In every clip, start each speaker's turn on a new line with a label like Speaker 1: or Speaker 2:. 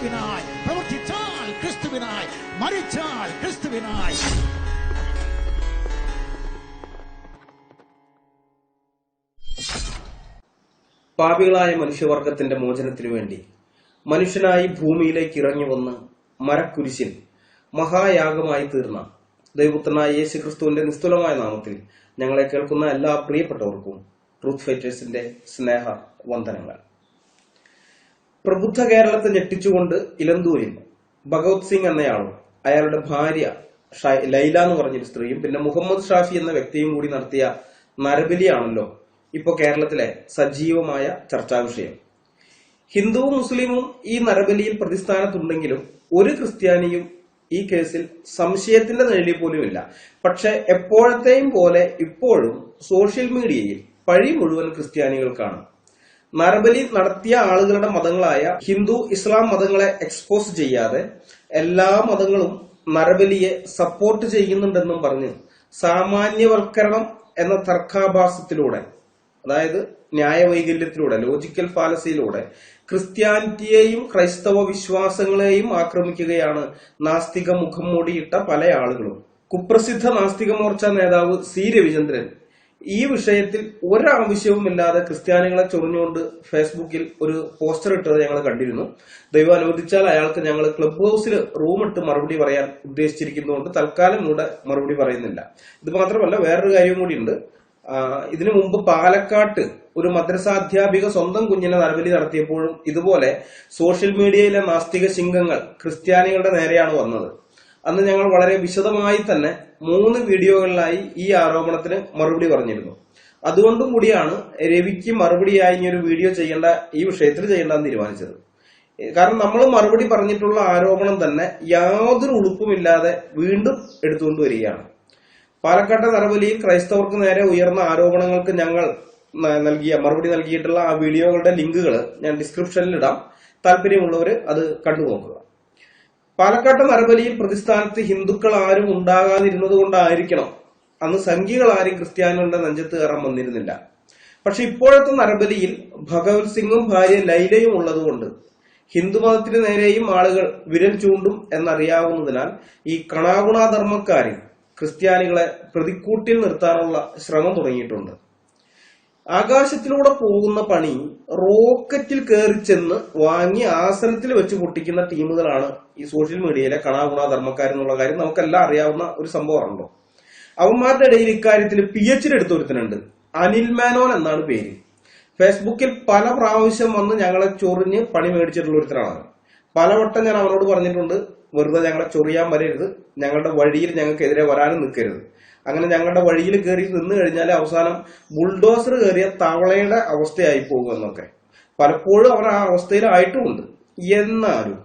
Speaker 1: ക്രിസ്തുവിനായി, പ്രവർത്തിച്ചാൽ ക്രിസ്തുവിനായി, മരിച്ചാൽ ക്രിസ്തുവിനായി.
Speaker 2: പാപികളായ മനുഷ്യവർഗത്തിന്റെ മോചനത്തിനു വേണ്ടി മനുഷ്യനായി ഭൂമിയിലേക്ക് ഇറങ്ങി വന്ന് മരക്കുരിശിൽ മഹായാഗമായി തീർന്ന ദൈവപുത്രനായ യേശു ക്രിസ്തുവിന്റെ നിസ്തുലമായ നാമത്തിൽ ഞങ്ങളെ കേൾക്കുന്ന എല്ലാ പ്രിയപ്പെട്ടവർക്കും ട്രൂത്ത് ഫൈറ്റേഴ്സിന്റെ സ്നേഹ വന്ദനങ്ങൾ. പ്രബുദ്ധ കേരളത്തെ ഞെട്ടിച്ചുകൊണ്ട് ഇലന്തൂരിൽ ഭഗവത് സിംഗ് എന്നയാളും അയാളുടെ ഭാര്യ ലൈല എന്ന് പറഞ്ഞൊരു സ്ത്രീയും പിന്നെ മുഹമ്മദ് ഷാഫി എന്ന വ്യക്തിയും കൂടി നടത്തിയ നരബലിയാണല്ലോ ഇപ്പോ കേരളത്തിലെ സജീവമായ ചർച്ചാ വിഷയം. ഹിന്ദുവും മുസ്ലിമും ഈ നരബലിയിൽ പ്രതിസ്ഥാനത്തുണ്ടെങ്കിലും ഒരു ക്രിസ്ത്യാനിയും ഈ കേസിൽ സംശയത്തിന്റെ നിഴലിൽ പോലുമില്ല. പക്ഷെ എപ്പോഴത്തെയും പോലെ ഇപ്പോഴും സോഷ്യൽ മീഡിയയിൽ പഴി മുഴുവൻ ക്രിസ്ത്യാനികൾക്കാണ്. നരബലി നടത്തിയ ആളുകളുടെ മതങ്ങളായ ഹിന്ദു, ഇസ്ലാം മതങ്ങളെ എക്സ്പോസ് ചെയ്യാതെ എല്ലാ മതങ്ങളും നരബലിയെ സപ്പോർട്ട് ചെയ്യുന്നുണ്ടെന്നും പറഞ്ഞ് സാമാന്യവൽക്കരണം എന്ന തർക്കാഭാസത്തിലൂടെ, അതായത് ന്യായവൈകല്യത്തിലൂടെ, ലോജിക്കൽ ഫാലസിയിലൂടെ ക്രിസ്ത്യാനിറ്റിയെയും ക്രൈസ്തവ വിശ്വാസങ്ങളെയും ആക്രമിക്കുകയാണ് നാസ്തിക മുഖം മൂടിയിട്ട പല ആളുകളും. കുപ്രസിദ്ധ നാസ്തിക മോർച്ച നേതാവ് സി രവിചന്ദ്രൻ ഈ വിഷയത്തിൽ ഒരാവശ്യവുമില്ലാതെ ക്രിസ്ത്യാനികളെ ചൊറിഞ്ഞുകൊണ്ട് ഫേസ്ബുക്കിൽ ഒരു പോസ്റ്റർ ഇട്ടത് ഞങ്ങൾ കണ്ടിരുന്നു. ദൈവം അനുവദിച്ചാൽ അയാൾക്ക് ഞങ്ങൾ ക്ലബ് ഹൗസിൽ റൂമിട്ട് മറുപടി പറയാൻ ഉദ്ദേശിച്ചിരിക്കുന്നതുകൊണ്ട് തൽക്കാലം ഇവിടെ മറുപടി പറയുന്നില്ല. ഇത് മാത്രമല്ല, വേറൊരു കാര്യം കൂടിയുണ്ട്. ഇതിനു മുമ്പ് പാലക്കാട്ട് ഒരു മദ്രസാധ്യാപിക സ്വന്തം കുഞ്ഞിനെ നരബലി നടത്തിയപ്പോഴും ഇതുപോലെ സോഷ്യൽ മീഡിയയിലെ നാസ്തിക ശിംഗങ്ങൾ ക്രിസ്ത്യാനികളുടെ നേരെയാണ് വന്നത്. അന്ന് ഞങ്ങൾ വളരെ വിശദമായി തന്നെ 3 വീഡിയോകളിലായി ഈ ആരോപണത്തിന് മറുപടി പറഞ്ഞിരുന്നു. അതുകൊണ്ടും കൂടിയാണ് രവിക്ക് മറുപടിയായി ഇനി ഒരു വീഡിയോ ഈ വിഷയത്തിൽ ചെയ്യേണ്ടെന്ന് തീരുമാനിച്ചത്. കാരണം നമ്മൾ മറുപടി പറഞ്ഞിട്ടുള്ള ആരോപണം തന്നെ യാതൊരു ഉളുപ്പുമില്ലാതെ വീണ്ടും എടുത്തുകൊണ്ട് വരികയാണ്. പാലക്കാട്ടെ നരബലിയിൽ ക്രൈസ്തവർക്ക് നേരെ ഉയർന്ന ആരോപണങ്ങൾക്ക് ഞങ്ങൾ മറുപടി നൽകിയിട്ടുള്ള ആ വീഡിയോകളുടെ ലിങ്കുകൾ ഞാൻ ഡിസ്ക്രിപ്ഷനിൽ ഇടാം. താല്പര്യമുള്ളവർ അത് കണ്ടുനോക്കുക. പാലക്കാട്ടെ നരബലിയിൽ പ്രതിസ്ഥാനത്ത് ഹിന്ദുക്കൾ ആരും ഉണ്ടാകാതിരുന്നത് കൊണ്ടായിരിക്കണം അന്ന് സംഖ്യകൾ ആരും ക്രിസ്ത്യാനികളുടെ നെഞ്ചത്ത് കയറാൻ വന്നിരുന്നില്ല. പക്ഷെ ഇപ്പോഴത്തെ നരബലിയിൽ ഭഗവത് സിംഗും ഭാര്യ ലൈലയും ഉള്ളതുകൊണ്ട് ഹിന്ദുമതത്തിന് നേരെയും ആളുകൾ വിരൽ ചൂണ്ടും എന്നറിയാവുന്നതിനാൽ ഈ കണാഗുണാധർമ്മക്കാര് ക്രിസ്ത്യാനികളെ പ്രതിക്കൂട്ടിൽ നിർത്താനുള്ള ശ്രമം തുടങ്ങിയിട്ടുണ്ട്. ആകാശത്തിലൂടെ പോകുന്ന പണി റോക്കറ്റിൽ കയറി ചെന്ന് വാങ്ങി ആസനത്തിൽ വെച്ച് പൊട്ടിക്കുന്ന ടീമുകളാണ് ഈ സോഷ്യൽ മീഡിയയിലെ കണാഗുണാധർമ്മക്കാരെന്നുള്ള കാര്യം നമുക്കെല്ലാം അറിയാവുന്ന ഒരു സംഭവമാണല്ലോ. അവന്മാരുടെ ഇടയിൽ ഇക്കാര്യത്തിൽ PhD എടുത്തൊരുത്തനുണ്ട്. അനിൽ മേനോൻ എന്നാണ് പേര്. ഫേസ്ബുക്കിൽ പല പ്രാവശ്യം വന്ന് ഞങ്ങളെ ചൊറിഞ്ഞ് പണി മേടിച്ചിട്ടുള്ള ഒരുത്തനാണ്. പലവട്ടം ഞാൻ അവനോട് പറഞ്ഞിട്ടുണ്ട്, വെറുതെ ഞങ്ങളെ ചൊറിയാൻ വരരുത്, ഞങ്ങളുടെ വഴിയിൽ ഞങ്ങൾക്കെതിരെ വരാനും നിൽക്കരുത്. അങ്ങനെ ഞങ്ങളുടെ വഴിയിൽ കയറി നിന്ന് കഴിഞ്ഞാൽ അവസാനം ബുൾഡോസർ കയറിയ തവളയുടെ അവസ്ഥയായി പോകുമെന്നൊക്കെ പലപ്പോഴും അവർ ആ അവസ്ഥയിലായിട്ടുമുണ്ട്. എന്നാലും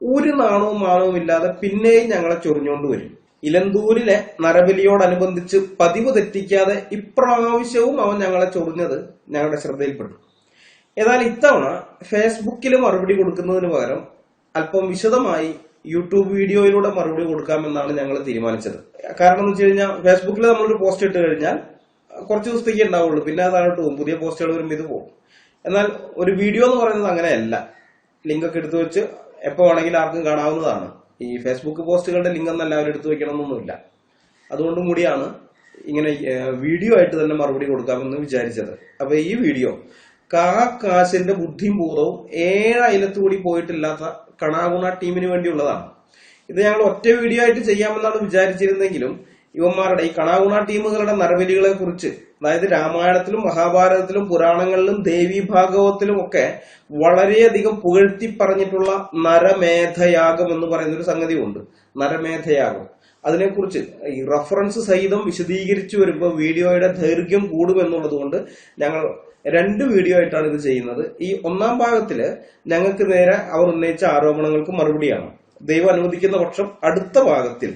Speaker 2: ഒരു നാണവും മാനവും ഇല്ലാതെ പിന്നെയും ഞങ്ങളെ ചൊറിഞ്ഞുകൊണ്ട് വരും. ഇലന്തൂരിലെ നരബലിയോടനുബന്ധിച്ച് പതിവ് തെറ്റിക്കാതെ ഇപ്രാവശ്യവും അവൻ ഞങ്ങളെ ചൊറിഞ്ഞത് ഞങ്ങളുടെ ശ്രദ്ധയിൽപ്പെട്ടു. എന്നാൽ ഇത്തവണ ഫേസ്ബുക്കിൽ മറുപടി കൊടുക്കുന്നതിന് പകരം അല്പം വിശദമായി യൂട്യൂബ് വീഡിയോയിലൂടെ മറുപടി കൊടുക്കാമെന്നാണ് ഞങ്ങൾ തീരുമാനിച്ചത്. കാരണം എന്ന് വെച്ച് കഴിഞ്ഞാൽ ഫേസ്ബുക്കിൽ നമ്മളൊരു പോസ്റ്റ് ഇട്ട് കഴിഞ്ഞാൽ കുറച്ച് ദിവസത്തേക്ക് ഉണ്ടാവുള്ളൂ, പിന്നെ അതായിട്ട് പോകും, പുതിയ പോസ്റ്റുകൾ വരുമ്പോൾ ഇത് പോകും. എന്നാൽ ഒരു വീഡിയോ എന്ന് പറയുന്നത് അങ്ങനെയല്ല. ലിങ്കൊക്കെ എടുത്തു വെച്ച് എപ്പോൾ വേണമെങ്കിലും ആർക്കും കാണാവുന്നതാണ്. ഈ ഫേസ്ബുക്ക് പോസ്റ്റുകളുടെ ലിങ്ക് ഒന്നും എല്ലാവരും എടുത്തു വെക്കണമെന്നൊന്നുമില്ല. അതുകൊണ്ടും കൂടിയാണ് ഇങ്ങനെ വീഡിയോ ആയിട്ട് തന്നെ മറുപടി കൊടുക്കാമെന്ന് വിചാരിച്ചത്. അപ്പൊ ഈ വീഡിയോ കാശിന്റെ ബുദ്ധിയും പൂർവ്വവും 7 അയലത്തുകൂടി പോയിട്ടില്ലാത്ത കണാഗുണ ടീമിന് വേണ്ടിയുള്ളതാണ്. ഇത് ഞങ്ങൾ ഒറ്റ വീഡിയോ ആയിട്ട് ചെയ്യാമെന്നാണ് വിചാരിച്ചിരുന്നെങ്കിലും ഇവന്മാരുടെ ഈ കണാഗുണ ടീമുകളുടെ നരബലികളെ കുറിച്ച്, അതായത് രാമായണത്തിലും മഹാഭാരതത്തിലും പുരാണങ്ങളിലും ദേവീ ഭാഗവത്തിലും ഒക്കെ വളരെയധികം പുകഴ്ത്തി പറഞ്ഞിട്ടുള്ള നരമേധയാഗം എന്ന് പറയുന്ന ഒരു സംഗതി ഉണ്ട്. നരമേധയാഗം അതിനെക്കുറിച്ച് ഈ റഫറൻസ് സഹിതം വിശദീകരിച്ചു വരുമ്പോൾ വീഡിയോയുടെ ദൈർഘ്യം കൂടുമെന്നുള്ളത് കൊണ്ട് ഞങ്ങൾ 2 വീഡിയോ ആയിട്ടാണ് ഇത് ചെയ്യുന്നത്. ഈ 1ാം ഭാഗത്തില് ഞങ്ങൾക്ക് നേരെ അവർ ഉന്നയിച്ച ആരോപണങ്ങൾക്ക് മറുപടിയാണ്. ദൈവം അനുവദിക്കുന്ന പക്ഷം അടുത്ത ഭാഗത്തിൽ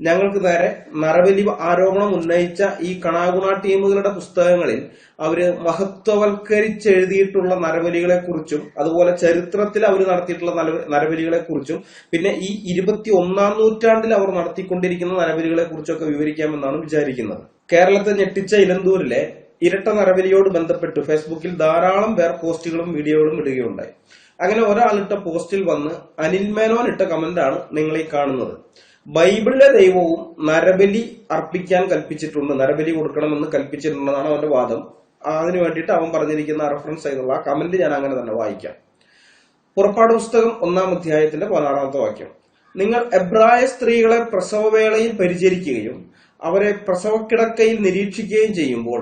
Speaker 2: ഞങ്ങൾക്ക് നേരെ നരബലി ആരോപണം ഉന്നയിച്ച ഈ കണാഗുണ ടീമുകളുടെ പുസ്തകങ്ങളിൽ അവര് മഹത്വവൽക്കരിച്ചെഴുതിയിട്ടുള്ള നരബലികളെ കുറിച്ചും അതുപോലെ ചരിത്രത്തിൽ അവർ നടത്തിയിട്ടുള്ള നരബലികളെ കുറിച്ചും പിന്നെ ഈ 21ാം നൂറ്റാണ്ടിൽ അവർ നടത്തിക്കൊണ്ടിരിക്കുന്ന നരബലികളെ കുറിച്ചൊക്കെ വിവരിക്കാമെന്നാണ് വിചാരിക്കുന്നത്. കേരളത്തെ ഞെട്ടിച്ച ഇലന്തൂരിലെ ഇരട്ട നരബലിയോട് ബന്ധപ്പെട്ട് ഫേസ്ബുക്കിൽ ധാരാളം പേർ പോസ്റ്റുകളും വീഡിയോകളും ഇടുകയുണ്ടായി. അങ്ങനെ ഒരാളിട്ട പോസ്റ്റിൽ വന്ന് അനിൽ മേനോൻ ഇട്ട കമന്റാണ് നിങ്ങൾ ഈ കാണുന്നത്. ബൈബിളിലെ ദൈവവും നരബലി അർപ്പിക്കാൻ കൽപ്പിച്ചിട്ടുണ്ട്, നരബലി കൊടുക്കണമെന്ന് കൽപ്പിച്ചിട്ടുണ്ടെന്നാണ് അവന്റെ വാദം. അതിനു വേണ്ടിയിട്ട് അവൻ പറഞ്ഞിരിക്കുന്ന റെഫറൻസ് ചെയ്തുള്ള ആ കമന്റ് ഞാൻ അങ്ങനെ തന്നെ വായിക്കാം. പുറപ്പാട് പുസ്തകം 1-ാം അധ്യായത്തിന്റെ 16-ാമത്തെ വാക്യം. നിങ്ങൾ എബ്രായ സ്ത്രീകളെ പ്രസവവേളയിൽ പരിചരിക്കുകയും അവരെ പ്രസവക്കിടക്കയിൽ നിരീക്ഷിക്കുകയും ചെയ്യുമ്പോൾ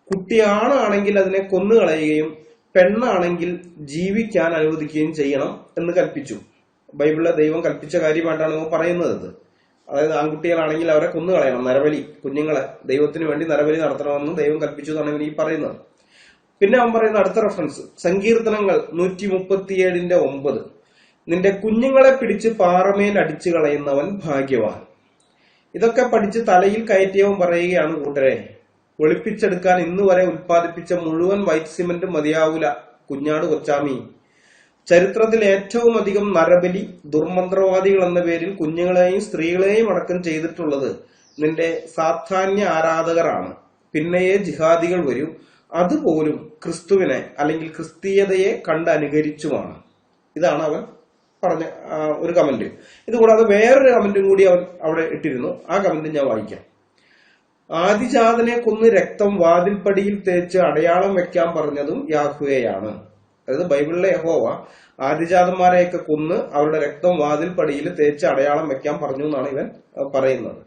Speaker 2: കുട്ടി ആണാണെങ്കിൽ അതിനെ കൊന്നുകളയുകയും പെണ്ണാണെങ്കിൽ ജീവിക്കാൻ അനുവദിക്കുകയും ചെയ്യണം എന്ന് കൽപ്പിച്ചു. ബൈബിളിലെ ദൈവം കൽപ്പിച്ച കാര്യമായിട്ടാണ് ഇവൻ പറയുന്നത്. അതായത് ആൺകുട്ടികളാണെങ്കിൽ അവരെ കൊന്നുകളയണം, നരബലി, കുഞ്ഞുങ്ങളെ ദൈവത്തിന് വേണ്ടി നരബലി നടത്തണമെന്ന് ദൈവം കൽപ്പിച്ചു എന്നാണ് ഇവൻ ഈ പറയുന്നത്. പിന്നെ അവൻ പറയുന്ന അടുത്ത റെഫറൻസ് സങ്കീർത്തനങ്ങൾ 137:9. നിന്റെ കുഞ്ഞുങ്ങളെ പിടിച്ച് പാറമേൽ അടിച്ചു കളയുന്നവൻ ഭാഗ്യവാൻ. ഇതൊക്കെ പഠിച്ച് തലയിൽ കയറ്റിയവൻ പറയുകയാണ്, കൂട്ടരെ, വെളുപ്പിച്ചെടുക്കാൻ ഇന്ന് വരെ ഉൽപ്പാദിപ്പിച്ച മുഴുവൻ വൈറ്റ് സിമന്റ് മതിയാവൂല കുഞ്ഞാട് കൊച്ചാമി. ചരിത്രത്തിൽ ഏറ്റവും അധികം നരബലി ദുർമന്ത്രവാദികൾ എന്ന പേരിൽ കുഞ്ഞുങ്ങളെയും സ്ത്രീകളെയും അടക്കം ചെയ്തിട്ടുള്ളത് നിന്റെ സാധാന്യ ആരാധകരാണ്. പിന്നെയേ ജിഹാദികൾ വരൂ, അതുപോലും ക്രിസ്തുവിനെ അല്ലെങ്കിൽ ക്രിസ്തീയതയെ കണ്ടനുകരിച്ചുമാണ്. ഇതാണ് അവൻ പറഞ്ഞ ഒരു കമന്റ്. ഇതുകൂടാതെ വേറൊരു കമന്റും കൂടി അവൻ അവിടെ ഇട്ടിരുന്നു. ആ കമന്റ് ഞാൻ വായിക്കാം. ആദിജാതനെ കൊന്ന് രക്തം വാതിൽപ്പടിയിൽ തേച്ച് അടയാളം വെക്കാൻ പറഞ്ഞതും യാഹ്വേയാണ്. അതായത് ബൈബിളിലെ യഹോവ ആദിജാതന്മാരെയൊക്കെ കൊന്ന് അവരുടെ രക്തം വാതിൽപ്പടിയിൽ തേച്ച് അടയാളം വെക്കാൻ പറഞ്ഞു എന്നാണ് ഇവൻ പറയുന്നത്.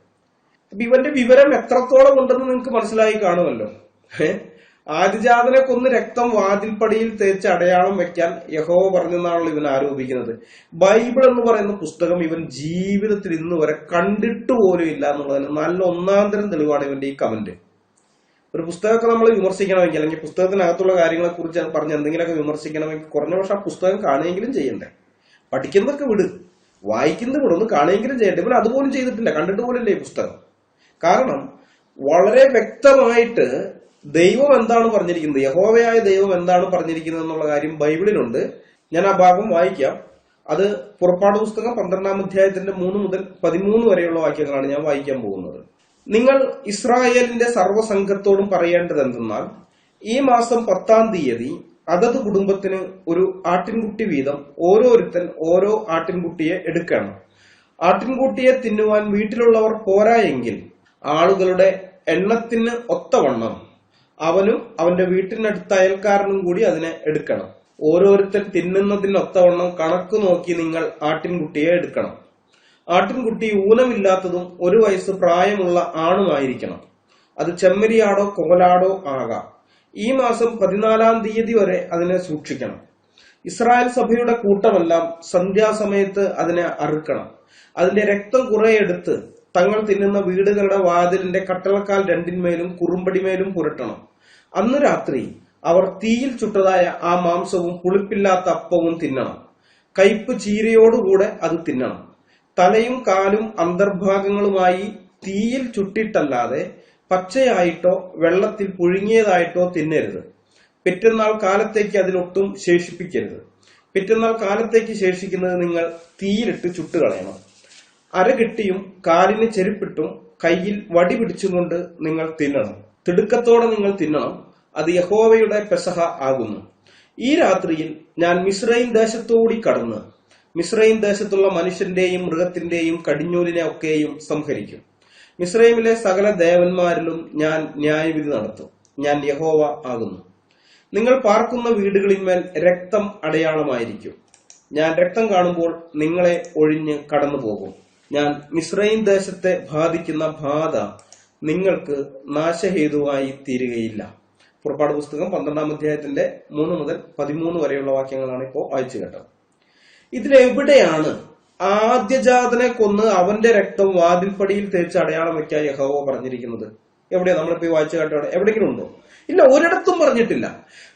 Speaker 2: അപ്പൊ ഇവന്റെ വിവരം എത്രത്തോളം ഉണ്ടെന്ന് നിങ്ങൾക്ക് മനസ്സിലായി കാണുമല്ലോ. ആദിജാതനെ കൊന്ന് രക്തം വാതിൽപ്പടിയിൽ തേച്ച് അടയാളം വെക്കാൻ യഹോവ പറഞ്ഞെന്നാണല്ലോ ഇവൻ ആരോപിക്കുന്നത്. ബൈബിൾ എന്ന് പറയുന്ന പുസ്തകം ഇവൻ ജീവിതത്തിൽ ഇന്ന് വരെ കണ്ടിട്ട് പോലും ഇല്ല എന്നുള്ളതിന് നല്ല ഒന്നാന്തരം തെളിവാണ് ഇവന്റെ ഈ കമന്റ്. ഒരു പുസ്തകമൊക്കെ നമ്മൾ വിമർശിക്കണമെങ്കിൽ അല്ലെങ്കിൽ പുസ്തകത്തിനകത്തുള്ള കാര്യങ്ങളെ കുറിച്ച് പറഞ്ഞ് എന്തെങ്കിലുമൊക്കെ വിമർശിക്കണമെങ്കിൽ കുറഞ്ഞ പക്ഷെ ആ പുസ്തകം കാണുകയെങ്കിലും ചെയ്യണ്ടേ. പഠിക്കുന്നതൊക്കെ വിട്, വായിക്കുന്നത് വിട്, ഒന്ന് കാണുകയെങ്കിലും ചെയ്യണ്ടേ. ഇവൻ അതുപോലും ചെയ്തിട്ടില്ല, കണ്ടിട്ട് പോലില്ലേ ഈ പുസ്തകം. കാരണം വളരെ വ്യക്തമായിട്ട് ദൈവം എന്താണ് പറഞ്ഞിരിക്കുന്നത്, യഹോവയായ ദൈവം എന്താണ് പറഞ്ഞിരിക്കുന്നത് എന്നുള്ള കാര്യം ബൈബിളിലുണ്ട്. ഞാൻ ആ ഭാഗം വായിക്കാം. അത് പുറപ്പാട് പുസ്തകം 12-ാം അധ്യായത്തിന്റെ 3 മുതൽ 13 വരെയുള്ള വാക്യങ്ങളാണ് ഞാൻ വായിക്കാൻ പോകുന്നത്. നിങ്ങൾ ഇസ്രായേലിന്റെ സർവ്വസംഘത്തോടും പറയേണ്ടത് എന്തെന്നാൽ, ഈ മാസം 10-ാം തീയതി അതത് കുടുംബത്തിന് ഒരു ആട്ടിൻകുട്ടി വീതം ഓരോരുത്തൻ ഓരോ ആട്ടിൻകുട്ടിയെ എടുക്കണം. ആട്ടിൻകുട്ടിയെ തിന്നുവാൻ വീട്ടിലുള്ളവർ പോരായെങ്കിൽ ആളുകളുടെ എണ്ണത്തിന് ഒത്തവണ്ണം അവനും അവന്റെ വീട്ടിനടുത്ത അയൽക്കാരനും കൂടി അതിനെ എടുക്കണം. ഓരോരുത്തൻ തിന്നുന്നതിനൊത്തവണ്ണം കണക്ക് നോക്കി നിങ്ങൾ ആട്ടിൻകുട്ടിയെ എടുക്കണം. ആട്ടിൻകുട്ടി ഊനമില്ലാത്തതും 1 വയസ്സ് പ്രായമുള്ള ആണുമായിരിക്കണം. അത് ചെമ്മരിയാടോ കോലാടോ ആകാം. ഈ മാസം 14-ാം തീയതി വരെ അതിനെ സൂക്ഷിക്കണം. ഇസ്രായേൽ സഭയുടെ കൂട്ടമെല്ലാം സന്ധ്യാസമയത്ത് അതിനെ അറുക്കണം. അതിന്റെ രക്തം കുറെ എടുത്ത് തങ്ങൾ തിന്നുന്ന വീടുകളുടെ വാതിലിന്റെ കട്ടളക്കാൽ 2-ന്മേലും കുറുമ്പടിമേലും പുരട്ടണം. അന്ന് രാത്രി അവർ തീയിൽ ചുട്ടതായ ആ മാംസവും പുളിപ്പില്ലാത്ത അപ്പവും തിന്നണം. കയ്പ് ചീരയോടുകൂടെ അത് തിന്നണം. തലയും കാലും അന്തർഭാഗങ്ങളുമായി തീയിൽ ചുട്ടിട്ടല്ലാതെ പച്ചയായിട്ടോ വെള്ളത്തിൽ പുഴുങ്ങിയതായിട്ടോ തിന്നരുത്. പിറ്റന്നാൾ കാലത്തേക്ക് അതിലൊട്ടും ശേഷിപ്പിക്കരുത്. പിറ്റന്നാൾ കാലത്തേക്ക് ശേഷിക്കുന്നത് നിങ്ങൾ തീയിലിട്ട് ചുട്ടുകളയണം. അരകിട്ടിയും കാലിന് ചെരുപ്പിട്ടും കയ്യിൽ വടി പിടിച്ചുകൊണ്ട് നിങ്ങൾ തിന്നണം. തിടുക്കത്തോടെ നിങ്ങൾ തിന്നണം. അത് യഹോവയുടെ പെസഹ ആകുന്നു. ഈ രാത്രിയിൽ ഞാൻ മിസ്രയീം ദേശത്തോടി കടന്ന് മിസ്രയീം ദേശത്തുള്ള മനുഷ്യന്റെയും മൃഗത്തിന്റെയും കടിഞ്ഞൂലിനെ ഒക്കെയും സംഹരിക്കും. മിസ്രയീമിലെ സകല ദേവന്മാരിലും ഞാൻ ന്യായവിധി നടത്തും. ഞാൻ യഹോവ ആകുന്നു. നിങ്ങൾ പാർക്കുന്ന വീടുകളിന്മേൽ രക്തം അടയാളമായിരിക്കും. ഞാൻ രക്തം കാണുമ്പോൾ നിങ്ങളെ ഒഴിഞ്ഞ് കടന്നു പോകും. ഞാൻ മിസ്രയീം ദേശത്തെ ബാധിക്കുന്ന ബാധ നിങ്ങൾക്ക് നാശഹേതുവായി തീരുകയില്ല. പുറപ്പാട് പുസ്തകം 12-ാം അധ്യായത്തിന്റെ 3 മുതൽ 13 വരെയുള്ള വാക്യങ്ങളാണ് ഇപ്പോൾ വായിച്ചു കേട്ടത്. ഇതിലെവിടെയാണ് ആദ്യജാതനെ കൊന്ന് അവന്റെ രക്തം വാതിൽപ്പടിയിൽ തേച്ച് അടയാളം വെക്കാൻ യഹോവ പറഞ്ഞിരിക്കുന്നത്? എവിടെയാ നമ്മളിപ്പോ വായിച്ചു കേട്ടവിടെ? എവിടെയെങ്കിലും ഉണ്ടോ? ഇല്ല, ഒരിടത്തും പറഞ്ഞിട്ടില്ല.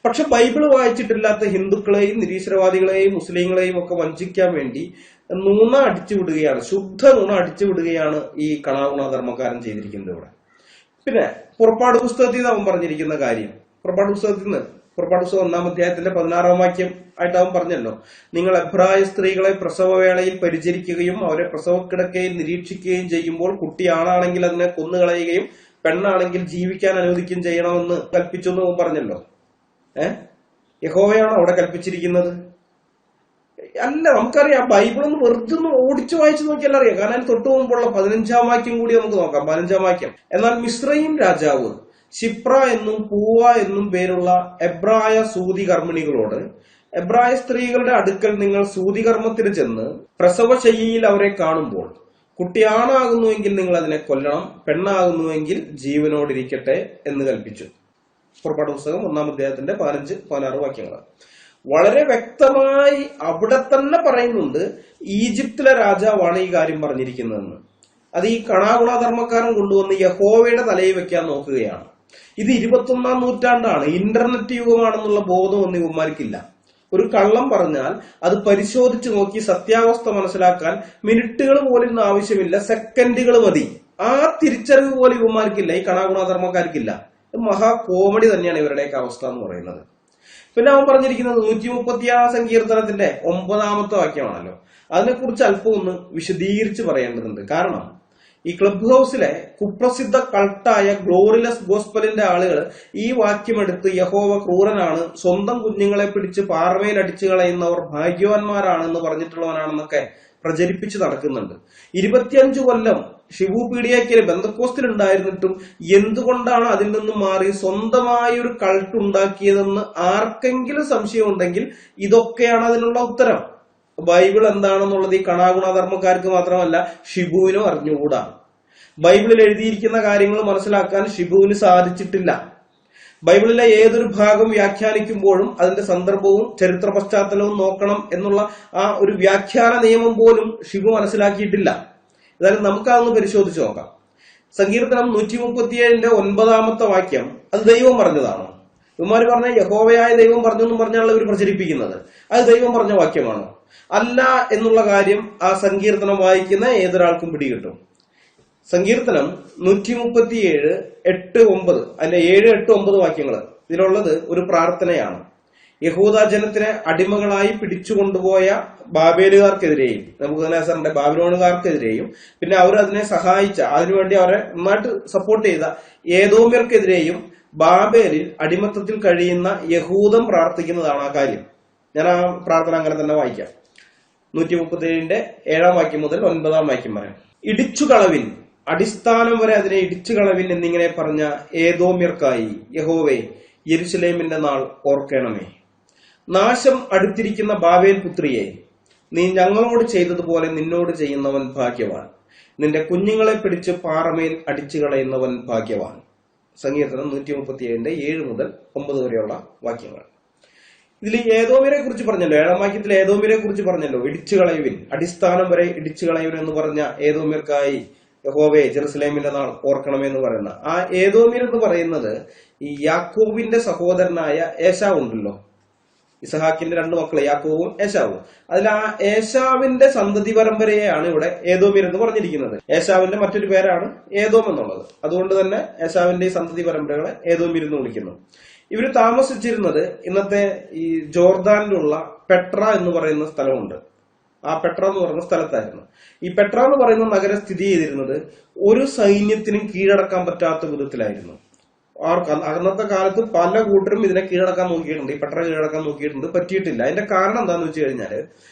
Speaker 2: പക്ഷെ ബൈബിള് വായിച്ചിട്ടില്ലാത്ത ഹിന്ദുക്കളെയും നിരീശ്വരവാദികളെയും മുസ്ലിങ്ങളെയും ഒക്കെ വഞ്ചിക്കാൻ വേണ്ടി നുണ അടിച്ചുവിടുകയാണ്, ശുദ്ധ നുണ അടിച്ചുവിടുകയാണ് ഈ കണാവുണ ധർമ്മക്കാരൻ ചെയ്തിരിക്കുന്നത് ഇവിടെ. പിന്നെ പുറപ്പാട് പുസ്തകത്തിൽ നിന്ന് അവൻ പറഞ്ഞിരിക്കുന്ന കാര്യം, പുറപ്പാട് പുസ്തകം 1-ാം അധ്യായത്തിന്റെ 16-ാം വാക്യം ആയിട്ട് അവൻ പറഞ്ഞല്ലോ, നിങ്ങൾ എബ്രായ സ്ത്രീകളെ പ്രസവവേളയിൽ പരിചരിക്കുകയും അവരെ പ്രസവക്കിടക്കയിൽ നിരീക്ഷിക്കുകയും ചെയ്യുമ്പോൾ കുട്ടി ആണാണെങ്കിൽ അതിനെ കൊന്നുകളയുകയും പെണ്ണാണെങ്കിൽ ജീവിക്കാൻ അനുവദിക്കുകയും ചെയ്യണമെന്ന് കൽപ്പിച്ചു എന്ന് പറഞ്ഞല്ലോ. യഹോവയാണോ അവിടെ കൽപ്പിച്ചിരിക്കുന്നത്? അല്ല, നമുക്കറിയാം. ബൈബിളൊന്ന് വെറുതെ ഒന്ന് ഓടിച്ചു വായിച്ചു നോക്കിയാൽ അറിയാം. കാരണം അതിന് തൊട്ടു മുമ്പുള്ള 15-ാം വാക്യം കൂടി നമുക്ക് നോക്കാം. 15-ാം വാക്യം. എന്നാൽ മിസ്രയീം രാജാവ് ശിപ്ര എന്നും പൂവ എന്നും പേരുള്ള എബ്രായ സൂതികർമ്മിണികളോട്, എബ്രായ സ്ത്രീകളുടെ അടുക്കൽ നിങ്ങൾ സൂതികർമ്മത്തിന് ചെന്ന് പ്രസവശയ്യയിൽ അവരെ കാണുമ്പോൾ കുട്ടി ആണാകുന്നുവെങ്കിൽ നിങ്ങൾ അതിനെ കൊല്ലണം, പെണ്ണാകുന്നുവെങ്കിൽ ജീവനോടിരിക്കട്ടെ എന്ന് കൽപ്പിച്ചു. പുറപ്പാട് പുസ്തകം 1-ാം അധ്യായത്തിന്റെ 15-16 വാക്യങ്ങൾ. വളരെ വ്യക്തമായി അവിടെ തന്നെ പറയുന്നുണ്ട് ഈജിപ്തിലെ രാജാവാണ് ഈ കാര്യം പറഞ്ഞിരിക്കുന്നതെന്ന്. അത് ഈ കണാഗുണധർമ്മക്കാരൻ കൊണ്ടുവന്ന് യഹോവയുടെ തലയിൽ വെക്കാൻ നോക്കുകയാണ്. ഇത് 21-ാം നൂറ്റാണ്ടാണ്, ഇന്റർനെറ്റ് യുഗമാണെന്നുള്ള ബോധമൊന്നും ഇവന്മാർക്കില്ല. ഒരു കള്ളം പറഞ്ഞാൽ അത് പരിശോധിച്ച് നോക്കി സത്യാവസ്ഥ മനസ്സിലാക്കാൻ മിനിറ്റുകൾ പോലും ആവശ്യമില്ല, സെക്കൻഡുകൾ മതി. ആ തിരിച്ചറിവ് പോലും ഇവന്മാർക്കില്ല, ഈ കണാഗുണധർമ്മക്കാർക്കില്ല. മഹാ കോമഡി തന്നെയാണ് ഇവരുടെയൊക്കെ അവസ്ഥ എന്ന് പറയുന്നത്. പിന്നെ അവൻ പറഞ്ഞിരിക്കുന്നത് 136 സങ്കീർത്തനത്തിന്റെ 9-ാമത്തെ വാക്യമാണല്ലോ. അതിനെക്കുറിച്ച് അല്പം ഒന്ന് വിശദീകരിച്ച് പറയേണ്ടതുണ്ട്. കാരണം ഈ ക്ലബ് ഹൗസിലെ കുപ്രസിദ്ധ കൾട്ടായ ഗ്ലോറിലെസ് ഗോസ്പലിന്റെ ആളുകൾ ഈ വാക്യമെടുത്ത് യഹോവ ക്രൂരനാണ്, സ്വന്തം കുഞ്ഞുങ്ങളെ പിടിച്ച് പാറമേൽ അടിച്ചു കളയുന്നവർ ഭാഗ്യവാന്മാരാണെന്ന് പറഞ്ഞിട്ടുള്ളവനാണെന്നൊക്കെ പ്രചരിപ്പിച്ച് നടക്കുന്നുണ്ട്. 25 കൊല്ലം ഷിബു പീഡിയയ്ക്ക് ബന്ധക്കോസ്തിൽ ഉണ്ടായിരുന്നിട്ടും എന്തുകൊണ്ടാണ് അതിൽ നിന്നും മാറി സ്വന്തമായ ഒരു കൾട്ട് ഉണ്ടാക്കിയതെന്ന് ആർക്കെങ്കിലും സംശയം ഉണ്ടെങ്കിൽ ഇതൊക്കെയാണ് അതിനുള്ള ഉത്തരം. ബൈബിൾ എന്താണെന്നുള്ളത് ഈ കണാഗുണധർമ്മക്കാർക്ക് മാത്രമല്ല ഷിബുവിനും അറിഞ്ഞുകൂടാ. ബൈബിളിൽ എഴുതിയിരിക്കുന്ന കാര്യങ്ങൾ മനസ്സിലാക്കാൻ ഷിബുവിന് സാധിച്ചിട്ടില്ല. ബൈബിളിലെ ഏതൊരു ഭാഗം വ്യാഖ്യാനിക്കുമ്പോഴും അതിന്റെ സന്ദർഭവും ചരിത്ര പശ്ചാത്തലവും നോക്കണം എന്നുള്ള ആ ഒരു വ്യാഖ്യാന നിയമം പോലും ഷിബു മനസ്സിലാക്കിയിട്ടില്ല. ഏതായാലും നമുക്കതൊന്ന് പരിശോധിച്ച് നോക്കാം. സങ്കീർത്തനം 137-ന്റെ 9-ാമത്തെ വാക്യം അത് ദൈവം പറഞ്ഞതാണോ? ഇവന്മാര് പറഞ്ഞ യഹോവയായ ദൈവം പറഞ്ഞു എന്നും പറഞ്ഞാണ് ഇവർ പ്രചരിപ്പിക്കുന്നത്. അത് ദൈവം പറഞ്ഞ വാക്യമാണോ? അല്ല എന്നുള്ള കാര്യം ആ സങ്കീർത്തനം വായിക്കുന്ന ഏതൊരാൾക്കും പിടികിട്ടും. സങ്കീർത്തനം 137, 8, 9 അതിന്റെ 7, 8, 9 വാക്യങ്ങൾ ഇതിലുള്ളത് ഒരു പ്രാർത്ഥനയാണ്. യഹൂദ ജനത്തിനെ അടിമകളായി പിടിച്ചുകൊണ്ടുപോയ ബാബേലുകാർക്കെതിരെയും നെബൂഖദ്നേസറിന്റെ ബാബിലോണുകാർക്കെതിരെയും പിന്നെ അവർ അതിനെ സഹായിച്ച, അതിനുവേണ്ടി അവരെ നന്നായിട്ട് സപ്പോർട്ട് ചെയ്ത ഏദോമ്യർക്കെതിരെയും ബാബേലിൽ അടിമത്തത്തിൽ കഴിയുന്ന യഹൂദം പ്രാർത്ഥിക്കുന്നതാണ് ആ കാര്യം. ഞാൻ ആ പ്രാർത്ഥന അങ്ങനെ തന്നെ വായിക്കാം. 137-ന്റെ 7-ാം വാക്യം മുതൽ 9-ാം വാക്യം വരെ. ഇടിച്ചുകളവിൻ, അടിസ്ഥാനം വരെ അതിനെ ഇടിച്ചുകളവിൻ എന്നിങ്ങനെ പറഞ്ഞ ഏദോമ്യർക്കായി യഹോവേ യെരുശലേമിന്റെ നാൾ ഓർക്കണമേ. നാശം അടുത്തിരിക്കുന്ന ബാബേൽ പുത്രിയെ, നീ ഞങ്ങളോട് ചെയ്തതുപോലെ നിന്നോട് ചെയ്യുന്നവൻ ഭാഗ്യവാൻ. നിന്റെ കുഞ്ഞുങ്ങളെ പിടിച്ച് പാറമേൽ അടിച്ചു കളയുന്നവൻ ഭാഗ്യവാൻ. സങ്കീർത്തനം 137-ന്റെ 7 മുതൽ 9 വരെയുള്ള വാക്യങ്ങൾ. ഇതിൽ ഏദോമ്യരെ കുറിച്ച് പറഞ്ഞല്ലോ, 7-ാം വാക്യത്തിൽ ഏദോമ്യരെ കുറിച്ച് പറഞ്ഞല്ലോ. ഇടിച്ചു കളയുവിൻ, അടിസ്ഥാനം വരെ ഇടിച്ചു കളയുവിൻ എന്ന് പറഞ്ഞ ഏദോമ്യർക്കായി യഹോവേ ജെറുസലേമിന്റെ നാൾ ഓർക്കണമെന്ന് പറയുന്ന ആ ഏദോമ്യർ എന്ന് പറയുന്നത് ഈ യാക്കോബിന്റെ സഹോദരനായ ഏശാവ് ഉണ്ടല്ലോ, ഇസഹാക്കിന്റെ 2 മക്കള് യാക്കോബും ഏശാവും. അതിൽ ആ ഏശാവിന്റെ സന്തതി പരമ്പരയെയാണ് ഇവിടെ ഏദോമ്യർ എന്ന് പറഞ്ഞിരിക്കുന്നത്. ഏശാവിന്റെ മറ്റൊരു പേരാണ് ഏദോം എന്നുള്ളത്. അതുകൊണ്ട് തന്നെ ഏശാവിന്റെ ഈ സന്തതി പരമ്പരകളെ ഏദോമ്യർ എന്ന് വിളിക്കുന്നു. ഇവര് താമസിച്ചിരുന്നത് ഇന്നത്തെ ഈ ജോർദാനിലുള്ള പെട്ര എന്ന് പറയുന്ന സ്ഥലമുണ്ട്. ആ പെട്ര എന്ന് പറയുന്ന സ്ഥലത്തായിരുന്നു. ഈ പെട്ര എന്ന് പറയുന്ന നഗരം സ്ഥിതി ചെയ്തിരുന്നത് ഒരു സൈന്യത്തിനും കീഴടക്കാൻ പറ്റാത്ത വിധത്തിലായിരുന്നു. അന്നത്തെ കാലത്ത് പല കൂട്ടരും ഇതിനെ കീഴടക്കാൻ നോക്കിയിട്ടുണ്ട്, ഈ പെട്ര കീഴടക്കാൻ നോക്കിയിട്ടുണ്ട്, പറ്റിയിട്ടില്ല. അതിന്റെ കാരണം എന്താന്ന് വെച്ച് കഴിഞ്ഞാല്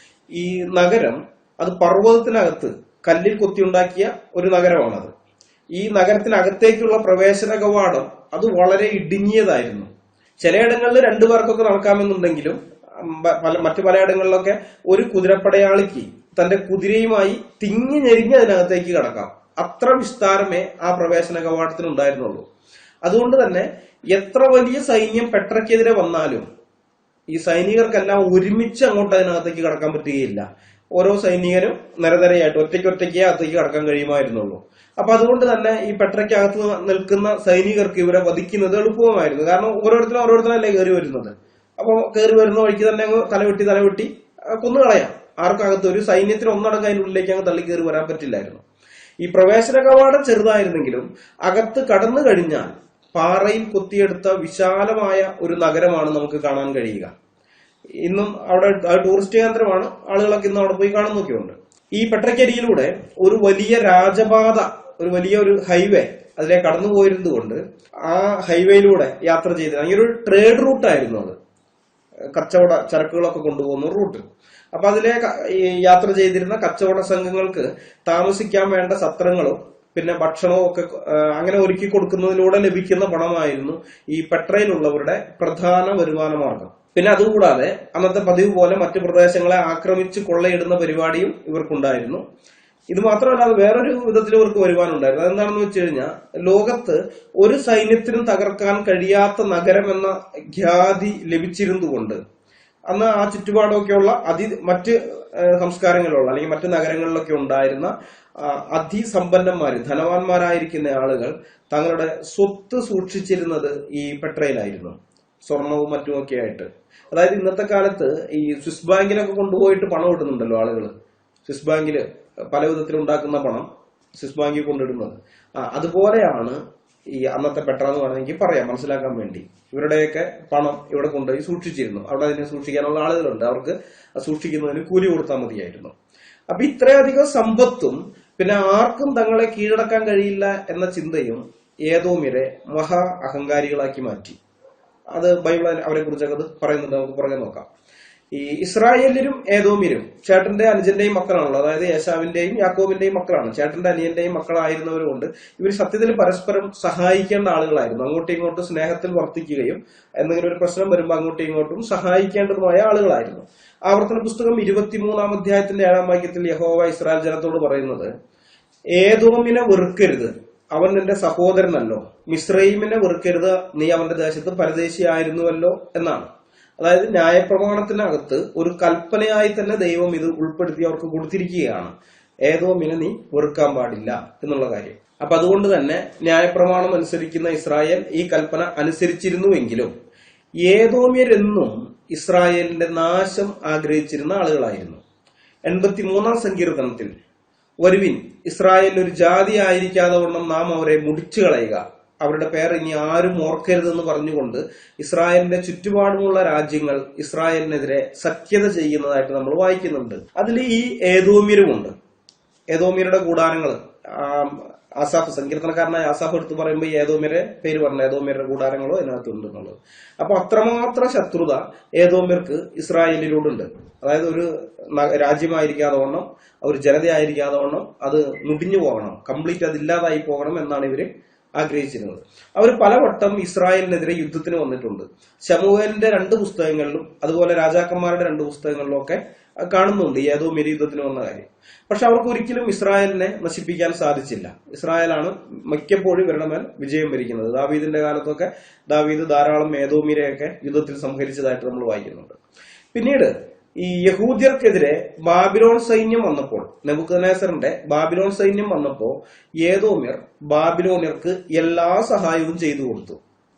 Speaker 2: ഈ നഗരം അത് പർവ്വതത്തിനകത്ത് കല്ലിൽ കൊത്തിയുണ്ടാക്കിയ ഒരു നഗരമാണത്. ഈ നഗരത്തിനകത്തേക്കുള്ള പ്രവേശന കവാടം അത് വളരെ ഇടുങ്ങിയതായിരുന്നു. ചിലയിടങ്ങളിൽ 2 പേർക്കൊക്കെ നടക്കാമെന്നുണ്ടെങ്കിലും മറ്റു പലയിടങ്ങളിലൊക്കെ ഒരു കുതിരപ്പടയാളിക്ക് തന്റെ കുതിരയുമായി തിങ്ങി ഞെരിഞ്ഞ് അതിനകത്തേക്ക് കടക്കാം. അത്ര വിസ്താരമേ ആ പ്രവേശന കവാടത്തിന് ഉണ്ടായിരുന്നുള്ളൂ. അതുകൊണ്ട് തന്നെ എത്ര വലിയ സൈന്യം പെട്രയ്ക്കെതിരെ വന്നാലും ഈ സൈനികർക്കെല്ലാം ഒരുമിച്ച് അങ്ങോട്ട് അതിനകത്തേക്ക് കടക്കാൻ പറ്റുകയില്ല. ഓരോ സൈനികരും നിരനിരയായിട്ട് ഒറ്റയ്ക്ക് അകത്തേക്ക് കടക്കാൻ കഴിയുമായിരുന്നുള്ളൂ. അപ്പൊ അതുകൊണ്ട് തന്നെ ഈ പെട്രയ്ക്കകത്ത് നിൽക്കുന്ന സൈനികർക്ക് ഇവരെ വധിക്കുന്നത് എളുപ്പമായിരുന്നു. കാരണം ഓരോരുത്തരല്ലേ കയറി വരുന്നത്. അപ്പൊ കയറി വരുന്ന വഴിക്ക് തന്നെ അങ്ങ് തലവെട്ടി കൊന്നുകളയാം. ആർക്കകത്ത് ഒരു സൈന്യത്തിന് ഒന്നടങ്കം അതിൻ്റെ ഉള്ളിലേക്ക് അങ്ങ് തള്ളി കയറി വരാൻ പറ്റില്ലായിരുന്നു. ഈ പ്രവേശന കവാടം ചെറുതായിരുന്നെങ്കിലും അകത്ത് കടന്നു കഴിഞ്ഞാൽ പാറയിൽ കൊത്തിയെടുത്ത വിശാലമായ ഒരു നഗരമാണ് നമുക്ക് കാണാൻ കഴിയുക. ഇന്നും അവിടെ ടൂറിസ്റ്റ് കേന്ദ്രമാണ്. ആളുകളൊക്കെ ഇന്ന് അവിടെ പോയി കാണുന്നൊക്കെയുണ്ട്. ഈ പെട്രയ്ക്കരിയിലൂടെ ഒരു വലിയ രാജപാത, ഒരു ഹൈവേ അതിലെ കടന്നു പോയിരുന്നത് കൊണ്ട് ആ ഹൈവേയിലൂടെ യാത്ര ചെയ്ത ഈ ഒരു ട്രേഡ് റൂട്ടായിരുന്നു അത്, കച്ചവട ചരക്കുകളൊക്കെ കൊണ്ടുപോകുന്ന റൂട്ട്. അപ്പൊ അതിലെ യാത്ര ചെയ്തിരുന്ന കച്ചവട സംഘങ്ങൾക്ക് താമസിക്കാൻ വേണ്ട സത്രങ്ങളും പിന്നെ ഭക്ഷണവും ഒക്കെ അങ്ങനെ ഒരുക്കി കൊടുക്കുന്നതിലൂടെ ലഭിക്കുന്ന പണമായിരുന്നു ഈ പെട്രയിലുള്ളവരുടെ പ്രധാന വരുമാന മാർഗം. പിന്നെ അതുകൂടാതെ അന്നത്തെ പതിവ് പോലെ മറ്റു പ്രദേശങ്ങളെ ആക്രമിച്ച് കൊള്ളയിടുന്ന പരിപാടിയും ഇവർക്കുണ്ടായിരുന്നു. ഇത് മാത്രമല്ല, അത് വേറൊരു വിധത്തിൽ ഇവർക്ക് വരുമാനമുണ്ടായിരുന്നു. അതെന്താണെന്ന് വെച്ച് കഴിഞ്ഞാൽ, ലോകത്ത് ഒരു സൈന്യത്തിനും തകർക്കാൻ കഴിയാത്ത നഗരം എന്ന ഖ്യാതി ലഭിച്ചിരുന്നുകൊണ്ട് അന്ന് ആ ചുറ്റുപാടൊക്കെയുള്ള മറ്റ് സംസ്കാരങ്ങളിലുള്ള അല്ലെങ്കിൽ മറ്റു നഗരങ്ങളിലൊക്കെ ഉണ്ടായിരുന്ന അതിസമ്പന്നന്മാര്, ധനവാന്മാരായിരിക്കുന്ന ആളുകൾ തങ്ങളുടെ സ്വത്ത് സൂക്ഷിച്ചിരുന്നത് ഈ പെട്രയിലായിരുന്നു, സ്വർണവും മറ്റുമൊക്കെ ആയിട്ട്. അതായത് ഇന്നത്തെ കാലത്ത് ഈ സ്വിസ് ബാങ്കിലൊക്കെ കൊണ്ടുപോയിട്ട് പണം ഇടുന്നുണ്ടല്ലോ ആളുകൾ. സ്വിസ് ബാങ്കില് പല വിധത്തിൽ ഉണ്ടാക്കുന്ന പണം സ്വിസ് ബാങ്കിൽ കൊണ്ടിടുന്നത്. അതുപോലെയാണ് ഈ അന്നത്തെ പെട്ര എന്ന് വേണമെങ്കിൽ പറയാം, മനസ്സിലാക്കാൻ വേണ്ടി. ഇവരുടെയൊക്കെ പണം ഇവിടെ കൊണ്ടുപോയി സൂക്ഷിച്ചിരുന്നു. അവിടെ അതിനെ സൂക്ഷിക്കാനുള്ള ആളുകളുണ്ട്, അവർക്ക് സൂക്ഷിക്കുന്നതിന് കൂലി കൊടുത്താൽ മതിയായിരുന്നു. അപ്പൊ ഇത്രയധികം സമ്പത്തും പിന്നെ ആർക്കും തങ്ങളെ കീഴടക്കാൻ കഴിയില്ല എന്ന ചിന്തയും ഏദോമ്യരെ മഹാ അഹങ്കാരികളാക്കി മാറ്റി. അത് ബൈബിൾ അവരെ കുറിച്ചൊക്കെ പറയുന്നുണ്ട്, നമുക്ക് പുറകെ നോക്കാം. ഈ ഇസ്രായേലിലും ഏദോമ്യരും ചേട്ടന്റെ അനുജന്റെയും മക്കളാണല്ലോ, അതായത് യേശാവിന്റെയും യാക്കോബിന്റെയും മക്കളാണ്. ചേട്ടന്റെ അനിയന്റെയും മക്കളായിരുന്നവരുകൊണ്ട് ഇവർ സത്യത്തിൽ പരസ്പരം സഹായിക്കേണ്ട ആളുകളായിരുന്നു. അങ്ങോട്ടും ഇങ്ങോട്ടും സ്നേഹത്തിൽ വർത്തിക്കുകയും എന്തെങ്കിലും ഒരു പ്രശ്നം വരുമ്പോൾ അങ്ങോട്ടും ഇങ്ങോട്ടും സഹായിക്കേണ്ടതുമായ ആളുകളായിരുന്നു. ആവർത്തന പുസ്തകം 23-ാം അധ്യായത്തിന്റെ 7-ാം വാക്യത്തിൽ യഹോവ ഇസ്രായേൽ ജനത്തോട് പറയുന്നത്, ഏദോമിനെ വെറുക്കരുത്, അവൻ നിന്റെ സഹോദരനല്ലോ. മിസ്രയീമിനെ വെറുക്കരുത്, നീ അവന്റെ ദേശത്ത് പരദേശിയായിരുന്നുവല്ലോ എന്നാണ്. അതായത് ന്യായപ്രമാണത്തിനകത്ത് ഒരു കൽപ്പനയായി തന്നെ ദൈവം ഇത് ഉൾപ്പെടുത്തി അവർക്ക് കൊടുത്തിരിക്കുകയാണ്, ഏദോമിനെ നീ വെറുക്കാൻ പാടില്ല എന്നുള്ള കാര്യം. അപ്പൊ അതുകൊണ്ട് തന്നെ ന്യായപ്രമാണം അനുസരിക്കുന്ന ഇസ്രായേൽ ഈ കൽപ്പന അനുസരിച്ചിരുന്നുവെങ്കിലും ഏദോമ്യരെന്നും ഇസ്രായേലിന്റെ നാശം ആഗ്രഹിച്ചിരുന്ന ആളുകളായിരുന്നു. 83-ാം സങ്കീർത്തനത്തിൽ, വരുവിൻ, ഇസ്രായേൽ ഒരു ജാതി ആയിരിക്കാതെ വണ്ണം നാം അവരെ മുടിച്ചു കളയുക, അവരുടെ പേർ ഇനി ആരും ഓർക്കരുതെന്ന് പറഞ്ഞുകൊണ്ട് ഇസ്രായേലിന്റെ ചുറ്റുപാടുമുള്ള രാജ്യങ്ങൾ ഇസ്രായേലിനെതിരെ സഖ്യത ചെയ്യുന്നതായിട്ട് നമ്മൾ വായിക്കുന്നുണ്ട്. അതിൽ ഈ ഏദോമ്യരുമുണ്ട്. ഏദോമ്യരുടെ കൂടാരങ്ങൾ ആസാഫ്, സങ്കീർത്തനക്കാരനായ ആസാഫ് എടുത്ത് പറയുമ്പോൾ ഏദോമ്യരെ പേര് പറഞ്ഞ ഏദോമ്യരുടെ കൂടാരങ്ങളോ അതിനകത്തുണ്ട് എന്നുള്ളത്. അപ്പൊ അത്രമാത്രം ശത്രുത ഏദോമ്യർക്ക് ഇസ്രായേലിനോടുണ്ട്. അതായത് ഒരു രാജ്യമായിരിക്കാതെ വണ്ണം, ഒരു ജനതയായിരിക്കാതെ വണ്ണം അത് മുടിഞ്ഞു പോകണം, കംപ്ലീറ്റ് അത് ഇല്ലാതായി പോകണം എന്നാണ് ഇവര് ആഗ്രഹിച്ചിരുന്നത്. അവർ പലവട്ടം ഇസ്രായേലിനെതിരെ യുദ്ധത്തിന് വന്നിട്ടുണ്ട്. ശമൂവേലിന്റെ 2 പുസ്തകങ്ങളിലും അതുപോലെ രാജാക്കന്മാരുടെ 2 പുസ്തകങ്ങളിലും ഒക്കെ കാണുന്നുണ്ട് ഏദോമ്യർ യുദ്ധത്തിന് വന്ന കാര്യം. പക്ഷെ അവർക്ക് ഒരിക്കലും ഇസ്രായേലിനെ നശിപ്പിക്കാൻ സാധിച്ചില്ല. ഇസ്രായേലാണ് മിക്കപ്പോഴും ഇവരുടെ മേൽ വിജയം വരിക്കുന്നത്. ദാവീദിന്റെ കാലത്തൊക്കെ ദാവീദ് ധാരാളം ഏദോമ്യരെയൊക്കെ യുദ്ധത്തിൽ സംഹരിച്ചതായിട്ട് നമ്മൾ വായിക്കുന്നുണ്ട്. പിന്നീട് ഈ യഹൂദ്യർക്കെതിരെ ബാബിലോൺ സൈന്യം വന്നപ്പോൾ, നെബൂഖദ്നേസറിന്റെ ബാബിലോൺ സൈന്യം വന്നപ്പോൾ ഏദോമ്യർ ബാബിലോണ്യർക്ക് എല്ലാ സഹായവും ചെയ്തു കൊടുത്തു.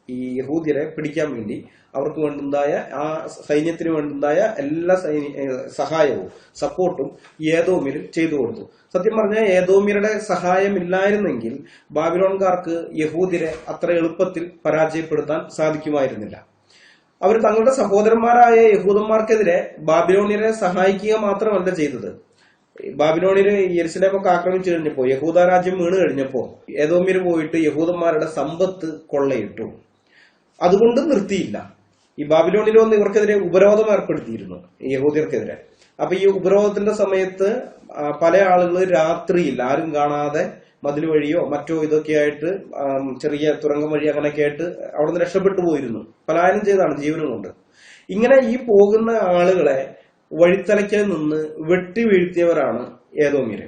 Speaker 2: ഈ യഹൂദ്യരെ പിടിക്കാൻ വേണ്ടി അവർക്ക് വേണ്ടുന്നതായ ആ സൈന്യത്തിന് വേണ്ടുന്നതായ എല്ലാ സഹായവും സപ്പോർട്ടും ഏദോമ്യർ ചെയ്തു കൊടുത്തു. സത്യം പറഞ്ഞാൽ ഏദോമ്യരുടെ സഹായം ഇല്ലായിരുന്നെങ്കിൽ ബാബിലോൺകാർക്ക് യഹൂദ്യരെ അത്ര എളുപ്പത്തിൽ പരാജയപ്പെടുത്താൻ സാധിക്കുമായിരുന്നില്ല. അവർ തങ്ങളുടെ സഹോദരന്മാരായ യഹൂദന്മാർക്കെതിരെ ബാബിലോണിയരെ സഹായിക്കുക മാത്രമല്ല ചെയ്തത്. ബാബിലോണിയര് യെരുശലേമൊക്കെ ആക്രമിച്ചു കഴിഞ്ഞപ്പോ, യഹൂദ രാജ്യം വീണ് കഴിഞ്ഞപ്പോ ഏദോമ്യര് പോയിട്ട് യഹൂദന്മാരുടെ സമ്പത്ത് കൊള്ളയിട്ടു. അതുകൊണ്ട് നിർത്തിയില്ല. ഈ ബാബിലോണിൽ വന്ന് ഇവർക്കെതിരെ ഉപരോധം ഏർപ്പെടുത്തിയിരുന്നു യഹൂദ്യർക്കെതിരെ. അപ്പൊ ഈ ഉപരോധത്തിന്റെ സമയത്ത് പല ആളുകൾ രാത്രിയിൽ ആരും കാണാതെ മതിൽ വഴിയോ മറ്റോ ഇതൊക്കെയായിട്ട് ചെറിയ തുരങ്കം വഴി അങ്ങനെയൊക്കെ ആയിട്ട് അവിടെ നിന്ന് രക്ഷപ്പെട്ടു പോയിരുന്നു. പലായനം ചെയ്താണ് ജീവനും കൊണ്ട്. ഇങ്ങനെ ഈ പോകുന്ന ആളുകളെ വഴിത്തലയ്ക്കൽ നിന്ന് വെട്ടി വീഴ്ത്തിയവരാണ് ഏദോമ്യര്.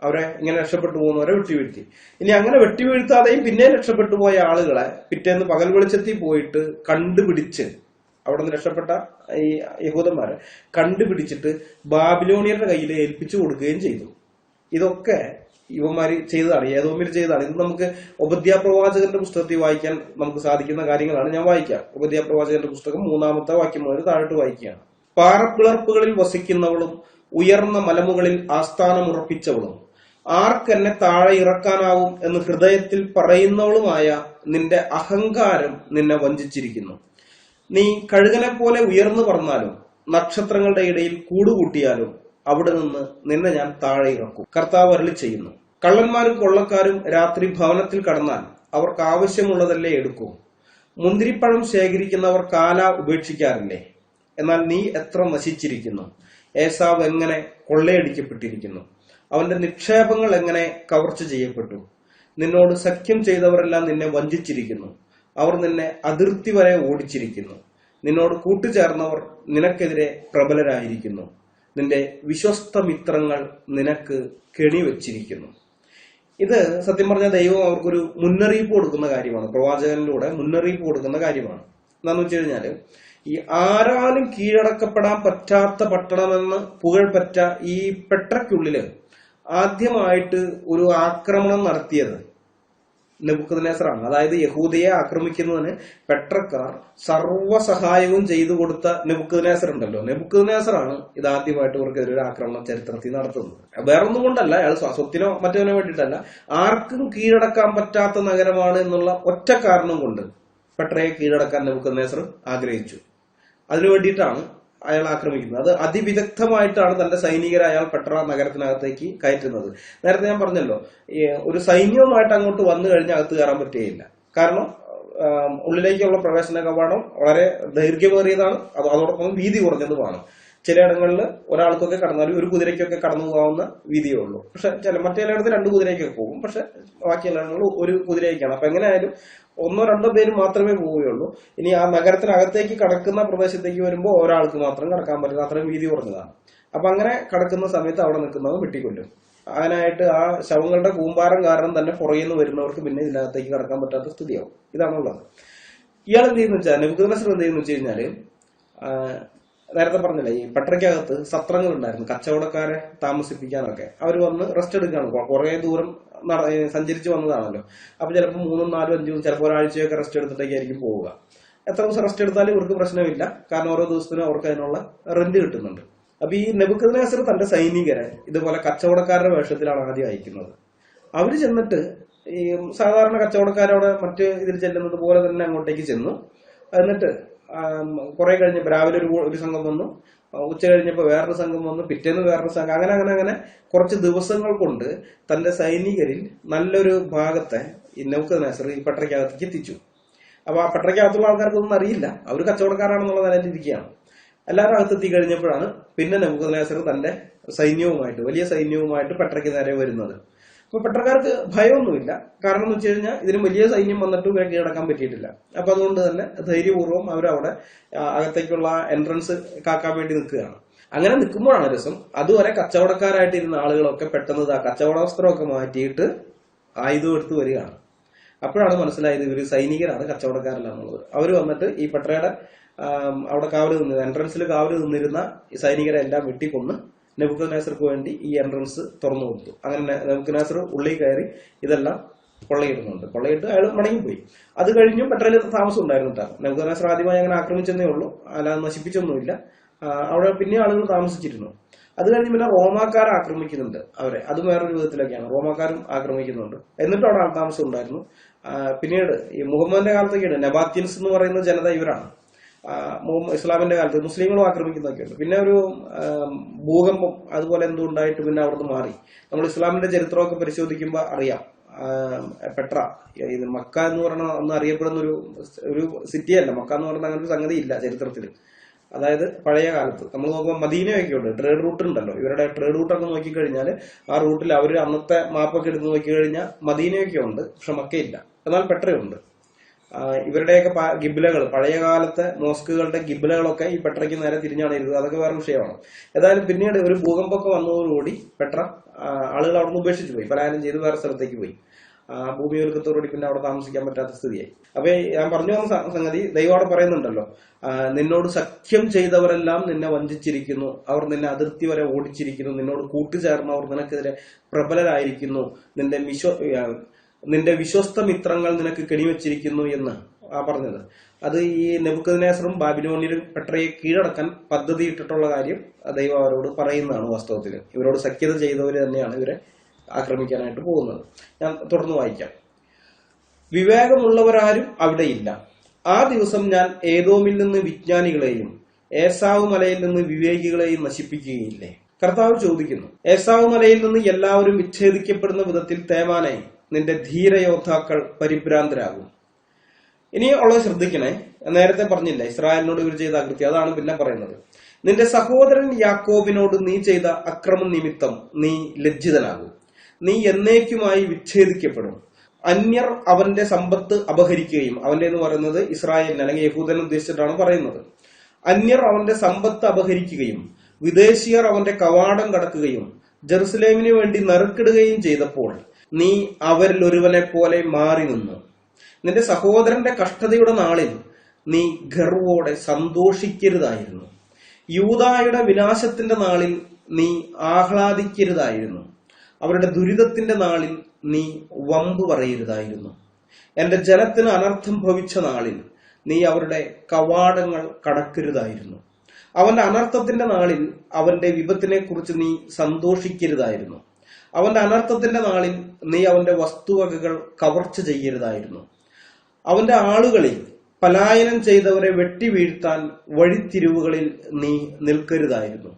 Speaker 2: അവരെ ഇങ്ങനെ രക്ഷപ്പെട്ടു പോകുന്നവരെ വെട്ടിവീഴ്ത്തി. ഇനി അങ്ങനെ വെട്ടിവീഴ്ത്താതെയും പിന്നെ രക്ഷപ്പെട്ടു പോയ ആളുകളെ പിറ്റേന്ന് പകൽ വെളിച്ചത്തിൽ പോയിട്ട് കണ്ടുപിടിച്ച്, അവിടെ നിന്ന് രക്ഷപ്പെട്ട ഈ യഹൂദന്മാരെ കണ്ടുപിടിച്ചിട്ട് ബാബിലോണിയരുടെ കയ്യിൽ ഏൽപ്പിച്ചു കൊടുക്കുകയും ചെയ്തു. ഇതൊക്കെ ഇവന്മാര് ചെയ്തതാണ്, ഏദോമ്യർ ചെയ്തതാണ്. ഇത് നമുക്ക് ഉപദ്യാ പ്രവാചകന്റെ പുസ്തകത്തിൽ വായിക്കാൻ നമുക്ക് സാധിക്കുന്ന കാര്യങ്ങളാണ്. ഞാൻ വായിക്കാം. ഉപദ്യാ പ്രവാചകന്റെ പുസ്തകം 3-ാമത്തെ വാക്യം മുതൽ താഴോട്ട് വായിക്കുകയാണ്. പാറപ്പിളർപ്പുകളിൽ വസിക്കുന്നവളും ഉയർന്ന മലമുകളിൽ ആസ്ഥാനമുറപ്പിച്ചവളും ആർക്കെന്നെ താഴെ ഇറക്കാനാവും എന്ന് ഹൃദയത്തിൽ പറയുന്നവളുമായ നിന്റെ അഹങ്കാരം നിന്നെ വഞ്ചിച്ചിരിക്കുന്നു. നീ കഴുകനെ പോലെ ഉയർന്നു പറന്നാലും നക്ഷത്രങ്ങളുടെ ഇടയിൽ കൂടുകൂട്ടിയാലും അവിടെ നിന്ന് നിന്നെ ഞാൻ താഴെ ഇറക്കും. കർത്താവ് അരുളി ചെയ്യുന്നു, കള്ളന്മാരും കൊള്ളക്കാരും രാത്രി ഭവനത്തിൽ കടന്നാൽ അവർക്ക് ആവശ്യമുള്ളതല്ലേ എടുക്കൂ. മുന്തിരിപ്പഴം ശേഖരിക്കുന്നവർ കാല ഉപേക്ഷിക്കാറില്ലേ? എന്നാൽ നീ എത്ര നശിച്ചിരിക്കുന്നു. ഏസാവ് എങ്ങനെ കൊള്ളയടിക്കപ്പെട്ടിരിക്കുന്നു. അവന്റെ നിക്ഷേപങ്ങൾ എങ്ങനെ കവർച്ച ചെയ്യപ്പെട്ടു. നിന്നോട് സഖ്യം ചെയ്തവരെല്ലാം നിന്നെ വഞ്ചിച്ചിരിക്കുന്നു. അവർ നിന്നെ അതിർത്തി വരെ ഓടിച്ചിരിക്കുന്നു. നിന്നോട് കൂട്ടുചേർന്നവർ നിനക്കെതിരെ പ്രബലരായിരിക്കുന്നു. നിന്റെ വിശ്വസ്ത മിത്രങ്ങൾ നിനക്ക് കെണിവെച്ചിരിക്കുന്നു. ഇത് സത്യം പറഞ്ഞ ദൈവം അവർക്കൊരു മുന്നറിയിപ്പ് കൊടുക്കുന്ന കാര്യമാണ്. പ്രവാചകനിലൂടെ മുന്നറിയിപ്പ് കൊടുക്കുന്ന കാര്യമാണ്. എന്താന്ന് വെച്ച് കഴിഞ്ഞാല്, ഈ ആരാലും കീഴടക്കപ്പെടാൻ പറ്റാത്ത പട്ടണമെന്ന് പുകഴ്പെറ്റ ഈ പെട്രയ്ക്കുള്ളില് ആദ്യമായിട്ട് ഒരു ആക്രമണം നടത്തിയത് നെബൂഖദ്നേസറാണ്. അതായത് യഹൂദയെ ആക്രമിക്കുന്നതിന് പെട്രക്കാർ സർവ്വസഹായവും ചെയ്തു കൊടുത്ത നെബൂഖദ്നേസർ ഉണ്ടല്ലോ, നെബൂഖദ്നേസറാണ് ഇതാദ്യമായിട്ട് ഇവർക്കെതിരെ ഒരു ആക്രമണം ചരിത്രത്തിൽ നടത്തുന്നത്. വേറൊന്നും കൊണ്ടല്ല, അയാൾ സ്വത്തിനോ മറ്റവനോ വേണ്ടിയിട്ടല്ല, ആർക്കും കീഴടക്കാൻ പറ്റാത്ത നഗരമാണ് എന്നുള്ള ഒറ്റ കാരണം കൊണ്ട് പെട്രയെ കീഴടക്കാൻ നെബൂഖദ്നേസർ ആഗ്രഹിച്ചു. അതിനു വേണ്ടിയിട്ടാണ് അയാൾ ആക്രമിക്കുന്നത്. അത് അതിവിദഗ്ധമായിട്ടാണ് തന്റെ സൈനികരെ അയാൾ പെട്ര നഗരത്തിനകത്തേക്ക് കയറ്റുന്നത്. നേരത്തെ ഞാൻ പറഞ്ഞല്ലോ, ഒരു സൈന്യവുമായിട്ട് അങ്ങോട്ട് വന്നു കഴിഞ്ഞാൽ അകത്ത് കയറാൻ പറ്റുകയില്ല. കാരണം ഉള്ളിലേക്കുള്ള പ്രവേശന കവാടം വളരെ ദൈർഘ്യമേറിയതാണ്, അതോടൊപ്പം വീതി കുറഞ്ഞതുമാണ്. ചിലയിടങ്ങളിൽ ഒരാൾക്കൊക്കെ കടന്നാലും ഒരു കുതിരയ്ക്കൊക്കെ കടന്നു പോകാവുന്ന വീതിയേ ഉള്ളൂ. പക്ഷെ മറ്റേയിടത്ത് 2 കുതിരയ്ക്കൊക്കെ പോകും. പക്ഷെ ബാക്കി എല്ലായിടങ്ങളിൽ ഒരു കുതിരയ്ക്കാണ്. അപ്പൊ എങ്ങനെയായാലും 1-2 പേര് മാത്രമേ പോവുകയുള്ളൂ. ഇനി ആ നഗരത്തിനകത്തേക്ക് കടക്കുന്ന പ്രദേശത്തേക്ക് വരുമ്പോൾ ഒരാൾക്ക് മാത്രം കടക്കാൻ പറ്റുന്ന അത്രയും വീതി കുറഞ്ഞതാണ്. അപ്പൊ അങ്ങനെ കടക്കുന്ന സമയത്ത് അവിടെ നിൽക്കുന്നത് വെട്ടിക്കൊല്ലും. അതിനായിട്ട് ആ ശവങ്ങളുടെ കൂമ്പാരം കാരണം തന്നെ പുറകിൽ നിന്ന് വരുന്നവർക്ക് പിന്നെ ഇതിനകത്തേക്ക് കടക്കാൻ പറ്റാത്ത സ്ഥിതിയാവും. ഇതാണുള്ളത്. ഇയാൾ എന്ത് ചെയ്യുന്ന വെച്ചാൽ, നെബൂഖദ്നേസർ എന്ത് ചെയ്യുന്ന വെച്ച് കഴിഞ്ഞാല്, നേരത്തെ പറഞ്ഞില്ലേ, ഈ പെട്രയ്ക്കകത്ത് സത്രങ്ങൾ ഉണ്ടായിരുന്നു, കച്ചവടക്കാരെ താമസിപ്പിക്കാനൊക്കെ. അവർ വന്ന് റെസ്റ്റ് എടുക്കുകയാണ്. കുറെ ദൂരം സഞ്ചരിച്ച് വന്നതാണല്ലോ. അപ്പൊ ചിലപ്പോൾ 3, 4, 5, ചിലപ്പോൾ ഒരാഴ്ചയൊക്കെ റെസ്റ്റ് എടുത്തിട്ടേക്കായിരിക്കും പോവുക. എത്ര ദിവസം റെസ്റ്റ് എടുത്താലും ഇവർക്ക് പ്രശ്നമില്ല. കാരണം ഓരോ ദിവസത്തിനും അവർക്ക് അതിനുള്ള റെന്റ് കിട്ടുന്നുണ്ട്. അപ്പൊ ഈ നെബൂഖദ്നേസർ തന്റെ സൈനികരെ ഇതുപോലെ കച്ചവടക്കാരുടെ വേഷത്തിലാണ് ആദ്യം അയക്കുന്നത്. അവര് ചെന്നിട്ട് ഈ സാധാരണ കച്ചവടക്കാരവിടെ മറ്റ് ഇതിൽ ചെല്ലുന്നത് പോലെ തന്നെ അങ്ങോട്ടേക്ക് ചെന്നു. എന്നിട്ട് കുറെ കഴിഞ്ഞപ്പോൾ രാവിലെ ഒരു സംഘം വന്നു, ഉച്ച കഴിഞ്ഞപ്പോൾ വേറൊരു സംഘം വന്നു, പിറ്റേന്ന് വേറൊരു സംഘം, അങ്ങനെ കുറച്ച് ദിവസങ്ങൾ കൊണ്ട് തന്റെ സൈനികരിൽ നല്ലൊരു ഭാഗത്തെ ഈ നെബൂഖദ്നേസർ ഈ പെട്രയ്ക്കകത്തേക്ക് എത്തിച്ചു. അപ്പൊ ആ പെട്രയ്ക്കകത്തുള്ള ആൾക്കാർക്കൊന്നും അറിയില്ല, അവർ കച്ചവടക്കാരാണെന്നുള്ള നിലയിൽ ഇരിക്കുകയാണ്. എല്ലാവരും അകത്തെത്തി കഴിഞ്ഞപ്പോഴാണ് പിന്നെ നെബൂഖദ്നേസർ തന്റെ സൈന്യവുമായിട്ട്, വലിയ സൈന്യവുമായിട്ട് പെട്രയ്ക്ക് നേരെ വരുന്നത്. അപ്പൊ പെട്രക്കാർക്ക് ഭയമൊന്നുമില്ല. കാരണം എന്ന് വെച്ച് കഴിഞ്ഞാൽ ഇതിന് വലിയ സൈന്യം വന്നിട്ട് കീഴടക്കാൻ പറ്റിയിട്ടില്ല. അപ്പൊ അതുകൊണ്ട് തന്നെ ധൈര്യപൂർവ്വം അവരവിടെ അകത്തേക്കുള്ള എൻട്രൻസ് കാക്കാൻ വേണ്ടി നിൽക്കുകയാണ്. അങ്ങനെ നിൽക്കുമ്പോഴാണ് രസം, അതുവരെ കച്ചവടക്കാരായിട്ടിരുന്ന ആളുകളൊക്കെ പെട്ടെന്ന് കച്ചവട വസ്ത്രമൊക്കെ മാറ്റിയിട്ട് ആയുധം എടുത്ത് വരികയാണ്. അപ്പോഴാണ് മനസ്സിലായത് ഇവര് സൈനികരാണ്, കച്ചവടക്കാരല്ല എന്നുള്ളത്. അവര് വന്നിട്ട് ഈ പെട്രയുടെ അവിടെ കാവല് നിന്നിരുന്ന, എൻട്രൻസിൽ കാവല് നിന്നിരുന്ന ഈ സൈനികരെ എല്ലാം വെട്ടിക്കൊന്ന് നെബൂഖദ്നേസർക്ക് വേണ്ടി ഈ എൻട്രൻസ് തുറന്നു കൊടുത്തു. അങ്ങനെ നെബൂഖദ്നേസർ ഉള്ളിൽ കയറി ഇതെല്ലാം കൊള്ളയിടുന്നുണ്ട്. കൊള്ളയിട്ട് അയാൾ മടങ്ങിപ്പോയി. അത് കഴിഞ്ഞും പെട്രയിൽ താമസം ഉണ്ടായിരുന്നില്ല. നെബൂഖദ്നേസർ ആദ്യമായി അങ്ങനെ ആക്രമിച്ചെന്നേ ഉള്ളൂ, അല്ലാതെ നശിപ്പിച്ചൊന്നുമില്ല. അവിടെ പിന്നെ ആളുകൾ താമസിച്ചിരുന്നു. അത് കഴിഞ്ഞ് പിന്നെ റോമാക്കാർ ആക്രമിക്കുന്നുണ്ട് അവരെ. അതും വേറൊരു വിധത്തിലൊക്കെയാണ്, റോമാക്കാരും ആക്രമിക്കുന്നുണ്ട്. എന്നിട്ടും അവിടെ ആൾതാമസം ഉണ്ടായിരുന്നു. പിന്നീട് ഈ മുഹമ്മദിന്റെ കാലത്തൊക്കെയാണ് നെബാത്യൻസ് എന്ന് പറയുന്ന ജനത ഇവരാണ്. ഇസ്ലാമിന്റെ കാലത്ത് മുസ്ലിങ്ങളും ആക്രമിക്കുന്നൊക്കെ ഉണ്ട്. പിന്നെ ഒരു ഭൂകമ്പം അതുപോലെ എന്തോ ഉണ്ടായിട്ട് പിന്നെ അവിടുന്ന് മാറി. നമ്മൾ ഇസ്ലാമിന്റെ ചരിത്രമൊക്കെ പരിശോധിക്കുമ്പോൾ അറിയാം, പെട്ര ഇത് മക്ക എന്ന് പറഞ്ഞ അന്ന് അറിയപ്പെടുന്ന ഒരു സിറ്റിയല്ല. മക്ക എന്ന് പറയുന്ന അങ്ങനെ ഒരു സംഗതി ഇല്ല ചരിത്രത്തിൽ. അതായത് പഴയ കാലത്ത് നമ്മൾ നോക്കുമ്പോൾ മദീനയൊക്കെ ഉണ്ട്, ട്രേഡ് റൂട്ട് ഉണ്ടല്ലോ. ഇവരുടെ ട്രേഡ് റൂട്ടൊക്കെ നോക്കിക്കഴിഞ്ഞാൽ ആ റൂട്ടിൽ അവർ അന്നത്തെ മാപ്പൊക്കെ എടുത്ത് നോക്കിക്കഴിഞ്ഞാൽ മദീനയൊക്കെ ഉണ്ട്, പക്ഷെ മക്കയില്ല. എന്നാൽ പെട്രയുണ്ട്. ഇവരുടെയൊക്കെ ഗിബിലകൾ, പഴയ കാലത്തെ മോസ്കുകളുടെ ഗിബിലകളൊക്കെ ഈ പെട്രയ്ക്ക് നേരെ തിരിഞ്ഞാണ് ഇരുന്നത്. അതൊക്കെ വേറെ വിഷയമാണ്. ഏതായാലും പിന്നീട് ഒരു ഭൂകമ്പമൊക്കെ വന്നതോടുകൂടി പെട്ര ആളുകൾ അവിടെ നിന്ന് ഉപേക്ഷിച്ചു പോയി, പലായനം ചെയ്ത് വേറെ സ്ഥലത്തേക്ക് പോയി. ഭൂമിയൊരുക്കത്തോടുകൂടി പിന്നെ അവിടെ താമസിക്കാൻ പറ്റാത്ത സ്ഥിതിയായി. അപ്പൊ ഞാൻ പറഞ്ഞു വന്ന സംഗതി, ദൈവം അവിടെ പറയുന്നുണ്ടല്ലോ, നിന്നോട് സഖ്യം ചെയ്തവരെല്ലാം നിന്നെ വഞ്ചിച്ചിരിക്കുന്നു, അവർ നിന്നെ അതിർത്തി വരെ ഓടിച്ചിരിക്കുന്നു, നിന്നോട് കൂട്ടുചേർന്നവർ നിനക്കെതിരെ പ്രബലരായിരിക്കുന്നു, നിന്റെ വിശ്വസ്ത മിത്രങ്ങൾ നിനക്ക് കെണിവെച്ചിരിക്കുന്നു എന്ന് പറഞ്ഞത്. അത് ഈ നെബൂഖദ്നേസറും ബാബിലോണിയരും പെട്രയെ കീഴടക്കാൻ പദ്ധതി ഇട്ടിട്ടുള്ള കാര്യം ദൈവം അവരോട് പറയുന്നതാണ്. വാസ്തവത്തിൽ ഇവരോട് സഖ്യത ചെയ്തവര് തന്നെയാണ് ഇവരെ ആക്രമിക്കാനായിട്ട് പോകുന്നത്. ഞാൻ തുടർന്ന് വായിക്കാം. വിവേകമുള്ളവരാരും അവിടെയില്ല. ആ ദിവസം ഞാൻ ഏദോമിൽ നിന്ന് വിജ്ഞാനികളെയും ഏസാവ് മലയിൽ നിന്ന് വിവേകികളെയും നശിപ്പിക്കുകയില്ലേ. കർത്താവ് ചോദിക്കുന്നു, ഏസാവ് മലയിൽ നിന്ന് എല്ലാവരും വിച്ഛേദിക്കപ്പെടുന്ന വിധത്തിൽ തേമാനെ നിന്റെ ധീരയോദ്ധാക്കൾ പരിഭ്രാന്തരാകും. ഇനി ഉള്ളത് ശ്രദ്ധിക്കണേ. നേരത്തെ പറഞ്ഞില്ല ഇസ്രായേലിനോട് ഇവർ ചെയ്ത അകൃത്യം, അതാണ് പിന്നെ പറയുന്നത്. നിന്റെ സഹോദരൻ യാക്കോബിനോട് നീ ചെയ്ത അക്രമം നിമിത്തം നീ ലജ്ജിതനാകും. നീ എന്നേക്കുമായി വിച്ഛേദിക്കപ്പെടും. അന്യർ അവന്റെ സമ്പത്ത് അപഹരിക്കുകയും, അവന്റെ എന്ന് പറയുന്നത് ഇസ്രായേലിനെ അല്ലെങ്കിൽ യഹൂദനെ ഉദ്ദേശിച്ചിട്ടാണ് പറയുന്നത്. അന്യർ അവന്റെ സമ്പത്ത് അപഹരിക്കുകയും വിദേശീയർ അവന്റെ കവാടം കടക്കുകയും ജെറുസലേമിന് വേണ്ടി നറുക്കിടുകയും ചെയ്തപ്പോൾ നീ അവരിൽ ഒരുവനെ പോലെ മാറി നിന്നു. നിന്റെ സഹോദരന്റെ കഷ്ടതയുടെ നാളിൽ നീ ഗർവോടെ സന്തോഷിക്കരുതായിരുന്നു. യൂദായുടെ വിനാശത്തിന്റെ നാളിൽ നീ ആഹ്ലാദിക്കരുതായിരുന്നു. അവരുടെ ദുരിതത്തിന്റെ നാളിൽ നീ വമ്പ് പറയരുതായിരുന്നു. എന്റെ ജനത്തിന് അനർത്ഥം ഭവിച്ച നാളിൽ നീ അവരുടെ കവാടങ്ങൾ കടക്കരുതായിരുന്നു. അവന്റെ അനർത്ഥത്തിന്റെ നാളിൽ അവന്റെ വിപത്തിനെ കുറിച്ച് നീ സന്തോഷിക്കരുതായിരുന്നു. അവന്റെ അനർത്ഥത്തിന്റെ നാളിൽ നീ അവന്റെ വസ്തുവകകൾ കവർച്ച ചെയ്യരുതായിരുന്നു. അവന്റെ ആളുകളിൽ പലായനം ചെയ്തവരെ വെട്ടിവീഴ്ത്താൻ വഴിത്തിരിവുകളിൽ നീ നിൽക്കരുതായിരുന്നു.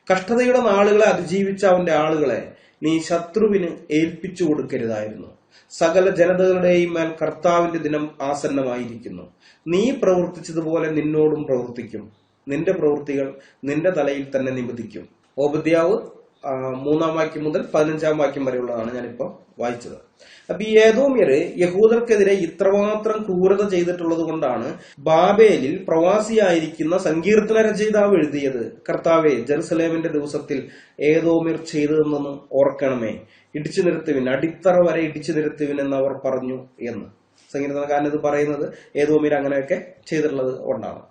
Speaker 2: കഷ്ടതയുടെ നാളുകളെ അതിജീവിച്ച അവന്റെ ആളുകളെ നീ ശത്രുവിന് ഏൽപ്പിച്ചു കൊടുക്കരുതായിരുന്നു. സകല ജനതകളുടെയും മേൽ കർത്താവിന്റെ ദിനം ആസന്നമായിരിക്കുന്നു. നീ പ്രവർത്തിച്ചതുപോലെ നിന്നോടും പ്രവർത്തിക്കും. നിന്റെ പ്രവൃത്തികൾ നിന്റെ തലയിൽ തന്നെ നിബന്ധിക്കും. ഓബദ്യാവ് 3-ാം വാക്യം മുതൽ 15-ാം വാക്യം വരെയുള്ളതാണ് ഞാനിപ്പോ വായിച്ചത്. അപ്പൊ ഈ ഏദോമ്യര് യഹൂദർക്കെതിരെ ഇത്രമാത്രം ക്രൂരത ചെയ്തിട്ടുള്ളത് കൊണ്ടാണ് ബാബേലിൽ പ്രവാസിയായിരിക്കുന്ന സങ്കീർത്തന രചയിതാവ് എഴുതിയത്, കർത്താവെ ജെറുസലേമിന്റെ ദിവസത്തിൽ ഏദോമ്യർ ചെയ്തതെന്നൊന്ന് ഓർക്കണമേ, ഇടിച്ചു നിരത്തുവിൻ, അടിത്തറ വരെ ഇടിച്ചു നിരത്തുവിൻ എന്ന് അവർ പറഞ്ഞു എന്ന്. സങ്കീർത്തനക്കാരൻ ഇത് പറയുന്നത് ഏദോമ്യർ അങ്ങനെയൊക്കെ ചെയ്തിട്ടുള്ളത് കൊണ്ടാണ്.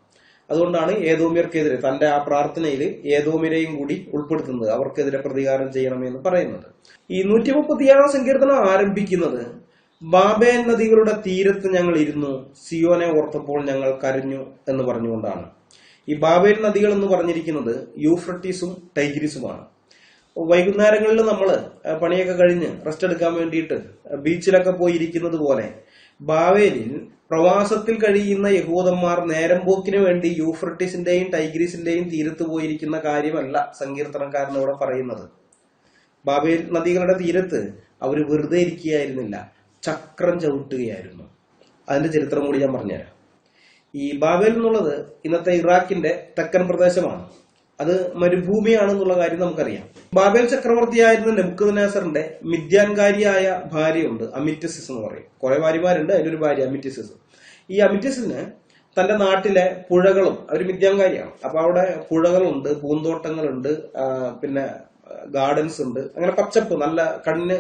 Speaker 2: അതുകൊണ്ടാണ് ഏദോമ്യർക്കെതിരെ തന്റെ ആ പ്രാർത്ഥനയിൽ ഏദോമ്യരെയും കൂടി ഉൾപ്പെടുത്തുന്നത്, അവർക്കെതിരെ പ്രതികാരം ചെയ്യണമെന്ന് പറയുന്നത്. ഈ 137-ാം സങ്കീർത്തനം ആരംഭിക്കുന്നത് ബാബേൽ നദികളുടെ തീരത്ത് ഞങ്ങൾ ഇരുന്നു, സിയോനെ ഓർത്തപ്പോൾ ഞങ്ങൾ കരഞ്ഞു എന്ന് പറഞ്ഞുകൊണ്ടാണ്. ഈ ബാബേൽ നദികൾ എന്ന് പറഞ്ഞിരിക്കുന്നത് യൂഫ്രട്ടീസും ടൈഗ്രീസുമാണ്. വൈകുന്നേരങ്ങളിൽ നമ്മൾ പണിയൊക്കെ കഴിഞ്ഞ് റെസ്റ്റ് എടുക്കാൻ വേണ്ടിയിട്ട് ബീച്ചിലൊക്കെ പോയി ഇരിക്കുന്നത് പോലെ ബാബേലിൽ പ്രവാസത്തിൽ കഴിയുന്ന യഹൂദന്മാർ നേരം പോക്കിന് വേണ്ടി യൂഫ്രട്ടീസിന്റെയും ടൈഗ്രീസിന്റെയും തീരത്ത് പോയിരിക്കുന്ന കാര്യമല്ല സങ്കീർത്തനക്കാരൻ ഇവിടെ പറയുന്നത്. ബാബേൽ നദികളുടെ തീരത്ത് അവർ വെറുതെ ഇരിക്കുകയായിരുന്നില്ല, ചക്രം ചവിട്ടുകയായിരുന്നു. അതിന്റെ ചരിത്രം കൂടി ഞാൻ പറഞ്ഞുതരാം. ഈ ബാബേൽ എന്നുള്ളത് ഇന്നത്തെ ഇറാഖിന്റെ തെക്കൻ പ്രദേശമാണ്. അത് മരുഭൂമിയാണെന്നുള്ള കാര്യം നമുക്കറിയാം. ബാബേൽ ചക്രവർത്തിയായിരുന്ന നെബൂഖദ്നേസറിന്റെ മിദ്യാൻകാരിയായ ഭാര്യയുണ്ട്, അമിറ്റസിസ് എന്ന് പറയും. കുറെ ഭാര്യമാരുണ്ട്, അതിലൊരു ഭാര്യ അമിറ്റസിസ്. ഈ അമിറ്റസിന് തന്റെ നാട്ടിലെ പുഴകളും, ഒരു മിദ്യാൻകാരിയാണ്, അപ്പൊ അവിടെ പുഴകളുണ്ട്, പൂന്തോട്ടങ്ങളുണ്ട്, പിന്നെ ഗാർഡൻസ് ഉണ്ട്, അങ്ങനെ പച്ചപ്പ്, നല്ല കണ്ണിന്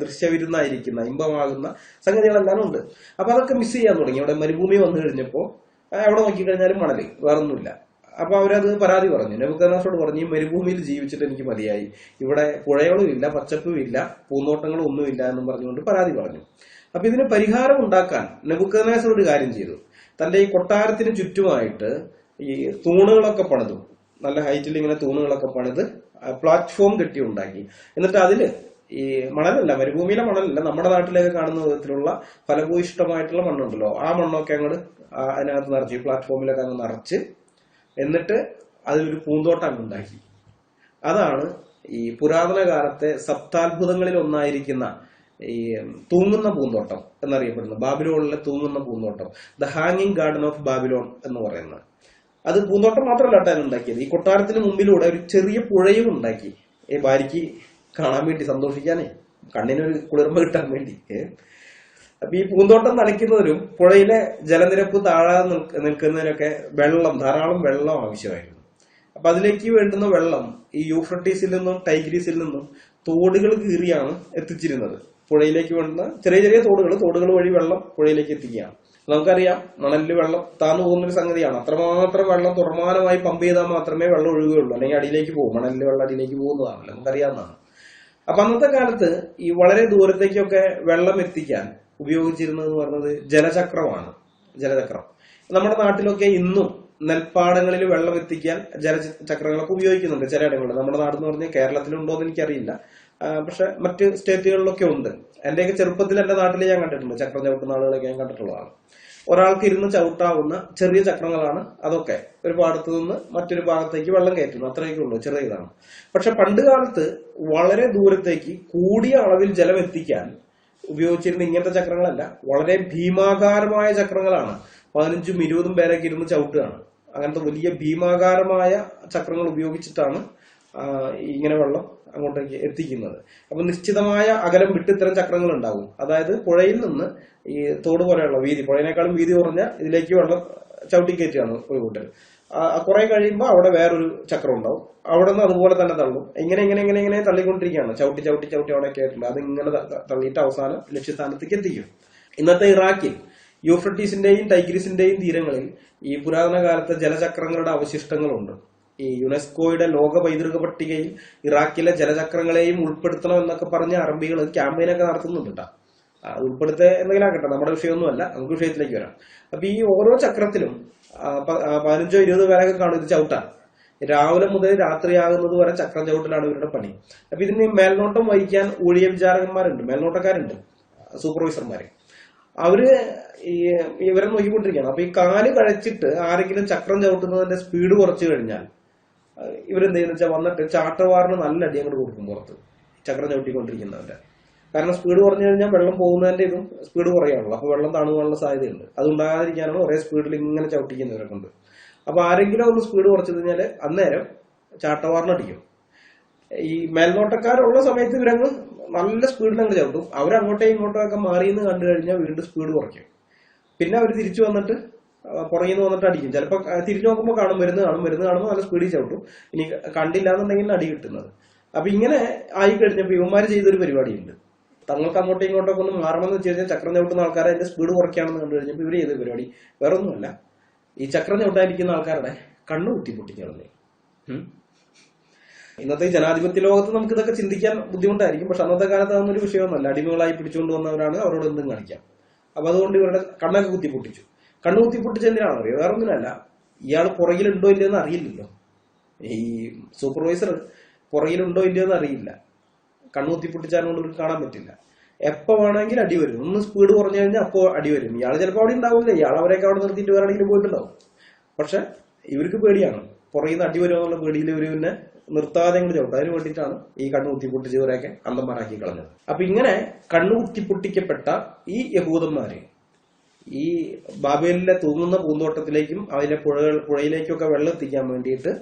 Speaker 2: ദൃശ്യവിരുന്നായിരിക്കുന്ന ഇമ്പമാകുന്ന സംഗതികളെല്ലാം ഉണ്ട്. അപ്പൊ അതൊക്കെ മിസ് ചെയ്യാൻ തുടങ്ങി. അവിടെ മരുഭൂമി വന്നു കഴിഞ്ഞപ്പോ അവിടെ നോക്കിക്കഴിഞ്ഞാലും മണല്, വേറൊന്നുമില്ല. അപ്പൊ അവരത് പരാതി പറഞ്ഞു, നെബൂഖദ്നേസറോട് പറഞ്ഞു, ഈ മരുഭൂമിയിൽ ജീവിച്ചിട്ട് എനിക്ക് മതിയായി, ഇവിടെ പുഴകളും ഇല്ല, പച്ചപ്പും ഇല്ല, പൂന്തോട്ടങ്ങളും ഒന്നുമില്ല എന്നും പറഞ്ഞുകൊണ്ട് പരാതി പറഞ്ഞു. അപ്പൊ ഇതിന് പരിഹാരം ഉണ്ടാക്കാൻ നെബൂഖദ്നേസർ ഒരു കാര്യം ചെയ്തു. തന്റെ ഈ കൊട്ടാരത്തിന് ചുറ്റുമായിട്ട് ഈ തൂണുകളൊക്കെ പണിതു, നല്ല ഹൈറ്റിൽ ഇങ്ങനെ തൂണുകളൊക്കെ പണിത് പ്ലാറ്റ്ഫോം കെട്ടി ഉണ്ടാക്കി. എന്നിട്ട് അതില് ഈ മണലല്ല, മരുഭൂമിയിലെ മണലല്ല, നമ്മുടെ നാട്ടിലേക്ക് കാണുന്ന വിധത്തിലുള്ള ഫലഭൂയിഷ്ടമായിട്ടുള്ള മണ്ണുണ്ടല്ലോ, ആ മണ്ണൊക്കെ അങ്ങോട്ട് അതിനകത്ത് നിറച്ച്, ഈ പ്ലാറ്റ്ഫോമിലൊക്കെ അങ്ങ് നിറച്ച്, എന്നിട്ട് അതിലൊരു പൂന്തോട്ടം ഉണ്ടാക്കി. അതാണ് ഈ പുരാതന കാലത്തെ സപ്താത്ഭുതങ്ങളിൽ ഒന്നായിരിക്കുന്ന ഈ തൂങ്ങുന്ന പൂന്തോട്ടം എന്നറിയപ്പെടുന്നത്, ബാബിലോണിലെ തൂങ്ങുന്ന പൂന്തോട്ടം, ദ ഹാങ്ങിങ് ഗാർഡൻ ഓഫ് ബാബിലോൺ എന്ന് പറയുന്നത്. അത് പൂന്തോട്ടം മാത്രമല്ല കേട്ടോ ഉണ്ടാക്കിയത്, ഈ കൊട്ടാരത്തിന് മുമ്പിലൂടെ ഒരു ചെറിയ പുഴയും ഉണ്ടാക്കി, ഈ ഭാര്യയ്ക്ക് കാണാൻ വേണ്ടി, സന്തോഷിക്കാനേ, കണ്ണിനൊരു കുളിർമ കിട്ടാൻ വേണ്ടി. അപ്പൊ ഈ പൂന്തോട്ടം നനയ്ക്കുന്നതിനും പുഴയിലെ ജലനിരപ്പ് താഴാതെ നിൽക്കുന്നതിനൊക്കെ വെള്ളം, ധാരാളം വെള്ളം ആവശ്യമായിരുന്നു. അപ്പൊ അതിലേക്ക് വേണ്ടുന്ന വെള്ളം ഈ യൂഫ്രട്ടീസിൽ നിന്നും ടൈഗ്രീസിൽ നിന്നും തോടുകൾ കീറിയാണ് എത്തിച്ചിരുന്നത്. പുഴയിലേക്ക് വേണ്ടുന്ന ചെറിയ ചെറിയ തോടുകൾ വഴി വെള്ളം പുഴയിലേക്ക് എത്തിക്കുകയാണ്. നമുക്കറിയാം, മണലിൽ വെള്ളം താന്നു പോകുന്നൊരു സംഗതിയാണ്. അത്രമാത്രം വെള്ളം തുറമാനമായി പമ്പ് ചെയ്താൽ മാത്രമേ വെള്ളം ഒഴുകുകയുള്ളൂ, അല്ലെങ്കിൽ അടിയിലേക്ക് പോകും. മണലിൽ വെള്ളം അടിയിലേക്ക് പോകുന്നതാണല്ലോ, നമുക്കറിയാവുന്നതാണ്. അപ്പൊ അന്നത്തെ കാലത്ത് ഈ വളരെ ദൂരത്തേക്കൊക്കെ വെള്ളം എത്തിക്കാൻ ഉപയോഗിച്ചിരുന്നത് എന്ന് പറയുന്നത് ജലചക്രമാണ്. ജലചക്രം നമ്മുടെ നാട്ടിലൊക്കെ ഇന്നും നെൽപ്പാടങ്ങളിൽ വെള്ളം എത്തിക്കാൻ ജലചക്രങ്ങളൊക്കെ ഉപയോഗിക്കുന്നുണ്ട് ചിലയിടങ്ങളിൽ. നമ്മുടെ നാടെന്ന് പറഞ്ഞാൽ കേരളത്തിലുണ്ടോ എന്ന് എനിക്കറിയില്ല, പക്ഷെ മറ്റ് സ്റ്റേറ്റുകളിലൊക്കെ ഉണ്ട്. എന്റെയൊക്കെ ചെറുപ്പത്തിൽ എന്റെ നാട്ടിൽ ഞാൻ കണ്ടിട്ടുണ്ട്, ചക്രം ചവിട്ടുന്ന ആളുകളൊക്കെ ഞാൻ കണ്ടിട്ടുള്ളതാണ്. ഒരാൾക്ക് ഇരുന്ന് ചവിട്ടാവുന്ന ചെറിയ ചക്രങ്ങളാണ് അതൊക്കെ. ഒരു ഭാഗത്ത് നിന്ന് മറ്റൊരു ഭാഗത്തേക്ക് വെള്ളം കയറ്റുന്നു, അത്രയൊക്കെ ഉള്ളൂ, ചെറിയ ഇതാണ്. പക്ഷെ പണ്ട് കാലത്ത് വളരെ ദൂരത്തേക്ക് കൂടിയ അളവിൽ ജലം എത്തിക്കാൻ ഉപയോഗിച്ചിരുന്ന ഇങ്ങനത്തെ ചക്രങ്ങളല്ല, വളരെ ഭീമാകാരമായ ചക്രങ്ങളാണ്. 15ഉം 20ഉം പേരൊക്കെ ഇരുന്ന് ചവിട്ടുകയാണ്. അങ്ങനത്തെ വലിയ ഭീമാകാരമായ ചക്രങ്ങൾ ഉപയോഗിച്ചിട്ടാണ് ഇങ്ങനെ വെള്ളം അങ്ങോട്ടേക്ക് എത്തിക്കുന്നത്. അപ്പൊ നിശ്ചിതമായ അകലം വിട്ട് ഇത്തരം ചക്രങ്ങൾ ഉണ്ടാവും. അതായത് പുഴയിൽ നിന്ന് ഈ തോട് പോലെയുള്ള വീതി, പുഴയിനേക്കാളും വീതി കുറഞ്ഞ ഇതിലേക്ക് വെള്ളം ചവിട്ടിക്കയറ്റുകയാണ് ഒരു കൂട്ടർ. കുറെ കഴിയുമ്പോൾ അവിടെ വേറൊരു ചക്രം ഉണ്ടാവും, അവിടെ നിന്ന് അതുപോലെ തന്നെ തള്ളും. ഇങ്ങനെ തള്ളിക്കൊണ്ടിരിക്കുകയാണ്. ചവിട്ടി ചവിട്ടി ചവിട്ടി അവിടെ കയറ്റില്ല, അത് ഇങ്ങനെ തള്ളിയിട്ട് അവസാനം ലക്ഷ്യസ്ഥാനത്തേക്ക് എത്തിക്കും. ഇന്നത്തെ ഇറാഖിൽ യൂഫ്രട്ടീസിന്റെയും ടൈഗ്രീസിന്റെയും തീരങ്ങളിൽ ഈ പുരാതന കാലത്തെ ജലചക്രങ്ങളുടെ അവശിഷ്ടങ്ങളുണ്ട്. ഈ യുനെസ്കോയുടെ ലോക പൈതൃക പട്ടികയിൽ ഇറാഖിലെ ജലചക്രങ്ങളെയും ഉൾപ്പെടുത്തണം എന്നൊക്കെ പറഞ്ഞ അറബികൾ ക്യാമ്പയിനൊക്കെ നടത്തുന്നുണ്ട്. ഉൾപ്പെടുത്തുക എന്തെങ്കിലും ആകട്ടെ, നമ്മുടെ വിഷയമൊന്നുമല്ല, നമുക്ക് വിഷയത്തിലേക്ക് വരാം. അപ്പൊ ഈ ഓരോ ചക്രത്തിലും 15-20 പേരൊക്കെ കാണും ഇത് ചവിട്ടാൻ. രാവിലെ മുതൽ രാത്രിയാകുന്നത് വരെ ചക്രം ചവിട്ടലാണ് ഇവരുടെ പണി. അപ്പൊ ഇതിന് മേൽനോട്ടം വഹിക്കാൻ ഊഴിയ വിചാരകന്മാരുണ്ട്, മേൽനോട്ടക്കാരുണ്ട്, സൂപ്പർവൈസർമാര്. അവര് ഇവരെ നോക്കിക്കൊണ്ടിരിക്കുകയാണ്. അപ്പൊ ഈ കാല് കഴിച്ചിട്ട് ആരെങ്കിലും ചക്രം ചവിട്ടുന്നതിന്റെ സ്പീഡ് കുറച്ചു കഴിഞ്ഞാൽ ഇവരെന്ത് ചെയ്യുന്ന വെച്ചാൽ വന്നിട്ട് ചാട്ടവാറിന് നല്ല അടി അങ്ങോട്ട് കൊടുക്കും പുറത്ത്, ചക്രം ചവിട്ടിക്കൊണ്ടിരിക്കുന്നവരുടെ. കാരണം സ്പീഡ് കുറഞ്ഞു കഴിഞ്ഞാൽ വെള്ളം പോകുന്നതിന്റെ ഇതും സ്പീഡ് കുറയാണല്ലോ, അപ്പൊ വെള്ളം താണുവാനുള്ള സാധ്യതയുണ്ട്. അതുണ്ടാകാതിരിക്കാനാണ് ഒരേ സ്പീഡിൽ ഇങ്ങനെ ചവിട്ടിക്കുന്നവരെ കൊണ്ട്. അപ്പൊ ആരെങ്കിലും ഒന്ന് സ്പീഡ് കുറച്ചു കഴിഞ്ഞാല് അന്നേരം ചാട്ടവാറിനടിക്കും. ഈ മേൽനോട്ടക്കാരുള്ള സമയത്ത് ഇവരങ്ങ് നല്ല സ്പീഡിൽ അങ്ങ് ചവിട്ടും. അവരങ്ങോട്ടേ ഇങ്ങോട്ടോ ഒക്കെ മാറിയെന്ന് കണ്ടു കഴിഞ്ഞാൽ വീണ്ടും സ്പീഡ് കുറയ്ക്കും. പിന്നെ അവർ തിരിച്ചു വന്നിട്ട് പുറകിൽ നിന്ന് വന്നിട്ട് അടിക്കും. ചിലപ്പോൾ തിരിഞ്ഞു നോക്കുമ്പോൾ വരുന്നത് കാണുമ്പോൾ നല്ല സ്പീഡിൽ ചവിട്ടും. ഇനി കണ്ടില്ല എന്നുണ്ടെങ്കിൽ അടി കിട്ടുന്നത്. അപ്പൊ ഇങ്ങനെ ആയി കഴിഞ്ഞപ്പോൾ ഇവന്മാര് ചെയ്തൊരു പരിപാടിയുണ്ട്. തങ്ങൾക്ക് അങ്ങോട്ടും ഇങ്ങോട്ടൊക്കെ ഒന്ന് മാറണമെന്ന് വെച്ച് കഴിഞ്ഞാൽ ചക്രം ചവിട്ടുന്ന ആൾക്കാരെ അതിന്റെ സ്പീഡ് കുറയ്ക്കാണെന്ന് കണ്ടു കഴിഞ്ഞപ്പോൾ ഇവർ ചെയ്തൊരു പരിപാടി വേറെ ഒന്നുമല്ല, ഈ ചക്രം ചവിട്ടാതിരിക്കുന്ന ആൾക്കാരുടെ കണ്ണു കുത്തി പൊട്ടിക്കളഞ്ഞു. ഇന്നത്തെ ജനാധിപത്യ ലോകത്ത് നമുക്ക് ഇതൊക്കെ ചിന്തിക്കാൻ ബുദ്ധിമുട്ടായിരിക്കും. പക്ഷെ അന്നത്തെ കാലത്ത് അതൊന്നൊരു വിഷയമൊന്നുമല്ല. അടിമകളായി പിടിച്ചുകൊണ്ട് വന്നവരാണ്, അവരോട് എന്തും കാണിക്കാം. അപ്പൊ അതുകൊണ്ട് ഇവരുടെ കണ്ണൊക്കെ കുത്തി പൊട്ടിച്ചു. കണ്ണു കുത്തി പൊട്ടിച്ച് എന്തിനാണ് അറിയോ? വേറെ ഒന്നിനല്ല, ഇയാൾ പുറകിലുണ്ടോ ഇല്ലയെന്ന് അറിയില്ലല്ലോ. ഈ സൂപ്പർവൈസർ പുറകിലുണ്ടോ ഇല്ലയെന്ന് അറിയില്ല. കണ്ണുകുത്തി പൊട്ടിച്ചാലുകൊണ്ട് ഇവർക്ക് കാണാൻ പറ്റില്ല. എപ്പോ വേണമെങ്കിൽ അടി വരും. ഒന്ന് സ്പീഡ് കുറഞ്ഞു കഴിഞ്ഞാൽ അപ്പോൾ അടി വരും. ഇയാൾ ചിലപ്പോൾ അവിടെ ഉണ്ടാവില്ല, ഇയാൾ അവരെയൊക്കെ അവിടെ നിർത്തിയിട്ട് വേണമെങ്കിലും പോയിട്ടുണ്ടാവും. പക്ഷെ ഇവർക്ക് പേടിയാണ്, പുറകിൽ നിന്ന് അടി വരുമെന്നുള്ള പേടിയിൽ ഇവര് പിന്നെ നിർത്താതെ അങ്ങോട്ട് ചവിട്ടും. അതിന് വേണ്ടിയിട്ടാണ് ഈ കണ്ണുകുത്തി പൊട്ടിച്ചവരെയൊക്കെ അന്തന്മാരാക്കി കളഞ്ഞത്. അപ്പൊ ഇങ്ങനെ കണ്ണുകുത്തി പൊട്ടിക്കപ്പെട്ട ഈ യഹൂദന്മാര് ഈ ബാബേലിലെ തൂങ്ങുന്ന പൂന്തോട്ടത്തിലേക്കും അതിലെ പുഴയിലേക്കും ഒക്കെ വെള്ളം എത്തിക്കാൻ വേണ്ടിയിട്ട്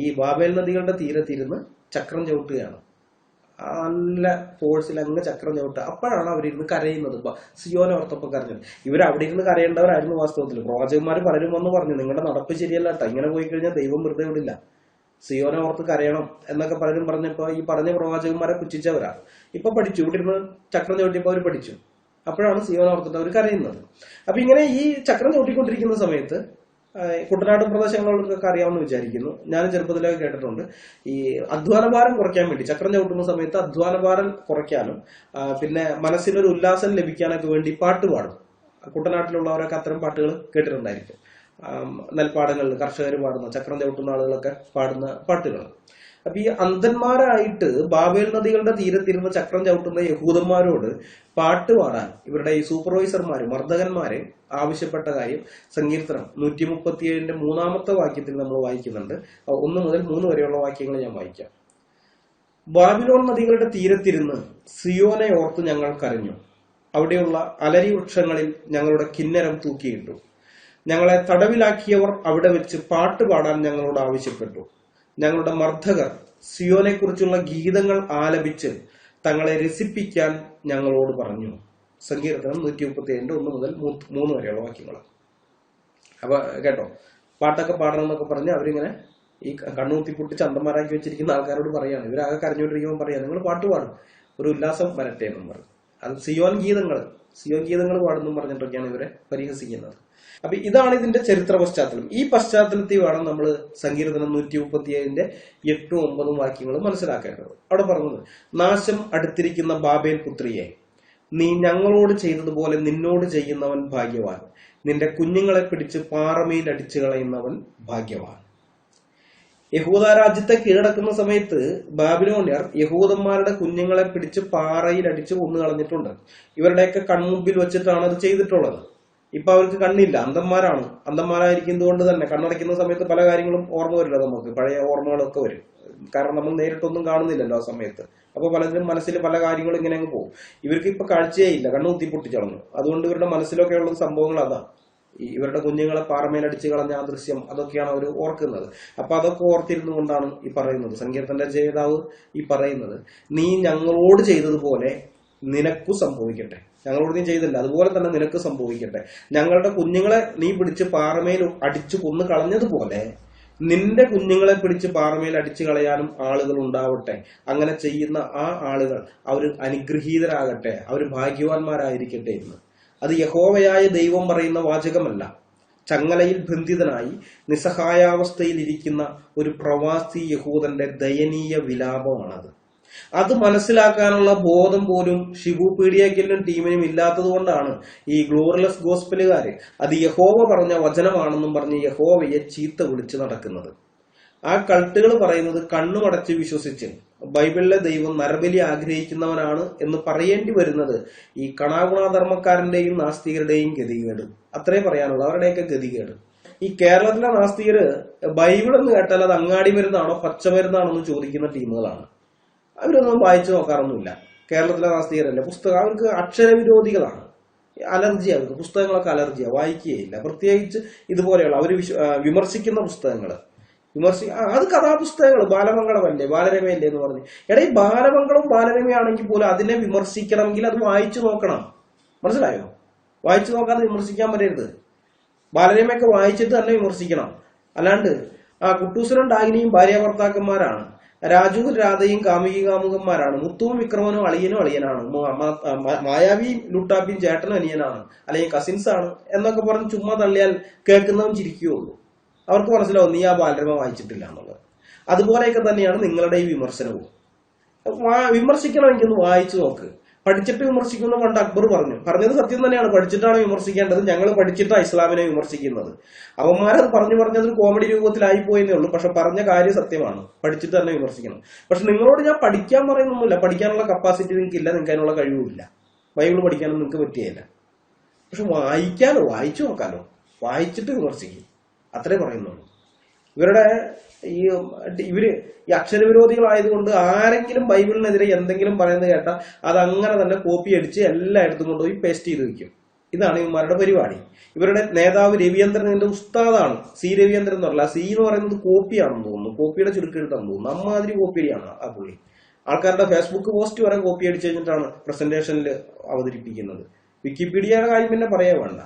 Speaker 2: ഈ ബാബേൽ നദികളുടെ തീരത്തിരുന്ന് ചക്രം ചവിട്ടുകയാണ്. നല്ല ഫോഴ്സിൽ അങ്ങ് ചക്രം ചവിട്ടുക. അപ്പോഴാണ് അവരിരുന്ന് കരയുന്നത്. സിയോനെ ഓർത്തപ്പോ കരഞ്ഞത്. ഇവരവിടെ ഇരുന്ന് കരയേണ്ടവരായിരുന്നു വാസ്തവത്തിൽ. പ്രവാചകന്മാർ പലരും വന്ന് പറഞ്ഞു, നിങ്ങളുടെ നടപ്പ് ശരിയല്ല കേട്ടോ, ഇങ്ങനെ പോയി കഴിഞ്ഞാൽ ദൈവം വെറുതെ വിടില്ല, സിയോനെ ഓർത്ത് കരയണം എന്നൊക്കെ പലരും പറഞ്ഞപ്പോ ഈ പറഞ്ഞ പ്രവാചകന്മാരെ പുച്ഛിച്ചവരാ. ഇപ്പൊ പഠിച്ചു, ഇവിടെ ഇരുന്ന് ചക്രം ചവിട്ടിയപ്പോ അവർ പഠിച്ചു. അപ്പോഴാണ് സിയോനെ ഓർത്തിട്ട് അവർ കരയുന്നത്. അപ്പൊ ഇങ്ങനെ ഈ ചക്രം ചവിട്ടിക്കൊണ്ടിരിക്കുന്ന സമയത്ത് കുട്ടനാട് പ്രദേശങ്ങൾക്കൊക്കെ അറിയാമെന്ന് വിചാരിക്കുന്നു, ഞാനും ചെറുപ്പത്തിലൊക്കെ കേട്ടിട്ടുണ്ട്, ഈ അധ്വാനഭാരം കുറയ്ക്കാൻ വേണ്ടി ചക്രം ചവിട്ടുന്ന സമയത്ത് അധ്വാനഭാരം കുറയ്ക്കാനും പിന്നെ മനസ്സിനൊരു ഉല്ലാസം ലഭിക്കാനൊക്കെ വേണ്ടി പാട്ട് പാടും. കുട്ടനാട്ടിലുള്ളവരൊക്കെ അത്തരം പാട്ടുകൾ കേട്ടിട്ടുണ്ടായിരിക്കും. നെൽപ്പാടങ്ങളിൽ കർഷകർ പാടുന്ന, ചക്രം ചവിട്ടുന്ന ആളുകളൊക്കെ പാടുന്ന പാട്ടുകൾ. അപ്പൊ ഈ അന്ധന്മാരായിട്ട് ബാബേൽ നദികളുടെ തീരത്തിരുന്ന് ചക്രം ചവിട്ടുന്ന യഹൂദന്മാരോട് പാട്ട് പാടാൻ ഇവരുടെ ഈ സൂപ്പർവൈസർമാര്, മർദ്ദകന്മാരെ ആവശ്യപ്പെട്ട കാര്യം സങ്കീർത്തനം 137 മൂന്നാമത്തെ വാക്യത്തിൽ നമ്മൾ വായിക്കുന്നുണ്ട്. 1 മുതൽ 3 വരെയുള്ള വാക്യങ്ങൾ ഞാൻ വായിക്കാം. ബാബിലോൺ നദികളുടെ തീരത്തിരുന്ന് സിയോനെ ഓർത്ത് ഞങ്ങൾ കരഞ്ഞു. അവിടെയുള്ള അലരി വൃക്ഷങ്ങളിൽ ഞങ്ങളുടെ കിന്നരം തൂക്കിയിട്ടു. ഞങ്ങളെ തടവിലാക്കിയവർ അവിടെ വെച്ച് പാട്ട് പാടാൻ ഞങ്ങളോട് ആവശ്യപ്പെട്ടു. ഞങ്ങളുടെ മർദ്ദകർ സിയോനെ കുറിച്ചുള്ള ഗീതങ്ങൾ ആലപിച്ച് തങ്ങളെ രസിപ്പിക്കാൻ ഞങ്ങളോട് പറഞ്ഞു. സങ്കീർത്തനം 137 1 മുതൽ 3 വരെയുള്ള വാക്യങ്ങൾ. അപ്പൊ കേട്ടോ, പാട്ടൊക്കെ പാടണം എന്നൊക്കെ പറഞ്ഞ് അവരിങ്ങനെ ഈ കണ്ണൂത്തി പൊട്ടിച്ച് അന്തന്മാരാക്കി വെച്ചിരിക്കുന്ന ആൾക്കാരോട് പറയാണ്. ഇവരാകെ കരഞ്ഞുകൊണ്ടിരിക്കുമ്പോൾ പറയാം, നിങ്ങൾ പാട്ട് പാടും, ഒരു ഉല്ലാസം വരട്ടെ എന്നും പറഞ്ഞു. അത് സിയോൻ ഗീതങ്ങൾ പാടുന്നു പറഞ്ഞിട്ടൊക്കെയാണ് ഇവരെ പരിഹസിക്കുന്നത്. അപ്പൊ ഇതാണ് ഇതിന്റെ ചരിത്ര പശ്ചാത്തലം. ഈ പശ്ചാത്തലത്തിൽ വേണം നമ്മൾ സങ്കീർത്തനം 137 8 9 വാക്യങ്ങൾ മനസ്സിലാക്കേണ്ടത്. അവിടെ പറഞ്ഞത്, നാശം അടുത്തിരിക്കുന്ന ബാബേൽ പുത്രിയെ, നീ ഞങ്ങളോട് ചെയ്തതുപോലെ നിന്നോട് ചെയ്യുന്നവൻ ഭാഗ്യവാൻ. നിന്റെ കുഞ്ഞുങ്ങളെ പിടിച്ച് പാറമേൽ അടിച്ചു കളയുന്നവൻ ഭാഗ്യവാൻ. യഹൂദ രാജ്യത്തെ കീഴടക്കുന്ന സമയത്ത് ബാബിലോണിയർ യഹൂദന്മാരുടെ കുഞ്ഞുങ്ങളെ പിടിച്ച് പാറയിൽ അടിച്ച് കൊന്നു കളഞ്ഞിട്ടുണ്ട്. ഇവരുടെയൊക്കെ കൺമുമ്പിൽ വെച്ചിട്ടാണ് അത് ചെയ്തിട്ടുള്ളത്. ഇപ്പൊ അവർക്ക് കണ്ണില്ല, അന്ധന്മാരാണ്. അന്ധന്മാരായിരിക്കുന്നത് കൊണ്ട് തന്നെ കണ്ണടയ്ക്കുന്ന സമയത്ത് പല കാര്യങ്ങളും ഓർമ്മ വരില്ല, നമുക്ക് പഴയ ഓർമ്മകളൊക്കെ വരും. കാരണം നമ്മൾ നേരിട്ടൊന്നും കാണുന്നില്ലല്ലോ ആ സമയത്ത്. അപ്പൊ പലതിനും മനസ്സിൽ പല കാര്യങ്ങളും ഇങ്ങനെ അങ്ങ് പോകും. ഇവർക്ക് ഇപ്പൊ കാഴ്ചയേ ഇല്ല, കണ്ണ് കുത്തിപ്പൊട്ടിച്ചളഞ്ഞു. അതുകൊണ്ട് ഇവരുടെ മനസ്സിലൊക്കെ ഉള്ള സംഭവങ്ങൾ അതാ. ഇവരുടെ കുഞ്ഞുങ്ങളെ പാറമേലടിച്ച് കളഞ്ഞ ആ ദൃശ്യം അതൊക്കെയാണ് അവർ ഓർക്കുന്നത്. അപ്പൊ അതൊക്കെ ഓർത്തിരുന്നു കൊണ്ടാണ് ഈ പറയുന്നത്, സങ്കീർത്തന്റെ രചയിതാവ് ഈ പറയുന്നത്, നീ ഞങ്ങളോട് ചെയ്തതുപോലെ നിനക്കു സംഭവിക്കട്ടെ. ഞങ്ങളോട് നീ ചെയ്തില്ല, അതുപോലെ തന്നെ നിനക്ക് സംഭവിക്കട്ടെ. ഞങ്ങളുടെ കുഞ്ഞുങ്ങളെ നീ പിടിച്ച് പാറമേൽ അടിച്ചു കൊന്നു കളഞ്ഞതുപോലെ നിന്റെ കുഞ്ഞുങ്ങളെ പിടിച്ച് പാറമേൽ അടിച്ചു കളയാനും ആളുകൾ ഉണ്ടാവട്ടെ. അങ്ങനെ ചെയ്യുന്ന ആ ആളുകൾ അവർ അനുഗ്രഹീതരാകട്ടെ, അവർ ഭാഗ്യവാന്മാരായിരിക്കട്ടെ എന്ന്. അത് യഹോവയായ ദൈവം പറയുന്ന വാചകമല്ല. ചങ്ങലയിൽ ബന്ധിതനായി നിസ്സഹായാവസ്ഥയിൽ ഇരിക്കുന്ന ഒരു പ്രവാസി യഹൂദന്റെ ദയനീയ വിലാപമാണത്. അത് മനസ്സിലാക്കാനുള്ള ബോധം പോലും ഷിബു പീഡിയക്കലിനും ടീമിനും ഇല്ലാത്തത് കൊണ്ടാണ് ഈ ഗ്ലോറിയസ് ഗോസ്പലുകാര് അത് യഹോവ പറഞ്ഞ വചനമാണെന്നും പറഞ്ഞ് യഹോവയെ ചീത്ത വിളിച്ചു നടക്കുന്നത്. ആ കൾട്ടുകൾ പറയുന്നത് കണ്ണുമടച്ച് വിശ്വസിച്ച് ബൈബിളിലെ ദൈവം നരബലി ആഗ്രഹിക്കുന്നവനാണ് എന്ന് പറയേണ്ടി വരുന്നത് ഈ കണാഗുണാധർമ്മക്കാരന്റെയും നാസ്തികരുടെയും ഗതികേട്. അത്രേ പറയാനുള്ളൂ, അവരുടെയൊക്കെ ഗതികേട്. ഈ കേരളത്തിലെ നാസ്തികര് ബൈബിൾ എന്ന് കേട്ടാൽ അത് അങ്ങാടി മരുന്നാണോ പച്ചമരുന്നാണോ എന്ന് ചോദിക്കുന്ന ടീമുകളാണ്. അവരൊന്നും വായിച്ചു നോക്കാറൊന്നുമില്ല. കേരളത്തിലെ നാസ്തികരല്ലേ, പുസ്തകം അവർക്ക് അക്ഷരവിരോധികളാണ്. അലർജി, അവർക്ക് പുസ്തകങ്ങളൊക്കെ അലർജിയാ, വായിക്കുകയില്ല. പ്രത്യേകിച്ച് ഇതുപോലെയുള്ള അവർ വിമർശിക്കുന്ന പുസ്തകങ്ങൾ അത് കഥാപുസ്തകങ്ങൾ. ബാലമംഗളമല്ലേ, ബാലരമയല്ലേ എന്ന് പറഞ്ഞു. എടാ, ഈ ബാലമംഗളം ബാലരമയാണെങ്കിൽ പോലും അതിനെ വിമർശിക്കണമെങ്കിൽ അത് വായിച്ചു നോക്കണം. മനസ്സിലായോ? വായിച്ചു നോക്കാതെ വിമർശിക്കാൻ പറ്റരുത്. ബാലരമയൊക്കെ വായിച്ചിട്ട് തന്നെ വിമർശിക്കണം. അല്ലാണ്ട് കുട്ടൂസനും ഡാഗിനിയും ഭാര്യാഭർത്താക്കന്മാരാണ്, രാജുവും രാധയും കാമുകന്മാരാണ്, മുത്തുവും വിക്രമനും അളിയനും അളിയനാണ്, മായാവിയും ലുട്ടാപ്പിയും ചേട്ടനും അനിയനാണ്, അല്ലെങ്കിൽ കസിൻസ് ആണ് എന്നൊക്കെ പറഞ്ഞ് ചുമ്മാ തള്ളിയാൽ കേൾക്കുന്നവൻ ചിരിക്കുകയുള്ളൂ. അവർക്ക് മനസ്സിലാവും നീ ആ ബാലരമ വായിച്ചിട്ടില്ല എന്നുള്ളത്. അതുപോലെയൊക്കെ തന്നെയാണ് നിങ്ങളുടെ ഈ വിമർശനവും. വിമർശിക്കണമെങ്കിൽ ഒന്ന് വായിച്ചു നോക്ക്. പഠിച്ചിട്ട് വിമർശിക്കുന്ന പണ്ട് അക്ബർ പറഞ്ഞത് സത്യം തന്നെയാണ്. പഠിച്ചിട്ടാണ് വിമർശിക്കേണ്ടത്. ഞങ്ങൾ പഠിച്ചിട്ടാണ് ഇസ്ലാമിനെ വിമർശിക്കുന്നത്. അവന്മാരത് പറഞ്ഞത് കോമഡി രൂപത്തിലായിപ്പോയെന്നേ ഉള്ളൂ. പക്ഷെ പറഞ്ഞ കാര്യം സത്യമാണ്. പഠിച്ചിട്ട് തന്നെ വിമർശിക്കണം. പക്ഷെ നിങ്ങളോട് ഞാൻ പഠിക്കാൻ പറയുന്നൊന്നുമില്ല. പഠിക്കാനുള്ള കപ്പാസിറ്റി നിങ്ങൾക്ക് ഇല്ല, നിങ്ങൾക്ക് അതിനുള്ള കഴിവുമില്ല. ബൈബിൾ പഠിക്കാനും നിങ്ങൾക്ക് പറ്റിയില്ല. പക്ഷെ വായിക്കാലോ, വായിച്ചു നോക്കാലോ, വായിച്ചിട്ട് വിമർശിക്കും. അത്രേ പറയുന്നുള്ളൂ. ഇവര് ഈ അക്ഷരവിരോധികളായതുകൊണ്ട് ആരെങ്കിലും ബൈബിളിനെതിരെ എന്തെങ്കിലും പറയുന്നത് കേട്ടാൽ അത് അങ്ങനെ തന്നെ കോപ്പി അടിച്ച് എല്ലായിടത്തും കൊണ്ടുപോയി പേസ്റ്റ് ചെയ്ത് വെക്കും. ഇതാണ് ഇവന്മാരുടെ പരിപാടി. ഇവരുടെ നേതാവ് രവീന്ദ്രൻ എന്റെ ഉസ്താദാണ്. സി രവീന്ദ്രൻ എന്ന് പറഞ്ഞാൽ സി എന്ന് പറയുന്നത് കോപ്പിയാണെന്ന് തോന്നുന്നു. കോപ്പിയുടെ ചുരുക്കെഴുത്താണെന്ന് തോന്നുന്നു. അമ്മാതിരി കോപ്പിയാണ് ആ പുള്ളി. ആൾക്കാരുടെ ഫേസ്ബുക്ക് പോസ്റ്റ് വരെ കോപ്പി അടിച്ചു കഴിഞ്ഞിട്ടാണ് പ്രസന്റേഷനിൽ അവതരിപ്പിക്കുന്നത്. വിക്കിപീഡിയയുടെ കാര്യം പിന്നെ പറയേ വേണ്ട.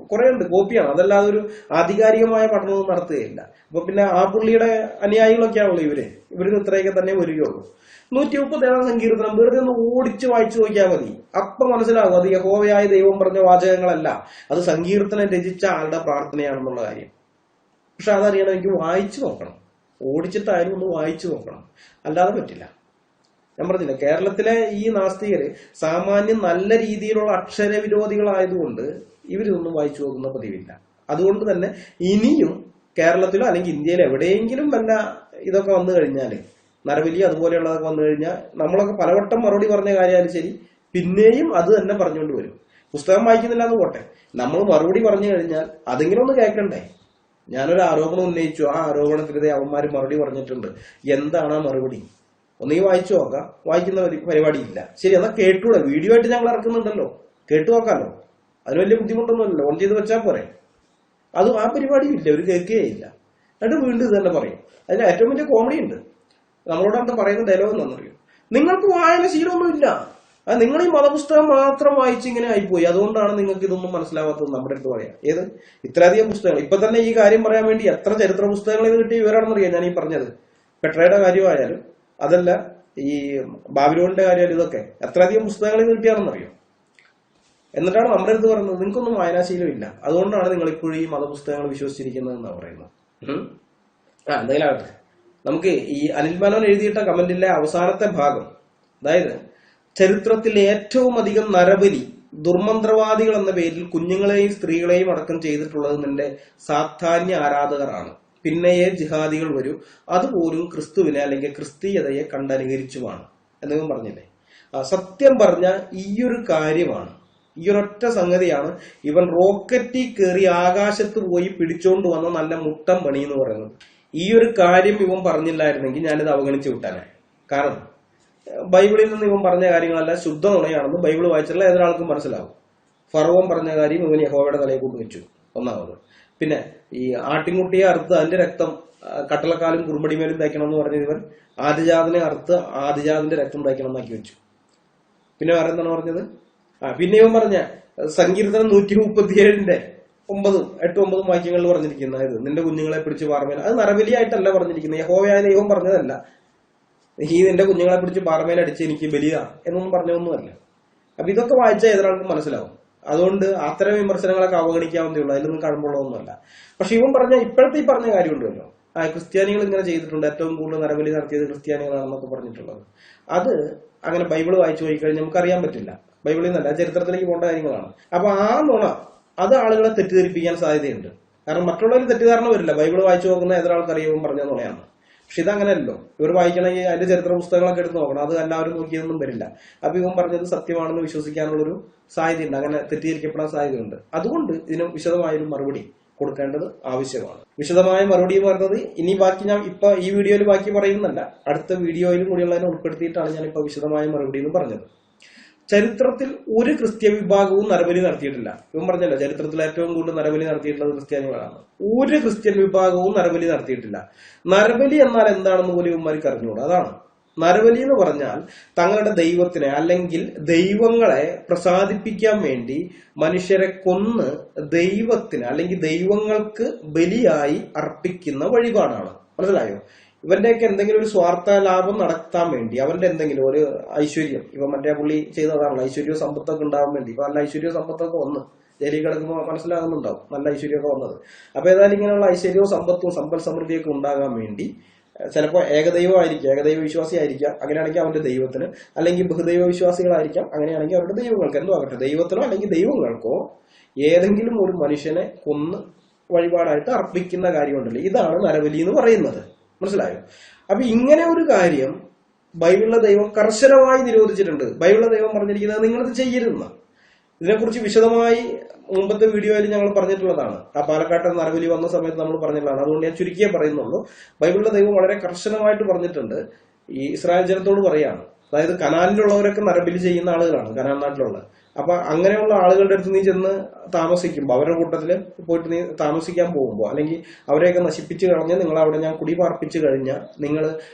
Speaker 2: കുറെ ഉണ്ട്, കോപ്പിയാണ്. അതല്ലാതെ ഒരു ആധികാരികമായ പഠനമൊന്നും നടത്തുകയില്ല. അപ്പൊ പിന്നെ ആ പുള്ളിയുടെ അനുയായികളൊക്കെയാണല്ലോ ഇവർക്ക് ഇത്രയൊക്കെ തന്നെ വരികയുള്ളൂ. 137 സങ്കീർത്തനം വെറുതെ ഒന്ന് ഓടിച്ച് വായിച്ചു നോക്കിയാൽ മതി. അപ്പൊ മനസ്സിലാകും അത് യഹോവയായ ദൈവം പറഞ്ഞ വാചകങ്ങളല്ല, അത് സങ്കീർത്തനം രചിച്ച ആളുടെ പ്രാർത്ഥനയാണെന്നുള്ള കാര്യം. പക്ഷെ അതറിയണമെങ്കിൽ വായിച്ചു നോക്കണം. ഓടിച്ചിട്ടായാലും ഒന്ന് വായിച്ചു നോക്കണം, അല്ലാതെ പറ്റില്ല. ഞാൻ പറഞ്ഞില്ല, കേരളത്തിലെ ഈ നാസ്തികര് സാമാന്യം നല്ല രീതിയിലുള്ള അക്ഷരവിരോധികളായതുകൊണ്ട് ഇവരിതൊന്നും വായിച്ചു നോക്കുന്ന പതിവില്ല. അതുകൊണ്ട് തന്നെ ഇനിയും കേരളത്തിലോ അല്ലെങ്കിൽ ഇന്ത്യയിലോ എവിടെയെങ്കിലും വല്ല ഇതൊക്കെ വന്നു കഴിഞ്ഞാല്, നരബലി അതുപോലെയുള്ളതൊക്കെ വന്നു കഴിഞ്ഞാൽ നമ്മളൊക്കെ പലവട്ടം മറുപടി പറഞ്ഞ കാര്യമായാലും ശരി, പിന്നെയും അത് തന്നെ പറഞ്ഞുകൊണ്ട് വരും. പുസ്തകം വായിക്കുന്നില്ല എന്ന് പോട്ടെ, നമ്മൾ മറുപടി പറഞ്ഞു കഴിഞ്ഞാൽ അതെങ്കിലും ഒന്ന് കേൾക്കണ്ടേ. ഞാനൊരു ആരോപണം ഉന്നയിച്ചു, ആ ആരോപണത്തിനെതിരെ അവന്മാര് മറുപടി പറഞ്ഞിട്ടുണ്ട്. എന്താണ് ആ മറുപടി? ഒന്നെങ്കിൽ വായിച്ചു നോക്കാം. വായിക്കുന്ന പരിപാടിയില്ല. ശരി, എന്നാൽ കേട്ടൂടെ? വീഡിയോ ആയിട്ട് ഞങ്ങൾ ഇറക്കുന്നുണ്ടല്ലോ, കേട്ടു നോക്കാമല്ലോ. അതിന് വലിയ ബുദ്ധിമുട്ടൊന്നുമില്ലല്ലോ, ഓൺ ചെയ്ത് വെച്ചാൽ പോരെ. അത് ആ പരിപാടിയും ഇല്ല, ഒരു കേൾക്കുകയില്ല. എന്നിട്ട് വീണ്ടും ഇത് തന്നെ പറയും. അതിന് ഏറ്റവും വലിയ കോമഡി ഉണ്ട്. നമ്മളോട് എന്താ പറയുന്ന ഡയലോഗ് എന്നറിയും, നിങ്ങൾക്ക് വായന ശീലമൊന്നുമില്ല, നിങ്ങൾ ഈ മതപുസ്തകം മാത്രം വായിച്ച് ഇങ്ങനെ ആയിപ്പോയി, അതുകൊണ്ടാണ് നിങ്ങൾക്ക് ഇതൊന്നും മനസ്സിലാവാത്തത് നമ്മുടെ അടുത്ത് പറയാം. ഏത് ഇത്രയധികം പുസ്തകങ്ങൾ. ഇപ്പൊ തന്നെ ഈ കാര്യം പറയാൻ വേണ്ടി എത്ര ചരിത്ര പുസ്തകങ്ങൾ ഇത് കിട്ടിയ വിവരാണെന്നറിയാം ഞാൻ ഈ പറഞ്ഞത്. പെട്രയുടെ കാര്യമായാലും അതല്ല ഈ ബാബിലോണിന്റെ കാര്യമായാലും ഇതൊക്കെ എത്രയധികം പുസ്തകങ്ങൾ ഇത് കിട്ടിയാണെന്നറിയോ. എന്നിട്ടാണ് നമ്മുടെ അടുത്ത് പറയുന്നത് നിങ്ങൾക്കൊന്നും വായനാശീലം ഇല്ല, അതുകൊണ്ടാണ് നിങ്ങൾ ഇപ്പോഴും ഈ മതപുസ്തകങ്ങൾ വിശ്വസിച്ചിരിക്കുന്നത് എന്നാണ് പറയുന്നത്. എന്തായാലും ആകട്ടെ, നമുക്ക് ഈ അനിൽ മനോൻ എഴുതിയിട്ട കമന്റിലെ അവസാനത്തെ ഭാഗം, അതായത് ചരിത്രത്തിൽ ഏറ്റവും അധികം നരബലി ദുർമന്ത്രവാദികൾ എന്ന പേരിൽ കുഞ്ഞുങ്ങളെയും സ്ത്രീകളെയും അടക്കം ചെയ്തിട്ടുള്ളത് നിന്റെ സാധാന്യ ആരാധകരാണ്. പിന്നെയേ ജിഹാദികൾ വരൂ, അതുപോലും ക്രിസ്തുവിനെ അല്ലെങ്കിൽ ക്രിസ്തീയതയെ കണ്ടനുകരിച്ചുമാണ് എന്നും പറഞ്ഞില്ലേ. സത്യം പറഞ്ഞ ഈയൊരു കാര്യമാണ് ഈ ഒരൊറ്റ സംഗതിയാണ് ഇവൻ റോക്കറ്റിൽ കയറി ആകാശത്ത് പോയി പിടിച്ചോണ്ട് വന്ന നല്ല മുട്ടം പണി എന്ന് പറയുന്നത്. ഈ ഒരു കാര്യം ഇവൻ പറഞ്ഞില്ലായിരുന്നെങ്കിൽ ഞാനിത് അവഗണിച്ചു വിട്ടാനെ. കാരണം ബൈബിളിൽ നിന്ന് ഇവൻ പറഞ്ഞ കാര്യങ്ങളെല്ലാം ശുദ്ധ നുണയാണെന്ന് ബൈബിൾ വായിച്ചുള്ള ഏതൊരാൾക്കും മനസ്സിലാവും. ഫറവോൻ പറഞ്ഞ കാര്യം ഇവൻ യഹോവയുടെ തലയെ കൊണ്ട് വെച്ചു, ഒന്നാമത്. പിന്നെ ഈ ആട്ടിൻകുട്ടിയെ അറുത്ത് അതിന്റെ രക്തം കട്ടളക്കാലും കുറുമ്പടിമേലും തയ്ക്കണം എന്ന് പറഞ്ഞത് ഇവൻ ആദിജാതിനെ അറുത്ത് ആദിജാതിന്റെ രക്തം തയ്ക്കണം എന്നാക്കി വെച്ചു. പിന്നെ വേറെ എന്താണ് പറഞ്ഞത്? പിന്നെ ഇവൻ പറഞ്ഞ സങ്കീർത്തനം 137 8-9 വാക്യങ്ങളിൽ പറഞ്ഞിരിക്കുന്ന ഇത് നിന്റെ കുഞ്ഞുങ്ങളെ പിടിച്ച് പാറമേൽ, അത് നരബലിയായിട്ടല്ല പറഞ്ഞിരിക്കുന്നത്. യഹോവയായ ദൈവം പറഞ്ഞതല്ല ഈ നിന്റെ കുഞ്ഞുങ്ങളെ പിടിച്ച് പാറമേൽ അടിച്ച് എനിക്ക് ബലിയാ എന്നൊന്നും പറഞ്ഞൊന്നുമല്ല. അപ്പൊ ഇതൊക്കെ വായിച്ചാൽ ഏതൊരാൾക്കും മനസ്സിലാവും. അതുകൊണ്ട് അത്തരം വിമർശനങ്ങളൊക്കെ അവഗണിക്കാവുന്നേ ഉള്ളൂ, അതിലൊന്നും കഴമ്പുള്ളതൊന്നുമല്ല. പക്ഷെ ഇവൻ പറഞ്ഞ ഇപ്പോഴത്തെ ഈ പറഞ്ഞ കാര്യമുണ്ടല്ലോ, ക്രിസ്ത്യാനികൾ ഇങ്ങനെ ചെയ്തിട്ടുണ്ട്, ഏറ്റവും കൂടുതൽ നരബലി നടത്തിയത് ക്രിസ്ത്യാനികളാണെന്നൊക്കെ പറഞ്ഞിട്ടുള്ളത്, അത് അങ്ങനെ ബൈബിൾ വായിച്ചു പോയി കഴിഞ്ഞാൽ നമുക്കറിയാൻ പറ്റില്ല. ബൈബിളിൽ നിന്നല്ല, ചരിത്രത്തിലേക്ക് പോകേണ്ട കാര്യങ്ങളാണ്. അപ്പൊ ആ നുണ അത് ആളുകളെ തെറ്റിദ്ധരിപ്പിക്കാൻ സാധ്യതയുണ്ട്. കാരണം മറ്റുള്ളവർ തെറ്റിദ്ധാരണ വരില്ല. ബൈബിൾ വായിച്ചു നോക്കുന്ന ഏതൊരാൾക്കറിയാവും പറഞ്ഞ നുണയാണ്. പക്ഷെ ഇതങ്ങനെയല്ലോ. ഇവർ വായിക്കണമെങ്കിൽ അതിന്റെ ചരിത്ര പുസ്തകങ്ങളൊക്കെ എടുത്ത് നോക്കണം. അത് എല്ലാവരും നോക്കിയൊന്നും വരില്ല. അപ്പൊ ഇവൻ പറഞ്ഞത് സത്യമാണെന്ന് വിശ്വസിക്കാനുള്ളൊരു സാധ്യതയുണ്ട്, അങ്ങനെ തെറ്റിദ്ധരിക്കപ്പെടാൻ സാധ്യതയുണ്ട്. അതുകൊണ്ട് ഇതിന് വിശദമായൊരു മറുപടി കൊടുക്കേണ്ടത് ആവശ്യമാണ്. വിശദമായ മറുപടി എന്ന് പറയുന്നത് ഇനി ബാക്കി ഞാൻ ഇപ്പൊ ഈ വീഡിയോയിൽ ബാക്കി പറയുന്നല്ല, അടുത്ത വീഡിയോയിലും കൂടിയുള്ളതിനെ ഉൾപ്പെടുത്തിയിട്ടാണ് ഞാനിപ്പോ വിശദമായ മറുപടി എന്ന് പറഞ്ഞത്. ചരിത്രത്തിൽ ഒരു ക്രിസ്ത്യ വിഭാഗവും നരബലി നടത്തിയിട്ടില്ല. ഇവൻ പറഞ്ഞല്ലോ ചരിത്രത്തിൽ ഏറ്റവും കൂടുതൽ നരബലി നടത്തിയിട്ടുള്ളത് ക്രിസ്ത്യാനികളാണ്. ഒരു ക്രിസ്ത്യൻ വിഭാഗവും നരബലി നടത്തിയിട്ടില്ല. നരബലി എന്നാൽ എന്താണെന്ന് പോലും ഇവന്മാർക്ക് അറിഞ്ഞുകൂടാ. അതാണ് നരബലി എന്ന് പറഞ്ഞാൽ തങ്ങളുടെ ദൈവത്തിനെ അല്ലെങ്കിൽ ദൈവങ്ങളെ പ്രസാദിപ്പിക്കാൻ വേണ്ടി മനുഷ്യരെ കൊന്ന് ദൈവത്തിന് അല്ലെങ്കിൽ ദൈവങ്ങൾക്ക് ബലിയായി അർപ്പിക്കുന്ന വഴിപാടാണ്. മനസ്സിലായോ? ഇവന്റെയൊക്കെ എന്തെങ്കിലും ഒരു സ്വാർത്ഥ ലാഭം നടത്താൻ വേണ്ടി അവന്റെ എന്തെങ്കിലും ഒരു ഐശ്വര്യം, ഇവ മറ്റേ പുള്ളി ചെയ്തതാണല്ലോ, ഐശ്വര്യവും സമ്പത്തൊക്കെ ഉണ്ടാവാൻ വേണ്ടി. ഇപ്പൊ നല്ല ഐശ്വര്യവും സമ്പത്തൊക്കെ വന്ന് ജയിലിൽ കിടക്കുമ്പോൾ മനസ്സിലാകുന്നുണ്ടാവും നല്ല ഐശ്വര്യമൊക്കെ വന്നത്. അപ്പൊ ഏതായാലും ഇങ്ങനെയുള്ള ഐശ്വര്യവും സമ്പത്തും സമ്പൽ സമൃദ്ധിയൊക്കെ ഉണ്ടാകാൻ വേണ്ടി ചിലപ്പോൾ ഏകദൈവമായിരിക്കും, ഏകദൈവ വിശ്വാസി ആയിരിക്കാം, അങ്ങനെയാണെങ്കിൽ അവന്റെ ദൈവത്തിന്, അല്ലെങ്കിൽ ബഹുദൈവ വിശ്വാസികളായിരിക്കാം, അങ്ങനെയാണെങ്കിൽ അവരുടെ ദൈവങ്ങൾക്ക്, എന്തോ ആകട്ടെ, ദൈവത്തിനോ അല്ലെങ്കിൽ ദൈവങ്ങൾക്കോ ഏതെങ്കിലും ഒരു മനുഷ്യനെ കൊന്ന് വഴിപാടായിട്ട് അർപ്പിക്കുന്ന കാര്യമുണ്ടല്ലോ, ഇതാണ് നരബലി എന്ന് പറയുന്നത്. മനസ്സിലായോ? അപ്പൊ ഇങ്ങനെ ഒരു കാര്യം ബൈബിളിലെ ദൈവം കർശനമായി നിരോധിച്ചിട്ടുണ്ട്. ബൈബിളിലെ ദൈവം പറഞ്ഞിരിക്കുന്നത് നിങ്ങളിത് ചെയ്യരുതെന്ന്. ഇതിനെക്കുറിച്ച് വിശദമായി മുമ്പത്തെ വീഡിയോയിൽ ഞങ്ങൾ പറഞ്ഞിട്ടുള്ളതാണ്. ആ പാലക്കാട്ടെ നരബലി വന്ന സമയത്ത് നമ്മൾ പറഞ്ഞിട്ടുള്ളതാണ്. അതുകൊണ്ട് ഞാൻ ചുരുക്കിയേ പറയുന്നുള്ളൂ. ബൈബിളിലെ ദൈവം വളരെ കർശനമായിട്ട് പറഞ്ഞിട്ടുണ്ട്. ഈ ഇസ്രായേൽ ജനത്തോട് പറയാണ്, അതായത് കനാനിലുള്ളവരൊക്കെ നരബലി ചെയ്യുന്ന ആളുകളാണ്, കനാൻ നാട്ടിലുള്ള. അപ്പൊ അങ്ങനെയുള്ള ആളുകളുടെ അടുത്ത് നീ ചെന്ന് താമസിക്കുമ്പോൾ, അവരുടെ കൂട്ടത്തില് പോയിട്ട് നീ താമസിക്കാൻ പോകുമ്പോൾ, അല്ലെങ്കിൽ അവരെയൊക്കെ നശിപ്പിച്ചു കളഞ്ഞ് നിങ്ങൾ അവിടെ ഞാൻ കുടിപാർപ്പിച്ചു കഴിഞ്ഞാൽ നിങ്ങൾ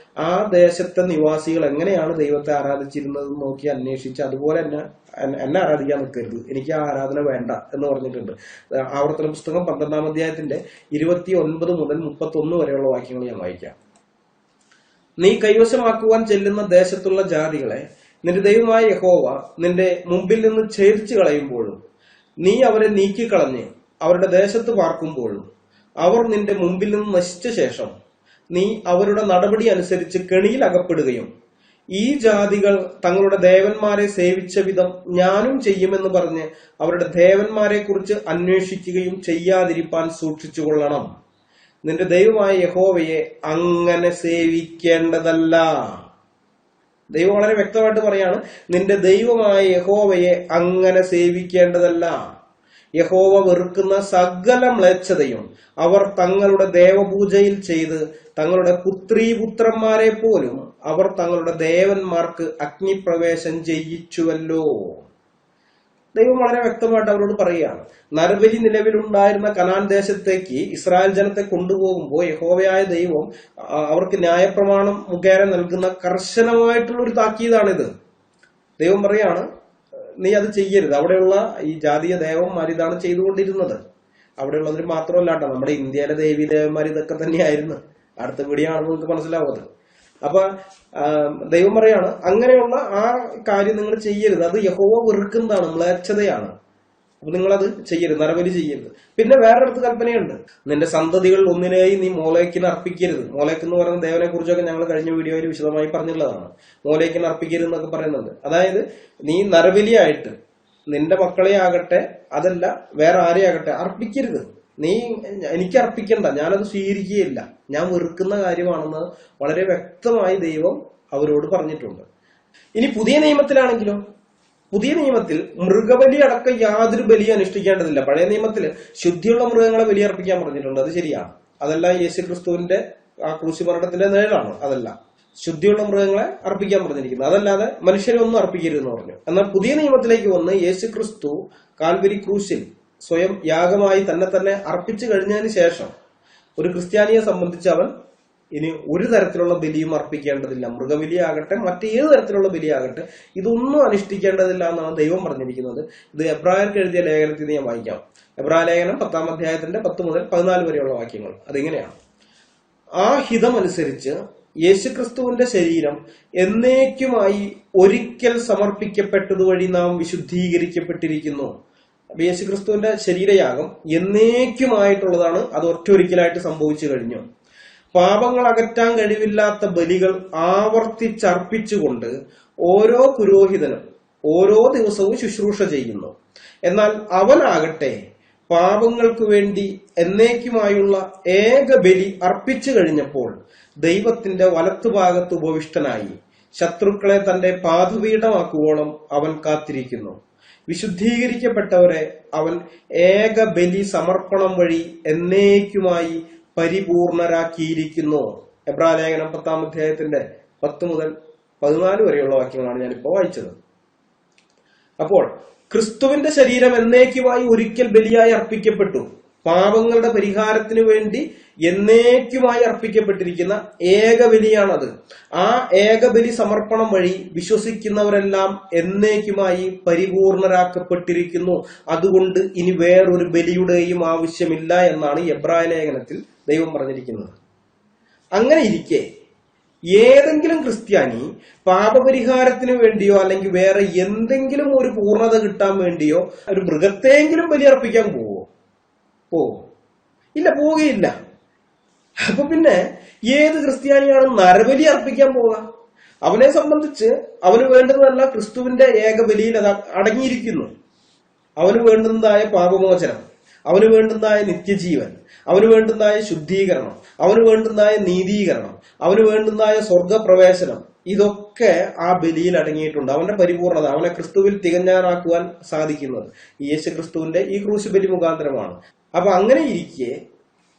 Speaker 2: ആ ദേശത്തെ നിവാസികൾ എങ്ങനെയാണ് ദൈവത്തെ ആരാധിച്ചിരുന്നത് നോക്കി അന്വേഷിച്ച് അതുപോലെ തന്നെ എന്നെ ആരാധിക്കാൻ നിൽക്കരുത്, എനിക്ക് ആ ആരാധന വേണ്ട എന്ന് പറഞ്ഞിട്ടുണ്ട്. ആവർത്തന പുസ്തകം 12-ാം അധ്യായത്തിന്റെ 29 മുതൽ 31 വരെയുള്ള വാക്യങ്ങൾ ഞാൻ വായിക്കാം. നീ കൈവശമാക്കുവാൻ ചെല്ലുന്ന ദേശത്തുള്ള ജാതികളെ നിന്റെ ദൈവമായ യഹോവ നിന്റെ മുമ്പിൽ നിന്ന് ഛേദിച്ചു കളയുമ്പോഴും നീ അവരെ നീക്കിക്കളഞ്ഞ് അവരുടെ ദേശത്ത് പാർക്കുമ്പോഴും അവർ നിന്റെ മുമ്പിൽ നിന്ന് നശിച്ച ശേഷം നീ അവരുടെ നടപടി അനുസരിച്ച് കെണിയിൽ അകപ്പെടുകയും ഈ ജാതികൾ തങ്ങളുടെ ദേവന്മാരെ സേവിച്ച വിധം ഞാനും ചെയ്യുമെന്ന് പറഞ്ഞ് അവരുടെ ദേവന്മാരെ കുറിച്ച് അന്വേഷിക്കുകയും ചെയ്യാതിരിപ്പാൻ സൂക്ഷിച്ചുകൊള്ളണം. നിന്റെ ദൈവമായ യഹോവയെ അങ്ങനെ സേവിക്കേണ്ടതല്ല. ദൈവം വളരെ വ്യക്തമായിട്ട് പറയാണ്, നിന്റെ ദൈവമായ യഹോവയെ അങ്ങനെ സേവിക്കേണ്ടതല്ല. യഹോവ വെറുക്കുന്ന സകല മ്ലേച്ഛതയും അവർ തങ്ങളുടെ ദേവപൂജയിൽ ചെയ്ത് തങ്ങളുടെ പുത്രീപുത്രന്മാരെ പോലും അവർ തങ്ങളുടെ ദേവന്മാർക്ക് അഗ്നിപ്രവേശം ചെയ്യിച്ചുവല്ലോ. ദൈവം വളരെ വ്യക്തമായിട്ട് അവരോട് പറയുകയാണ്, നരബലി നിലവിലുണ്ടായിരുന്ന കനാൻ ദേശത്തേക്ക് ഇസ്രായേൽ ജനത്തെ കൊണ്ടുപോകുമ്പോൾ യഹോവയായ ദൈവം അവർക്ക് ന്യായപ്രമാണം മുഖേന നൽകുന്ന കർശനമായിട്ടുള്ള ഒരു താക്കീതാണിത്. ദൈവം പറയാണ്, നീ അത് ചെയ്യരുത്. അവിടെയുള്ള ഈ ജാതീയ ദേവന്മാർ ഇതാണ് ചെയ്തുകൊണ്ടിരുന്നത്. അവിടെയുള്ളവർ മാത്രമല്ല കേട്ടോ, നമ്മുടെ ഇന്ത്യയിലെ ദേവീ ദേവന്മാർ ഇതൊക്കെ തന്നെയായിരുന്നു. അടുത്ത വീഡിയോ ആണെന്ന് നിങ്ങൾക്ക് മനസ്സിലാവും അത്. അപ്പൊ ദൈവം പറയാണ്, അങ്ങനെയുള്ള ആ കാര്യം നിങ്ങൾ ചെയ്യരുത്, അത് യഹോവ വെറുക്കുന്നതാണ്, മ്ലേച്ഛതയാണ്. അപ്പൊ നിങ്ങളത് ചെയ്യരുത്, നരബലി ചെയ്യരുത്. പിന്നെ വേറൊരിടത്ത് കൽപ്പനയുണ്ട്, നിന്റെ സന്തതികളിൽ ഒന്നിനെയും നീ മോലേക്കിന് അർപ്പിക്കരുത്. മോലേക്ക് എന്ന് പറയുന്ന ദേവനെ കുറിച്ചൊക്കെ ഞങ്ങൾ കഴിഞ്ഞ വീഡിയോയിൽ വിശദമായി പറഞ്ഞിട്ടുള്ളതാണ്. മോലേക്കിന് അർപ്പിക്കരുത് എന്നൊക്കെ പറയുന്നുണ്ട്. അതായത് നീ നരബലിയായിട്ട് നിന്റെ മക്കളെ ആകട്ടെ, അതല്ല വേറെ ആരെയാകട്ടെ അർപ്പിക്കരുത്. നീ എനിക്ക് അർപ്പിക്കണ്ട, ഞാനത് സ്വീകരിക്കുകയില്ല, ഞാൻ വെറുക്കുന്ന കാര്യമാണെന്ന് വളരെ വ്യക്തമായി ദൈവം അവരോട് പറഞ്ഞിട്ടുണ്ട്. ഇനി പുതിയ നിയമത്തിലാണെങ്കിലോ, പുതിയ നിയമത്തിൽ മൃഗബലി അടക്കം യാതൊരു ബലിയും അനുഷ്ഠിക്കേണ്ടതില്ല. പഴയ നിയമത്തിൽ ശുദ്ധിയുള്ള മൃഗങ്ങളെ ബലിയർപ്പിക്കാൻ പറഞ്ഞിട്ടുണ്ട്, അത് ശരിയാണ്. അതല്ല യേശുക്രിസ്തുവിന്റെ ആ ക്രൂശിമരണത്തിന്റെ നിഴലാണ്, അതല്ല. ശുദ്ധിയുള്ള മൃഗങ്ങളെ അർപ്പിക്കാൻ പറഞ്ഞിരിക്കുന്നത്, അതല്ലാതെ മനുഷ്യരെ ഒന്നും അർപ്പിക്കരുതെന്ന് പറഞ്ഞു. എന്നാൽ പുതിയ നിയമത്തിലേക്ക് വന്ന് യേശുക്രിസ്തു കാൽവരി ക്രൂശിൽ സ്വയം യാഗമായി തന്നെ അർപ്പിച്ചു കഴിഞ്ഞതിന് ശേഷം ഒരു ക്രിസ്ത്യാനിയെ സംബന്ധിച്ച് അവൻ ഇനി ഒരു തരത്തിലുള്ള ബലിയും അർപ്പിക്കേണ്ടതില്ല. മൃഗബലിയാകട്ടെ മറ്റേത് തരത്തിലുള്ള ബലിയാകട്ടെ ഇതൊന്നും അനുഷ്ഠിക്കേണ്ടതില്ല എന്നാണ് ദൈവം പറഞ്ഞിരിക്കുന്നത്. ഇത് എബ്രായർക്ക് എഴുതിയ ലേഖനത്തിൽ നിന്ന് ഞാൻ വായിക്കാം. എബ്രായ ലേഖനം 10-ാം അധ്യായത്തിന്റെ 10 മുതൽ 14 വരെയുള്ള വാക്യങ്ങൾ. അതിങ്ങനെയാണ്: ആ ഹിതമനുസരിച്ച് യേശുക്രിസ്തുവിന്റെ ശരീരം എന്നേക്കുമായി ഒരിക്കൽ സമർപ്പിക്കപ്പെട്ടതുവഴി നാം വിശുദ്ധീകരിക്കപ്പെട്ടിരിക്കുന്നു. അപ്പൊ യേശുക്രിസ്തുവിന്റെ ശരീരയാഗം എന്നേക്കുമായിട്ടുള്ളതാണ്. അത് ഒറ്റൊരിക്കലായിട്ട് സംഭവിച്ചു കഴിഞ്ഞു. പാപങ്ങൾ അകറ്റാൻ കഴിവില്ലാത്ത ബലികൾ ആവർത്തിച്ചർപ്പിച്ചുകൊണ്ട് ഓരോ പുരോഹിതനും ഓരോ ദിവസവും ശുശ്രൂഷ ചെയ്യുന്നു. എന്നാൽ അവനാകട്ടെ പാപങ്ങൾക്ക് വേണ്ടി എന്നേക്കുമായുള്ള ഏക ബലി അർപ്പിച്ചു കഴിഞ്ഞപ്പോൾ ദൈവത്തിന്റെ വലത്തുഭാഗത്ത് ഉപവിഷ്ടനായി ശത്രുക്കളെ തന്റെ പാദപീഠമാക്കുവോളം അവൻ കാത്തിരിക്കുന്നു. വിശുദ്ധീകരിക്കപ്പെട്ടവരെ അവൻ ഏക ബലി സമർപ്പണം വഴി എന്നേക്കുമായി പരിപൂർണരാക്കിയിരിക്കുന്നു. എബ്രായ ലേഖനം 10-ാം അധ്യായത്തിന്റെ 10 മുതൽ 14 വരെയുള്ള വാക്യങ്ങളാണ് ഞാനിപ്പോ വായിച്ചത്. അപ്പോൾ ക്രിസ്തുവിന്റെ ശരീരം എന്നേക്കുമായി ഒരിക്കൽ ബലിയായി അർപ്പിക്കപ്പെട്ടു. പാപങ്ങളുടെ പരിഹാരത്തിനു വേണ്ടി എന്നേക്കുമായി അർപ്പിക്കപ്പെട്ടിരിക്കുന്ന ഏകബലിയാണത്. ആ ഏകബലി സമർപ്പണം വഴി വിശ്വസിക്കുന്നവരെല്ലാം എന്നേക്കുമായി പരിപൂർണരാക്കപ്പെട്ടിരിക്കുന്നു. അതുകൊണ്ട് ഇനി വേറൊരു ബലിയുടെയും ആവശ്യമില്ല എന്നാണ് എബ്രായ ലേഖനത്തിൽ ദൈവം പറഞ്ഞിരിക്കുന്നത്. അങ്ങനെ ഇരിക്കെ ഏതെങ്കിലും ക്രിസ്ത്യാനി പാപപരിഹാരത്തിന് വേണ്ടിയോ അല്ലെങ്കിൽ വേറെ എന്തെങ്കിലും ഒരു പൂർണ്ണത കിട്ടാൻ വേണ്ടിയോ ഒരു മൃഗത്തെങ്കിലും ബലിയർപ്പിക്കാൻ പോവോ? ഇല്ല, പോവുകയില്ല. അപ്പൊ പിന്നെ ഏത് ക്രിസ്ത്യാനിയാണ് നരബലി അർപ്പിക്കാൻ പോവുക? അവനെ സംബന്ധിച്ച് അവന് വേണ്ടുന്നതല്ല ക്രിസ്തുവിന്റെ ഏകബലിയിൽ അത് അടങ്ങിയിരിക്കുന്നു. അവന് വേണ്ടുന്നതായ പാപമോചനം, അവന് വേണ്ടുന്നതായ നിത്യജീവൻ, അവന് വേണ്ടുന്നതായ ശുദ്ധീകരണം, അവന് വേണ്ടുന്നതായ നീതീകരണം, അവന് വേണ്ടുന്നതായ സ്വർഗപ്രവേശനം, ഇതൊക്കെ ആ ബലിയിൽ അടങ്ങിയിട്ടുണ്ട്. അവന്റെ പരിപൂർണത, അവനെ ക്രിസ്തുവിൽ തികഞ്ഞാനാക്കുവാൻ സാധിക്കുന്നത് യേശു ക്രിസ്തുവിന്റെ ഈ ക്രൂശ് ബലി മുഖാന്തരമാണ്. അപ്പൊ അങ്ങനെ ഇരിക്കെ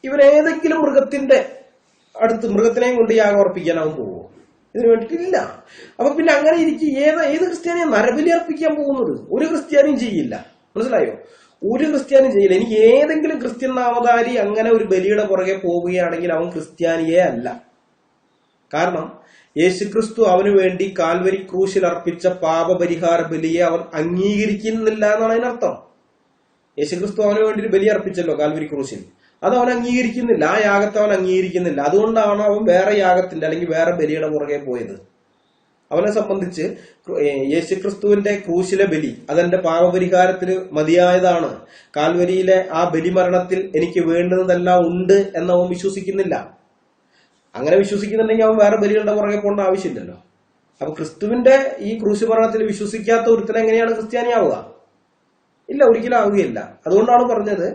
Speaker 2: ഇവൻ ഏതെങ്കിലും മൃഗത്തിന്റെ അടുത്ത് മൃഗത്തിനെയും കൊണ്ട് യാഗം അർപ്പിക്കാൻ അവൻ പോവോ? ഇതിനു വേണ്ടിയിട്ടില്ല. അപ്പൊ പിന്നെ അങ്ങനെ ഇരിക്കെ ഏത് ക്രിസ്ത്യാനിയെ നരബലി അർപ്പിക്കാൻ പോകുന്നത്? ഒരു ക്രിസ്ത്യാനിയും ചെയ്യില്ല. മനസ്സിലായോ? ഒരു ക്രിസ്ത്യാനിയും ചെയ്യില്ല. എനിക്ക് ഏതെങ്കിലും ക്രിസ്ത്യൻ നാമധാരി അങ്ങനെ ഒരു ബലിയുടെ പുറകെ പോവുകയാണെങ്കിൽ അവൻ ക്രിസ്ത്യാനിയെ അല്ല. കാരണം യേശുക്രിസ്തു അവന് വേണ്ടി കാൽവരി ക്രൂശിൽ അർപ്പിച്ച പാപപരിഹാര ബലിയെ അവൻ അംഗീകരിക്കുന്നില്ല എന്നാണ് അതിനർത്ഥം. യേശുക്രിസ്തു അവന് വേണ്ടി ഒരു ബലി അർപ്പിച്ചല്ലോ കാൽവരി ക്രൂശിൽ, അത് അവൻ അംഗീകരിക്കുന്നില്ല. ആ യാഗത്തെ അവൻ അംഗീകരിക്കുന്നില്ല. അതുകൊണ്ടാണ് അവൻ വേറെ യാഗത്തിന്റെ അല്ലെങ്കിൽ വേറെ ബലിയുടെ പുറകെ പോയത്. അവനെ സംബന്ധിച്ച് യേശുക്രിസ്തുവിന്റെ ക്രൂശിലെ ബലി അതെന്റെ പാപപരിഹാരത്തിന് മതിയായതാണ്. കാൽവരിയിലെ ആ ബലിമരണത്തിൽ എനിക്ക് വേണ്ടുന്നതെല്ലാം ഉണ്ട് എന്നവൻ വിശ്വസിക്കുന്നില്ല. അങ്ങനെ വിശ്വസിക്കുന്നുണ്ടെങ്കിൽ അവൻ വേറെ ബലികളുടെ പുറകെ പോകേണ്ട ആവശ്യമില്ലല്ലോ. അപ്പൊ ക്രിസ്തുവിന്റെ ഈ ക്രൂശ് മരണത്തിൽ വിശ്വസിക്കാത്ത ഒരുത്തൻ എങ്ങനെയാണ് ക്രിസ്ത്യാനിയാവുക? ഇല്ല, ഒരിക്കലും ആവുകയില്ല. അതുകൊണ്ടാണ് പറഞ്ഞത്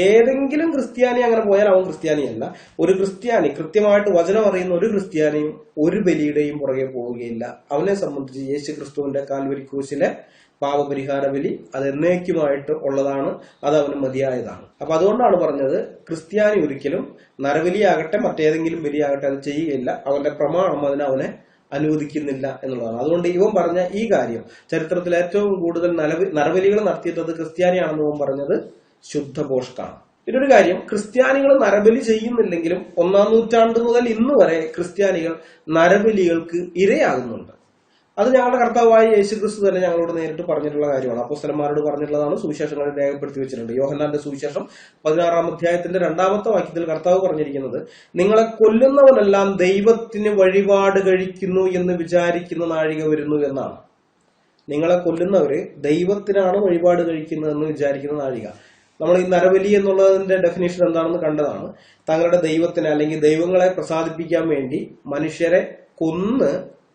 Speaker 2: ഏതെങ്കിലും ക്രിസ്ത്യാനി അങ്ങനെ പോയാൽ അവൻ ക്രിസ്ത്യാനിയല്ല. ഒരു ക്രിസ്ത്യാനി, കൃത്യമായിട്ട് വചനം അറിയുന്ന ഒരു ക്രിസ്ത്യാനിയും ഒരു ബലിയുടെയും പുറകെ പോവുകയില്ല. അവനെ സംബന്ധിച്ച് യേശു ക്രിസ്തുവിന്റെ കാൽവരി ക്രൂശിലെ പാപപരിഹാര ബലി അത് എന്നേക്കുമായിട്ട് ഉള്ളതാണ്, അത് അവന് മതിയായതാണ്. അപ്പൊ അതുകൊണ്ടാണ് പറഞ്ഞത് ക്രിസ്ത്യാനി ഒരിക്കലും നരബലിയാകട്ടെ മറ്റേതെങ്കിലും ബലിയാകട്ടെ അത് ചെയ്യുകയില്ല. അവന്റെ പ്രമാണം അവനെ അനുവദിക്കുന്നില്ല എന്നുള്ളതാണ്. അതുകൊണ്ട് ഇവൻ പറഞ്ഞ ഈ കാര്യം, ചരിത്രത്തിൽ ഏറ്റവും കൂടുതൽ നരബലികൾ നടത്തിയിട്ടത് ക്രിസ്ത്യാനിയാണെന്ന് ഇവൻ പറഞ്ഞത് ശുദ്ധഭോഷ്കാണ്. പിന്നൊരു കാര്യം, ക്രിസ്ത്യാനികൾ നരബലി ചെയ്യുന്നില്ലെങ്കിലും 1-ാം നൂറ്റാണ്ട് മുതൽ ഇന്ന് വരെ ക്രിസ്ത്യാനികൾ നരബലികൾക്ക് ഇരയാകുന്നുണ്ട്. അത് ഞങ്ങളുടെ കർത്താവായ യേശുക്രിസ്തു തന്നെ ഞങ്ങളോട് നേരിട്ട് പറഞ്ഞിട്ടുള്ള കാര്യമാണ്. അപ്പോസ്തലന്മാരോട് പറഞ്ഞിട്ടുള്ളതാണ്, സുവിശേഷങ്ങളിൽ രേഖപ്പെടുത്തി വെച്ചിട്ടുണ്ട്. യോഹന്നാന്റെ സുവിശേഷം 16-ാം അധ്യായത്തിന്റെ 2-ാമത്തെ വാക്യത്തിൽ കർത്താവ് പറഞ്ഞിരിക്കുന്നത്, നിങ്ങളെ കൊല്ലുന്നവനെല്ലാം ദൈവത്തിന് വഴിപാട് കഴിക്കുന്നു എന്ന് വിചാരിക്കുന്ന നാഴിക വരുന്നു എന്നാണ്. നിങ്ങളെ കൊല്ലുന്നവര് ദൈവത്തിനാണ് വഴിപാട് കഴിക്കുന്നതെന്ന് വിചാരിക്കുന്ന നാഴിക. നമ്മൾ ഈ നരബലി എന്നുള്ളതിന്റെ ഡെഫിനേഷൻ എന്താണെന്ന് കണ്ടതാണ്. തങ്ങളുടെ ദൈവത്തിന് അല്ലെങ്കിൽ ദൈവങ്ങളെ പ്രസാദിപ്പിക്കാൻ വേണ്ടി മനുഷ്യരെ കൊന്ന്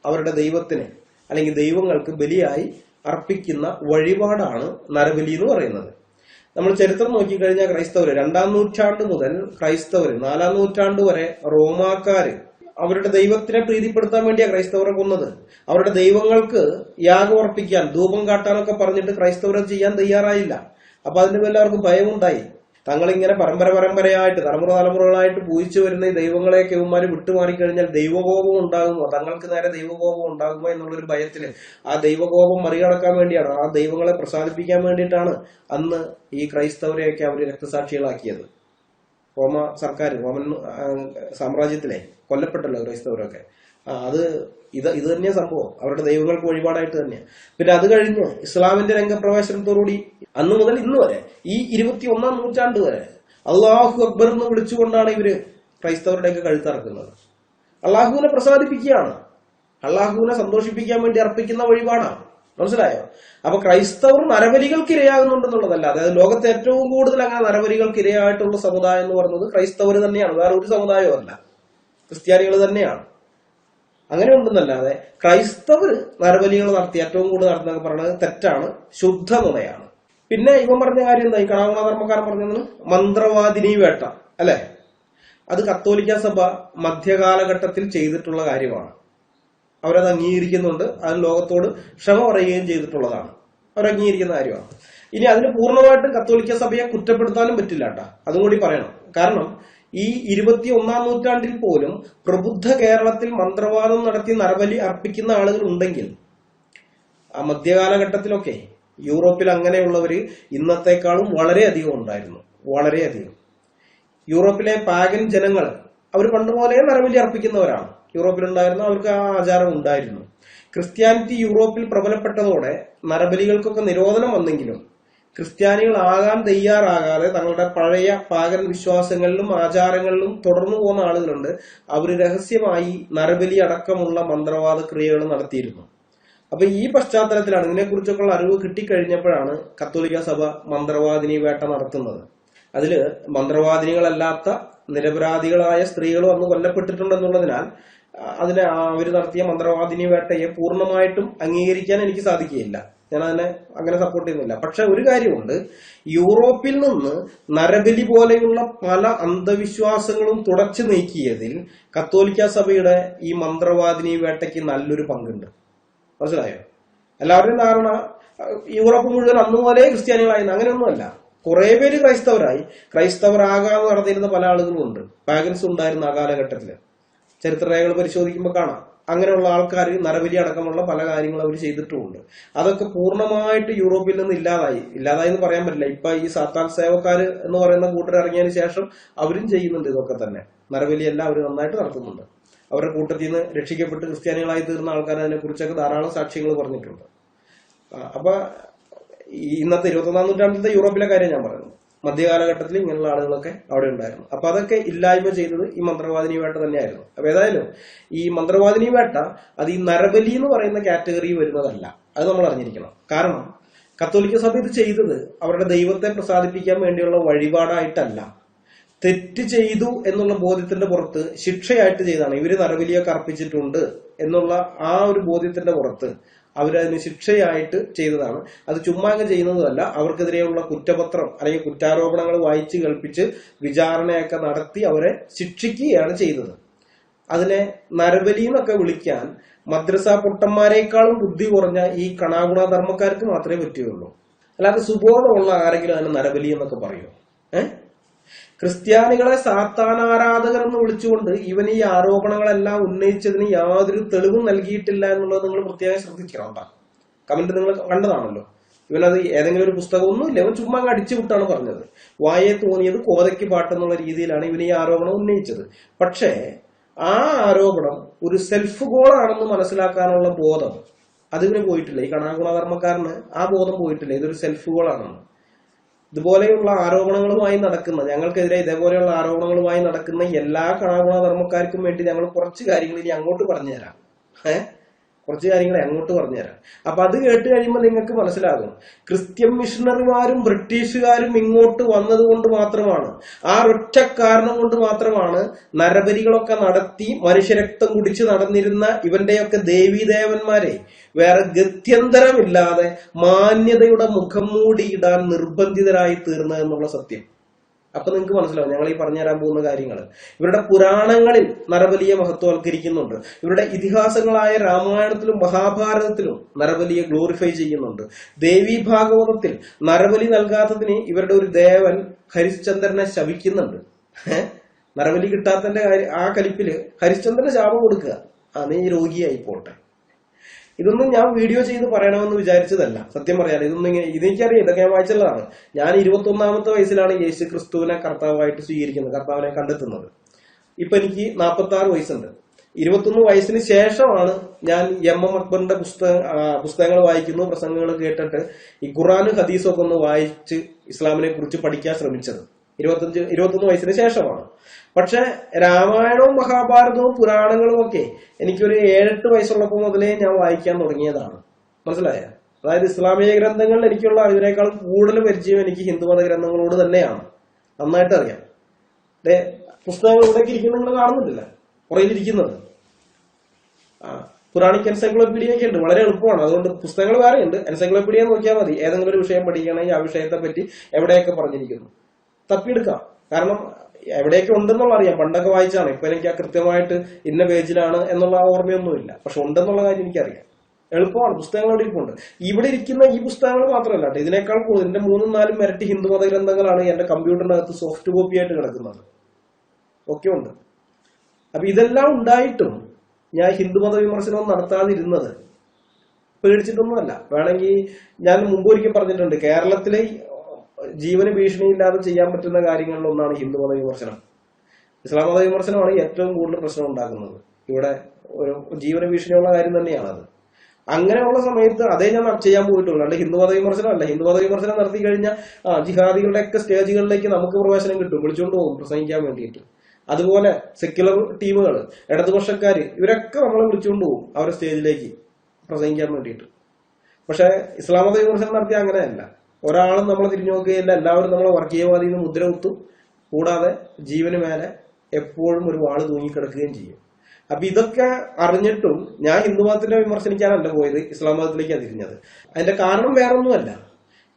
Speaker 2: അവരുടെ ദൈവത്തിന് അല്ലെങ്കിൽ ദൈവങ്ങൾക്ക് ബലിയായി അർപ്പിക്കുന്ന വഴിപാടാണ് നരബലി എന്ന് പറയുന്നത്. നമ്മൾ ചരിത്രം നോക്കിക്കഴിഞ്ഞാൽ ക്രൈസ്തവര് 2-ാം നൂറ്റാണ്ട് മുതൽ ക്രൈസ്തവര് 4-ാം നൂറ്റാണ്ട് വരെ റോമാക്കാര് അവരുടെ ദൈവത്തിനെ പ്രീതിപ്പെടുത്താൻ വേണ്ടിയാണ് ക്രൈസ്തവരെ കൊന്നത്. അവരുടെ ദൈവങ്ങൾക്ക് യാഗം അർപ്പിക്കാൻ, ധൂപം കാട്ടാനൊക്കെ പറഞ്ഞിട്ട് ക്രൈസ്തവരെ ചെയ്യാൻ തയ്യാറായില്ല. അപ്പൊ അതിന്റെ പേരിൽ അവർക്ക് ഭയമുണ്ടായി. തങ്ങളിങ്ങനെ പരമ്പരയായിട്ട് തലമുറകളായിട്ട് പൂജിച്ചു വരുന്ന ഈ ദൈവങ്ങളെയൊക്കെ ഇവന്മാര് വിട്ടുമാറിക്കഴിഞ്ഞാൽ ദൈവകോപം ഉണ്ടാകുമോ, തങ്ങൾക്ക് നേരെ ദൈവകോപം ഉണ്ടാകുമോ എന്നുള്ളൊരു ഭയത്തില് ആ ദൈവകോപം മറികടക്കാൻ വേണ്ടിയാണ്, ആ ദൈവങ്ങളെ പ്രസാദിപ്പിക്കാൻ വേണ്ടിയിട്ടാണ് അന്ന് ഈ ക്രൈസ്തവരെയൊക്കെ അവര് രക്തസാക്ഷികളാക്കിയത്. റോമ സർക്കാർ, റോമൻ സാമ്രാജ്യത്തിലെ കൊല്ലപ്പെട്ടല്ലോ ക്രൈസ്തവരൊക്കെ. അത് ഇത് തന്നെയാ സംഭവം. അവരുടെ ദൈവങ്ങൾക്ക് വഴിപാടായിട്ട് തന്നെയാണ്. പിന്നെ അത് കഴിഞ്ഞ് ഇസ്ലാമിന്റെ രംഗപ്രവേശനത്തോടുകൂടി അന്ന് മുതൽ ഇന്ന് വരെ ഈ 21-ാം നൂറ്റാണ്ട് വരെ അള്ളാഹു അക്ബർ എന്ന് വിളിച്ചുകൊണ്ടാണ് ഇവര് ക്രൈസ്തവരുടെയൊക്കെ കഴുത്തറക്കുന്നത്. അള്ളാഹുവിനെ പ്രസാദിപ്പിക്കുകയാണ്, അള്ളാഹുവിനെ സന്തോഷിപ്പിക്കാൻ വേണ്ടി അർപ്പിക്കുന്ന വഴിപാടാണ്. മനസ്സിലായോ? അപ്പൊ ക്രൈസ്തവർ നരബലികൾക്ക് ഇരയാകുന്നുണ്ടെന്നുള്ളതല്ല. അതായത് ലോകത്തെ ഏറ്റവും കൂടുതൽ അങ്ങനെ നരബലികൾക്ക് ഇരയായിട്ടുള്ള സമുദായം എന്ന് പറയുന്നത് ക്രൈസ്തവർ തന്നെയാണ്, വേറെ ഒരു സമുദായവും അല്ല, ക്രിസ്ത്യാനികൾ തന്നെയാണ്. അങ്ങനെ ഉണ്ടെന്നല്ലാതെ ക്രൈസ്തവർ നരബലികൾ നടത്തി ഏറ്റവും കൂടുതൽ നടത്തുന്നൊക്കെ പറയുന്നത് തെറ്റാണ്, ശുദ്ധ നുണയാണ്. പിന്നെ ഇവൻ പറഞ്ഞ കാര്യം എന്താ, ഈ കണാകുണധർമ്മക്കാരൻ പറഞ്ഞത് മന്ത്രവാദിനി വേട്ട അല്ലെ, അത് കത്തോലിക്ക സഭ മധ്യകാലഘട്ടത്തിൽ ചെയ്തിട്ടുള്ള കാര്യമാണ്. അവരത് അംഗീകരിക്കുന്നുണ്ട്, അത് ലോകത്തോട് ക്ഷമ പറയുകയും ചെയ്തിട്ടുള്ളതാണ്, അവരംഗീകരിക്കുന്ന കാര്യമാണ്. ഇനി അതിന് പൂർണ്ണമായിട്ടും കത്തോലിക്ക സഭയെ കുറ്റപ്പെടുത്താനും പറ്റില്ല കേട്ടാ, അതും കൂടി പറയണം. കാരണം ഈ 21-ാം നൂറ്റാണ്ടിൽ പോലും പ്രബുദ്ധ കേരളത്തിൽ മന്ത്രവാദം നടത്തി നരബലി അർപ്പിക്കുന്ന ആളുകൾ ഉണ്ടെങ്കിൽ ആ മധ്യകാലഘട്ടത്തിലൊക്കെ യൂറോപ്പിൽ അങ്ങനെയുള്ളവര് ഇന്നത്തെക്കാളും വളരെയധികം ഉണ്ടായിരുന്നു, വളരെയധികം. യൂറോപ്പിലെ പാഗൻ ജനങ്ങൾ അവർ പണ്ടുപോലെ നരബലി അർപ്പിക്കുന്നവരാണ്. യൂറോപ്പിലുണ്ടായിരുന്ന അവർക്ക് ആ ആചാരം ഉണ്ടായിരുന്നു. ക്രിസ്ത്യാനിറ്റി യൂറോപ്പിൽ പ്രബലപ്പെട്ടതോടെ നരബലികൾക്കൊക്കെ നിരോധനം വന്നെങ്കിലും ക്രിസ്ത്യാനികളാകാൻ തയ്യാറാകാതെ തങ്ങളുടെ പഴയ പാഗൻ വിശ്വാസങ്ങളിലും ആചാരങ്ങളിലും തുടർന്നു പോകുന്ന ആളുകളുണ്ട്. അവർ രഹസ്യമായി നരബലി അടക്കമുള്ള മന്ത്രവാദ ക്രിയകൾ നടത്തിയിരുന്നു. അപ്പൊ ഈ പശ്ചാത്തലത്തിലാണ്, ഇതിനെക്കുറിച്ചൊക്കെയുള്ള അറിവ് കിട്ടിക്കഴിഞ്ഞപ്പോഴാണ് കത്തോലിക്ക സഭ മന്ത്രവാദിനി വേട്ട നടത്തുന്നത്. അതില് മന്ത്രവാദിനികളല്ലാത്ത നിരപരാധികളായ സ്ത്രീകളും അന്ന് കൊല്ലപ്പെട്ടിട്ടുണ്ടെന്നുള്ളതിനാൽ അതിനെ അവർ നടത്തിയ മന്ത്രവാദിനി വേട്ടയെ പൂർണ്ണമായിട്ടും അംഗീകരിക്കാൻ എനിക്ക് സാധിക്കുകയില്ല. ഞാൻ അതിനെ അങ്ങനെ സപ്പോർട്ട് ചെയ്യുന്നില്ല. പക്ഷെ ഒരു കാര്യമുണ്ട്, യൂറോപ്പിൽ നിന്ന് നരബലി പോലെയുള്ള പല അന്ധവിശ്വാസങ്ങളും തുടച്ചു നീക്കിയതിൽ കത്തോലിക്ക സഭയുടെ ഈ മന്ത്രവാദിനി വേട്ടയ്ക്ക് നല്ലൊരു പങ്കുണ്ട്. മനസ്സിലായോ? എല്ലാവരുടെയും ധാരണ യൂറോപ്പ് മുഴുവൻ അന്നുപോലെ ക്രിസ്ത്യാനികളായിരുന്നു, അങ്ങനെയൊന്നുമല്ല. കുറെ പേര് ക്രൈസ്തവരാകാതെ നടന്നിരുന്ന പല ആളുകളും ഉണ്ട്. പാഗൻസ് ഉണ്ടായിരുന്ന ആ കാലഘട്ടത്തില് ചരിത്രരേഖകൾ പരിശോധിക്കുമ്പോൾ കാണാം. അങ്ങനെയുള്ള ആൾക്കാർ നരബലി അടക്കമുള്ള പല കാര്യങ്ങളും അവർ ചെയ്തിട്ടുമുണ്ട്. അതൊക്കെ പൂർണ്ണമായിട്ട് യൂറോപ്പിൽ നിന്ന് ഇല്ലാതായി എന്ന് പറയാൻ പറ്റില്ല. ഇപ്പൊ ഈ സാത്താൻ സേവക്കാര് എന്ന് പറയുന്ന കൂട്ടർ ഇറങ്ങിയതിന് ശേഷം അവരും ചെയ്യുന്നുണ്ട് ഇതൊക്കെ തന്നെ. നരബലിയെല്ലാം അവർ നന്നായിട്ട് നടത്തുന്നുണ്ട്. അവരുടെ കൂട്ടത്തിൽ നിന്ന് രക്ഷിക്കപ്പെട്ട് ക്രിസ്ത്യാനികളായി തീർന്ന ആൾക്കാർ അതിനെ കുറിച്ചൊക്കെ ധാരാളം സാക്ഷ്യങ്ങൾ പറഞ്ഞിട്ടുണ്ട്. അപ്പൊ ഇന്നത്തെ 21-ാം നൂറ്റാണ്ടിലത്തെ യൂറോപ്പിലെ കാര്യം ഞാൻ പറയുന്നു. മധ്യകാലഘട്ടത്തിൽ ഇങ്ങനെയുള്ള ആളുകളൊക്കെ അവിടെ ഉണ്ടായിരുന്നു. അപ്പൊ അതൊക്കെ ഇല്ലായ്മ ചെയ്തത് ഈ മന്ത്രവാദിനി വേട്ട തന്നെയായിരുന്നു. അപ്പൊ ഏതായാലും ഈ മന്ത്രവാദിനി വേട്ട അത് ഈ നരബലി എന്ന് പറയുന്ന കാറ്റഗറി വരുന്നതല്ല, അത് നമ്മൾ അറിഞ്ഞിരിക്കണം. കാരണം കത്തോലിക്ക സഭ ഇത് ചെയ്തത് അവരുടെ ദൈവത്തെ പ്രസാദിപ്പിക്കാൻ വേണ്ടിയുള്ള വഴിപാടായിട്ടല്ല, തെറ്റ് ചെയ്തു എന്നുള്ള ബോധ്യത്തിന്റെ പുറത്ത് ശിക്ഷയായിട്ട് ചെയ്താണ്. ഇവര് നരബലിയൊക്കെ അർപ്പിച്ചിട്ടുണ്ട് എന്നുള്ള ആ ഒരു ബോധ്യത്തിന്റെ പുറത്ത് അവരതിന് ശിക്ഷയായിട്ട് ചെയ്തതാണ്. അത് ചുമ്മാങ്ങ ചെയ്യുന്നതല്ല, അവർക്കെതിരെയുള്ള കുറ്റപത്രം അല്ലെങ്കിൽ കുറ്റാരോപണങ്ങൾ വായിച്ച് കേൾപ്പിച്ച് വിചാരണയൊക്കെ നടത്തി അവരെ ശിക്ഷിക്കുകയാണ് ചെയ്തത്. അതിനെ നരബലി എന്നൊക്കെ വിളിക്കാൻ മദ്രസ പൊട്ടന്മാരെക്കാളും ബുദ്ധി കുറഞ്ഞ ഈ കണാഗുണ ധർമ്മക്കാർക്ക് മാത്രമേ പറ്റുകയുള്ളൂ. അല്ലാതെ സുബോധമുള്ള ആരെങ്കിലും അതിന് നരബലി എന്നൊക്കെ പറയുമോ? ക്രിസ്ത്യാനികളെ സാത്താനാരാധകർ എന്ന് വിളിച്ചുകൊണ്ട് ഇവൻ ഈ ആരോപണങ്ങളെല്ലാം ഉന്നയിച്ചതിന് യാതൊരു തെളിവും നൽകിയിട്ടില്ല എന്നുള്ളത് നിങ്ങൾ പ്രത്യേകം ശ്രദ്ധിക്കണം. കമന്റ് നിങ്ങൾ കണ്ടതാണല്ലോ. ഇവനത് ഏതെങ്കിലും ഒരു പുസ്തകം ഒന്നുമില്ല, ഇവൻ ചുമ്മാ അടിച്ചു വിട്ടാണ് പറഞ്ഞത്. വായെ തോന്നിയത് കോതയ്ക്ക് പാട്ടെന്നുള്ള രീതിയിലാണ് ഇവൻ ഈ ആരോപണം ഉന്നയിച്ചത്. പക്ഷേ ആ ആരോപണം ഒരു സെൽഫ് ഗോളാണെന്ന് മനസ്സിലാക്കാനുള്ള ബോധം അതിന് പോയിട്ടില്ല. ഈ കണാഗുണധർമ്മക്കാരന് ആ ബോധം പോയിട്ടില്ല, ഇതൊരു സെൽഫ് ഗോളാണെന്ന്. ഇതുപോലെയുള്ള ആരോപണങ്ങളുമായി നടക്കുന്ന, ഞങ്ങൾക്കെതിരെ ഇതേപോലെയുള്ള ആരോപണങ്ങളുമായി നടക്കുന്ന എല്ലാ കണാഗുണധർമ്മക്കാർക്കും വേണ്ടി ഞങ്ങൾ കുറച്ച് കാര്യങ്ങൾ ഇനി അങ്ങോട്ട് പറഞ്ഞുതരാം. കുറച്ച് കാര്യങ്ങളെ അങ്ങോട്ട് പറഞ്ഞുതരാം. അപ്പൊ അത് കേട്ട് കഴിയുമ്പോൾ നിങ്ങൾക്ക് മനസ്സിലാകും, ക്രിസ്ത്യൻ മിഷണറിമാരും ബ്രിട്ടീഷുകാരും ഇങ്ങോട്ട് വന്നതുകൊണ്ട് മാത്രമാണ്, ആ ഒറ്റ കാരണം കൊണ്ട് മാത്രമാണ് നരബലികളൊക്കെ നടത്തി മനുഷ്യരക്തം കുടിച്ച് നടന്നിരുന്ന ഇവന്റെയൊക്കെ ദേവീദേവന്മാരെ വേറെ ഗത്യന്തരമില്ലാതെ മാന്യതയുടെ മുഖം മൂടിയിടാൻ നിർബന്ധിതരായി തീർന്നത് എന്നുള്ള സത്യം. അപ്പൊ നിങ്ങൾക്ക് മനസ്സിലാവും ഞങ്ങൾ ഈ പറഞ്ഞു തരാൻ പോകുന്ന കാര്യങ്ങൾ. ഇവരുടെ പുരാണങ്ങളിൽ നരബലിയെ മഹത്വവൽക്കരിക്കുന്നുണ്ട്. ഇവരുടെ ഇതിഹാസങ്ങളായ രാമായണത്തിലും മഹാഭാരതത്തിലും നരബലിയെ ഗ്ലോറിഫൈ ചെയ്യുന്നുണ്ട്. ദേവി ഭാഗവതത്തിൽ നരബലി നൽകാത്തതിന് ഇവരുടെ ഒരു ദേവൻ ഹരിശ്ചന്ദ്രനെ ശപിക്കുന്നുണ്ട്. നരബലി കിട്ടാത്തതിന്റെ ആ കലിപ്പില് ഹരിശ്ചന്ദ്രന് ശാപം കൊടുക്കുക, നീ രോഗിയായി പോട്ടെ. ഇതൊന്നും ഞാൻ വീഡിയോ ചെയ്ത് പറയണമെന്ന് വിചാരിച്ചതല്ല. സത്യം പറയാൻ ഇതെനിക്കറിയാം, ഇതൊക്കെ ഞാൻ വായിച്ചുള്ളതാണ്. ഞാൻ 21ാമത്തെ വയസ്സിലാണ് യേശു ക്രിസ്തുവിനെ കർത്താവായിട്ട് സ്വീകരിക്കുന്നത്, കർത്താവിനെ കണ്ടെത്തുന്നത്. ഇപ്പൊ എനിക്ക് 46 വയസ്സുണ്ട്. 21 വയസ്സിന് ശേഷമാണ് ഞാൻ എം അക്ബറിന്റെ പുസ്തകങ്ങൾ വായിക്കുന്നു, പ്രസംഗങ്ങൾ കേട്ടിട്ട് ഈ ഖുറാനും ഹദീസും ഒക്കെ ഒന്ന് വായിച്ച് ഇസ്ലാമിനെ കുറിച്ച് പഠിക്കാൻ ശ്രമിച്ചത്. 21 വയസ്സിന് ശേഷമാണ്. പക്ഷെ രാമായണവും മഹാഭാരതവും പുരാണങ്ങളും ഒക്കെ എനിക്കൊരു 7-8 വയസ്സുള്ളപ്പോൾ മുതലേ ഞാൻ വായിക്കാൻ തുടങ്ങിയതാണ്. മനസ്സിലായ? അതായത് ഇസ്ലാമിക ഗ്രന്ഥങ്ങളിൽ എനിക്കുള്ള അറിവിനേക്കാൾ കൂടുതൽ പരിചയം എനിക്ക് ഹിന്ദുമത ഗ്രന്ഥങ്ങളോട് തന്നെയാണ്. നന്നായിട്ട് അറിയാം. പുസ്തകങ്ങൾ ഇവിടേക്ക് ഇരിക്കുന്നത് നിങ്ങൾ കാണുന്നില്ല, പുറയിലിരിക്കുന്നത്. പുരാണിക് എൻസൈക്ലോപീഡിയ ഒക്കെ ഉണ്ട്, വളരെ എളുപ്പമാണ്. അതുകൊണ്ട് പുസ്തകങ്ങൾ വേറെ ഉണ്ട്, എൻസൈക്ലോപീഡിയ നോക്കിയാൽ മതി. ഏതെങ്കിലും ഒരു വിഷയം പഠിക്കണമെങ്കിൽ ആ വിഷയത്തെ പറ്റി എവിടെയൊക്കെ പറഞ്ഞിരിക്കുന്നു തപ്പിയെടുക്കാം. കാരണം എവിടെയൊക്കെ ഉണ്ടെന്നുള്ള അറിയാം, പണ്ടൊക്കെ വായിച്ചാണ്. ഇപ്പൊ എനിക്ക് ആ കൃത്യമായിട്ട് ഇന്ന പേജിലാണ് എന്നുള്ള ഓർമ്മയൊന്നുമില്ല, പക്ഷെ ഉണ്ടെന്നുള്ള കാര്യം എനിക്കറിയാം. എളുപ്പമാണ്, പുസ്തകങ്ങൾ ഇവിടെ ഇരിപ്പുണ്ട്. ഇവിടെ ഇരിക്കുന്ന ഈ പുസ്തകങ്ങൾ മാത്രമല്ല കേട്ടോ, ഇതിനേക്കാൾ കൂടുതൽ എന്റെ 3-4 ഇരട്ടി ഹിന്ദുമത ഗ്രന്ഥങ്ങളാണ് എന്റെ കമ്പ്യൂട്ടറിനകത്ത് സോഫ്റ്റ് കോപ്പി ആയിട്ട് കിടക്കുന്നത്. ഒക്കെ ഉണ്ട്. അപ്പൊ ഇതെല്ലാം ഉണ്ടായിട്ടും ഞാൻ ഹിന്ദുമത വിമർശനം നടത്താതിരുന്നത് പേടിച്ചിട്ടൊന്നുമല്ല. വേണമെങ്കിൽ ഞാൻ മുമ്പ് ഒരിക്കൽ പറഞ്ഞിട്ടുണ്ട്, കേരളത്തിലെ ജീവന് ഭീഷണിയില്ലാതെ ചെയ്യാൻ പറ്റുന്ന കാര്യങ്ങളിലൊന്നാണ് ഹിന്ദുമത വിമർശനം. ഇസ്ലാം മത വിമർശനമാണ് ഏറ്റവും കൂടുതൽ പ്രശ്നം ഉണ്ടാക്കുന്നത്. ഇവിടെ ഒരു ജീവന ഭീഷണിയുള്ള കാര്യം തന്നെയാണത്. അങ്ങനെയുള്ള സമയത്ത് അതേ ഞാൻ ചെയ്യാൻ പോയിട്ടുള്ളൂ, അല്ല ഹിന്ദുമത വിമർശനം അല്ല. ഹിന്ദുമത വിമർശനം നടത്തി കഴിഞ്ഞാൽ ജിഹാദികളുടെ ഒക്കെ സ്റ്റേജുകളിലേക്ക് നമുക്ക് പ്രവേശനം കിട്ടും, വിളിച്ചുകൊണ്ട് പോകും പ്രസംഗിക്കാൻ വേണ്ടിയിട്ട്. അതുപോലെ സെക്യുലർ ടീമുകൾ, ഇടതുപക്ഷക്കാര്, ഇവരൊക്കെ നമ്മളെ വിളിച്ചുകൊണ്ട് പോകും അവരുടെ സ്റ്റേജിലേക്ക് പ്രസംഗിക്കാൻ വേണ്ടിയിട്ട്. പക്ഷെ ഇസ്ലാം മത വിമർശനം നടത്തിയാൽ അങ്ങനെയല്ല. ഒരാളും നമ്മളെ തിരിഞ്ഞു നോക്കുകയില്ല, എല്ലാവരും നമ്മളെ വർഗീയവാദി എന്ന് മുദ്ര കുത്തും. കൂടാതെ ജീവന് മേലെ എപ്പോഴും ഒരു വാള് തൂങ്ങിക്കിടക്കുകയും ചെയ്യും. അപ്പൊ ഇതൊക്കെ അറിഞ്ഞിട്ടും ഞാൻ ഹിന്ദുമതത്തിനെ വിമർശിക്കാനല്ല പോയത്, ഇസ്ലാം മതത്തിലേക്കാണ് തിരിഞ്ഞത്. അതിന്റെ കാരണം വേറൊന്നുമല്ല,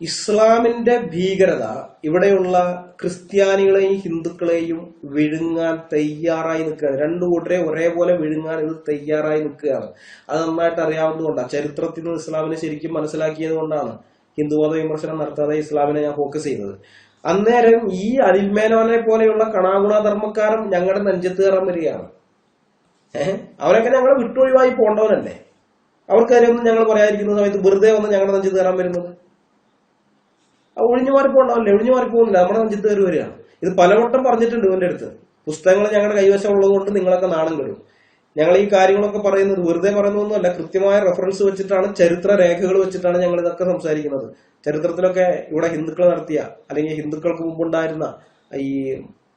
Speaker 2: ഇസ്ലാമിന്റെ ഭീകരത ഇവിടെയുള്ള ക്രിസ്ത്യാനികളെയും ഹിന്ദുക്കളെയും വിഴുങ്ങാൻ തയ്യാറായി നിൽക്കുകയാണ്. രണ്ടു കൂട്ടരെ ഒരേപോലെ വിഴുങ്ങാൻ ഇത് തയ്യാറായി നിൽക്കുകയാണ്. അത് നന്നായിട്ട് അറിയാവുന്നതുകൊണ്ടാണ്, ചരിത്രത്തിൽ നിന്ന് ഇസ്ലാമിനെ ശരിക്കും മനസ്സിലാക്കിയത് കൊണ്ടാണ് ഹിന്ദുമത വിമർശനം നടത്താതെ ഇസ്ലാമിനെ ഞാൻ ഫോക്കസ് ചെയ്തത്. അന്നേരം ഈ അനിൽമേനോനെ പോലെയുള്ള കണാഗുണ ധർമ്മക്കാരൻ ഞങ്ങളുടെ നെഞ്ചത്ത് കയറാൻ വരികയാണ്. അവരൊക്കെ ഞങ്ങളെ വിട്ടൊഴിവായി പോകേണ്ടവരല്ലേ? അവർക്ക് കാര്യമൊന്നും ഞങ്ങൾ പറയാതിരിക്കുന്ന സമയത്ത് വെറുതെ വന്ന് ഞങ്ങളുടെ നെഞ്ചത്ത് കയറാൻ വരുന്നത്. ഒഴിഞ്ഞു മാറിപ്പോണ്ടാവില്ലേ? ഒഴിഞ്ഞു മാറിപ്പോകുന്നില്ല, നമ്മുടെ നെഞ്ചത്ത് കയറി വരികയാണ്. ഇത് പലവട്ടം പറഞ്ഞിട്ടുണ്ട് ഇവന്റെ അടുത്ത്. പുസ്തകങ്ങൾ ഞങ്ങളുടെ കൈവശം ഉള്ളത് കൊണ്ട് നിങ്ങളൊക്കെ നാണം കെടും. ഞങ്ങൾ ഈ കാര്യങ്ങളൊക്കെ പറയുന്നത് വെറുതെ പറയുന്നതൊന്നുമല്ല, കൃത്യമായ റെഫറൻസ് വെച്ചിട്ടാണ്, ചരിത്ര രേഖകൾ വെച്ചിട്ടാണ് ഞങ്ങൾ ഇതൊക്കെ സംസാരിക്കുന്നത്. ചരിത്രത്തിലൊക്കെ ഇവിടെ ഹിന്ദുക്കൾ നടത്തിയ, അല്ലെങ്കിൽ ഹിന്ദുക്കൾക്ക് മുമ്പുണ്ടായിരുന്ന ഈ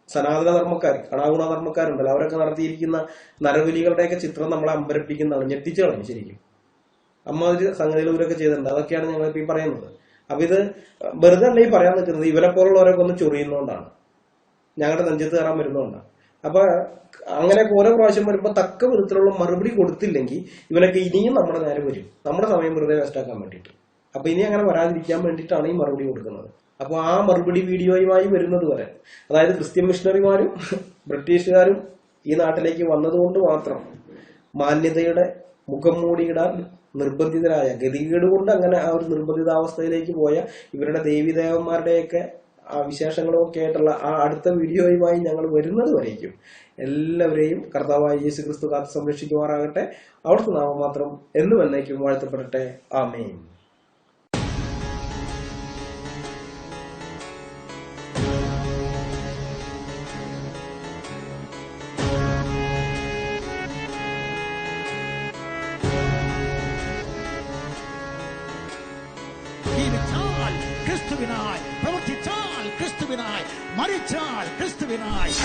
Speaker 2: സനാതന ധർമ്മക്കാർ, കണാഗുണ ധർമ്മക്കാരുണ്ടല്ലോ, അവരൊക്കെ നടത്തിയിരിക്കുന്ന നരബലികളുടെയൊക്കെ ചിത്രം നമ്മളെ അമ്പരപ്പിക്കുന്നതാണ്, ഞെട്ടിച്ചു കളഞ്ഞു ശരിക്കും. അമ്മാതിരി സംഗതികൾ ഇവരൊക്കെ ചെയ്തിട്ടുണ്ട്. അതൊക്കെയാണ് ഞങ്ങളിപ്പോ ഈ പറയുന്നത്. അപ്പൊ ഇത് വെറുതെ അല്ല ഈ പറയാൻ നിൽക്കുന്നത്, ഇവരെ പോലുള്ളവരൊക്കെ ഒന്ന് ചൊറിയുന്നതുകൊണ്ടാണ്, ഞങ്ങളുടെ നെഞ്ചത്ത് കയറാൻ വരുന്നതുകൊണ്ടാണ്. അപ്പൊ അങ്ങനെ ഓരോ പ്രാവശ്യം വരുമ്പോ തക്ക വിധത്തിലുള്ള മറുപടി കൊടുത്തില്ലെങ്കിൽ ഇവനൊക്കെ ഇനിയും നമ്മുടെ നേരെ വരും, നമ്മുടെ സമയം വെറുതെ വേസ്റ്റാക്കാൻ വേണ്ടിയിട്ട്. അപ്പൊ ഇനി അങ്ങനെ വരാതിരിക്കാൻ വേണ്ടിയിട്ടാണ് ഈ മറുപടി കൊടുക്കുന്നത്. അപ്പൊ ആ മറുപടി വീഡിയോയുമായി വരുന്നത് വരെ, അതായത് ക്രിസ്ത്യൻ മിഷണറിമാരും ബ്രിട്ടീഷുകാരും ഈ നാട്ടിലേക്ക് വന്നതുകൊണ്ട് മാത്രം മാന്യതയുടെ മുഖം മൂടിയിടാൻ നിർബന്ധിതരായ, ഗതികേട് കൊണ്ട് അങ്ങനെ ആ ഒരു നിർബന്ധിതാവസ്ഥയിലേക്ക് പോയ ഇവരുടെ ദേവീദേവന്മാരുടെയൊക്കെ ആ വിശേഷങ്ങളും ഒക്കെ ആയിട്ടുള്ള ആ അടുത്ത വീഡിയോയുമായി ഞങ്ങൾ വരുന്നത് വരേക്കും എല്ലാവരെയും കർത്താവായ യേശു ക്രിസ്തു കാത്ത് സംരക്ഷിക്കുമാറാകട്ടെ. അവിടുത്തെ നാമം മാത്രം എന്നും എന്നേക്കും വാഴ്ത്തപ്പെടട്ടെ. ആമേൻ.
Speaker 1: ക്രിസ്തുവിനായി പ്രവർത്തിച്ചാൽ ക്രിസ്തുവിനായി മരിച്ചാൽ ക്രിസ്തുവിനായി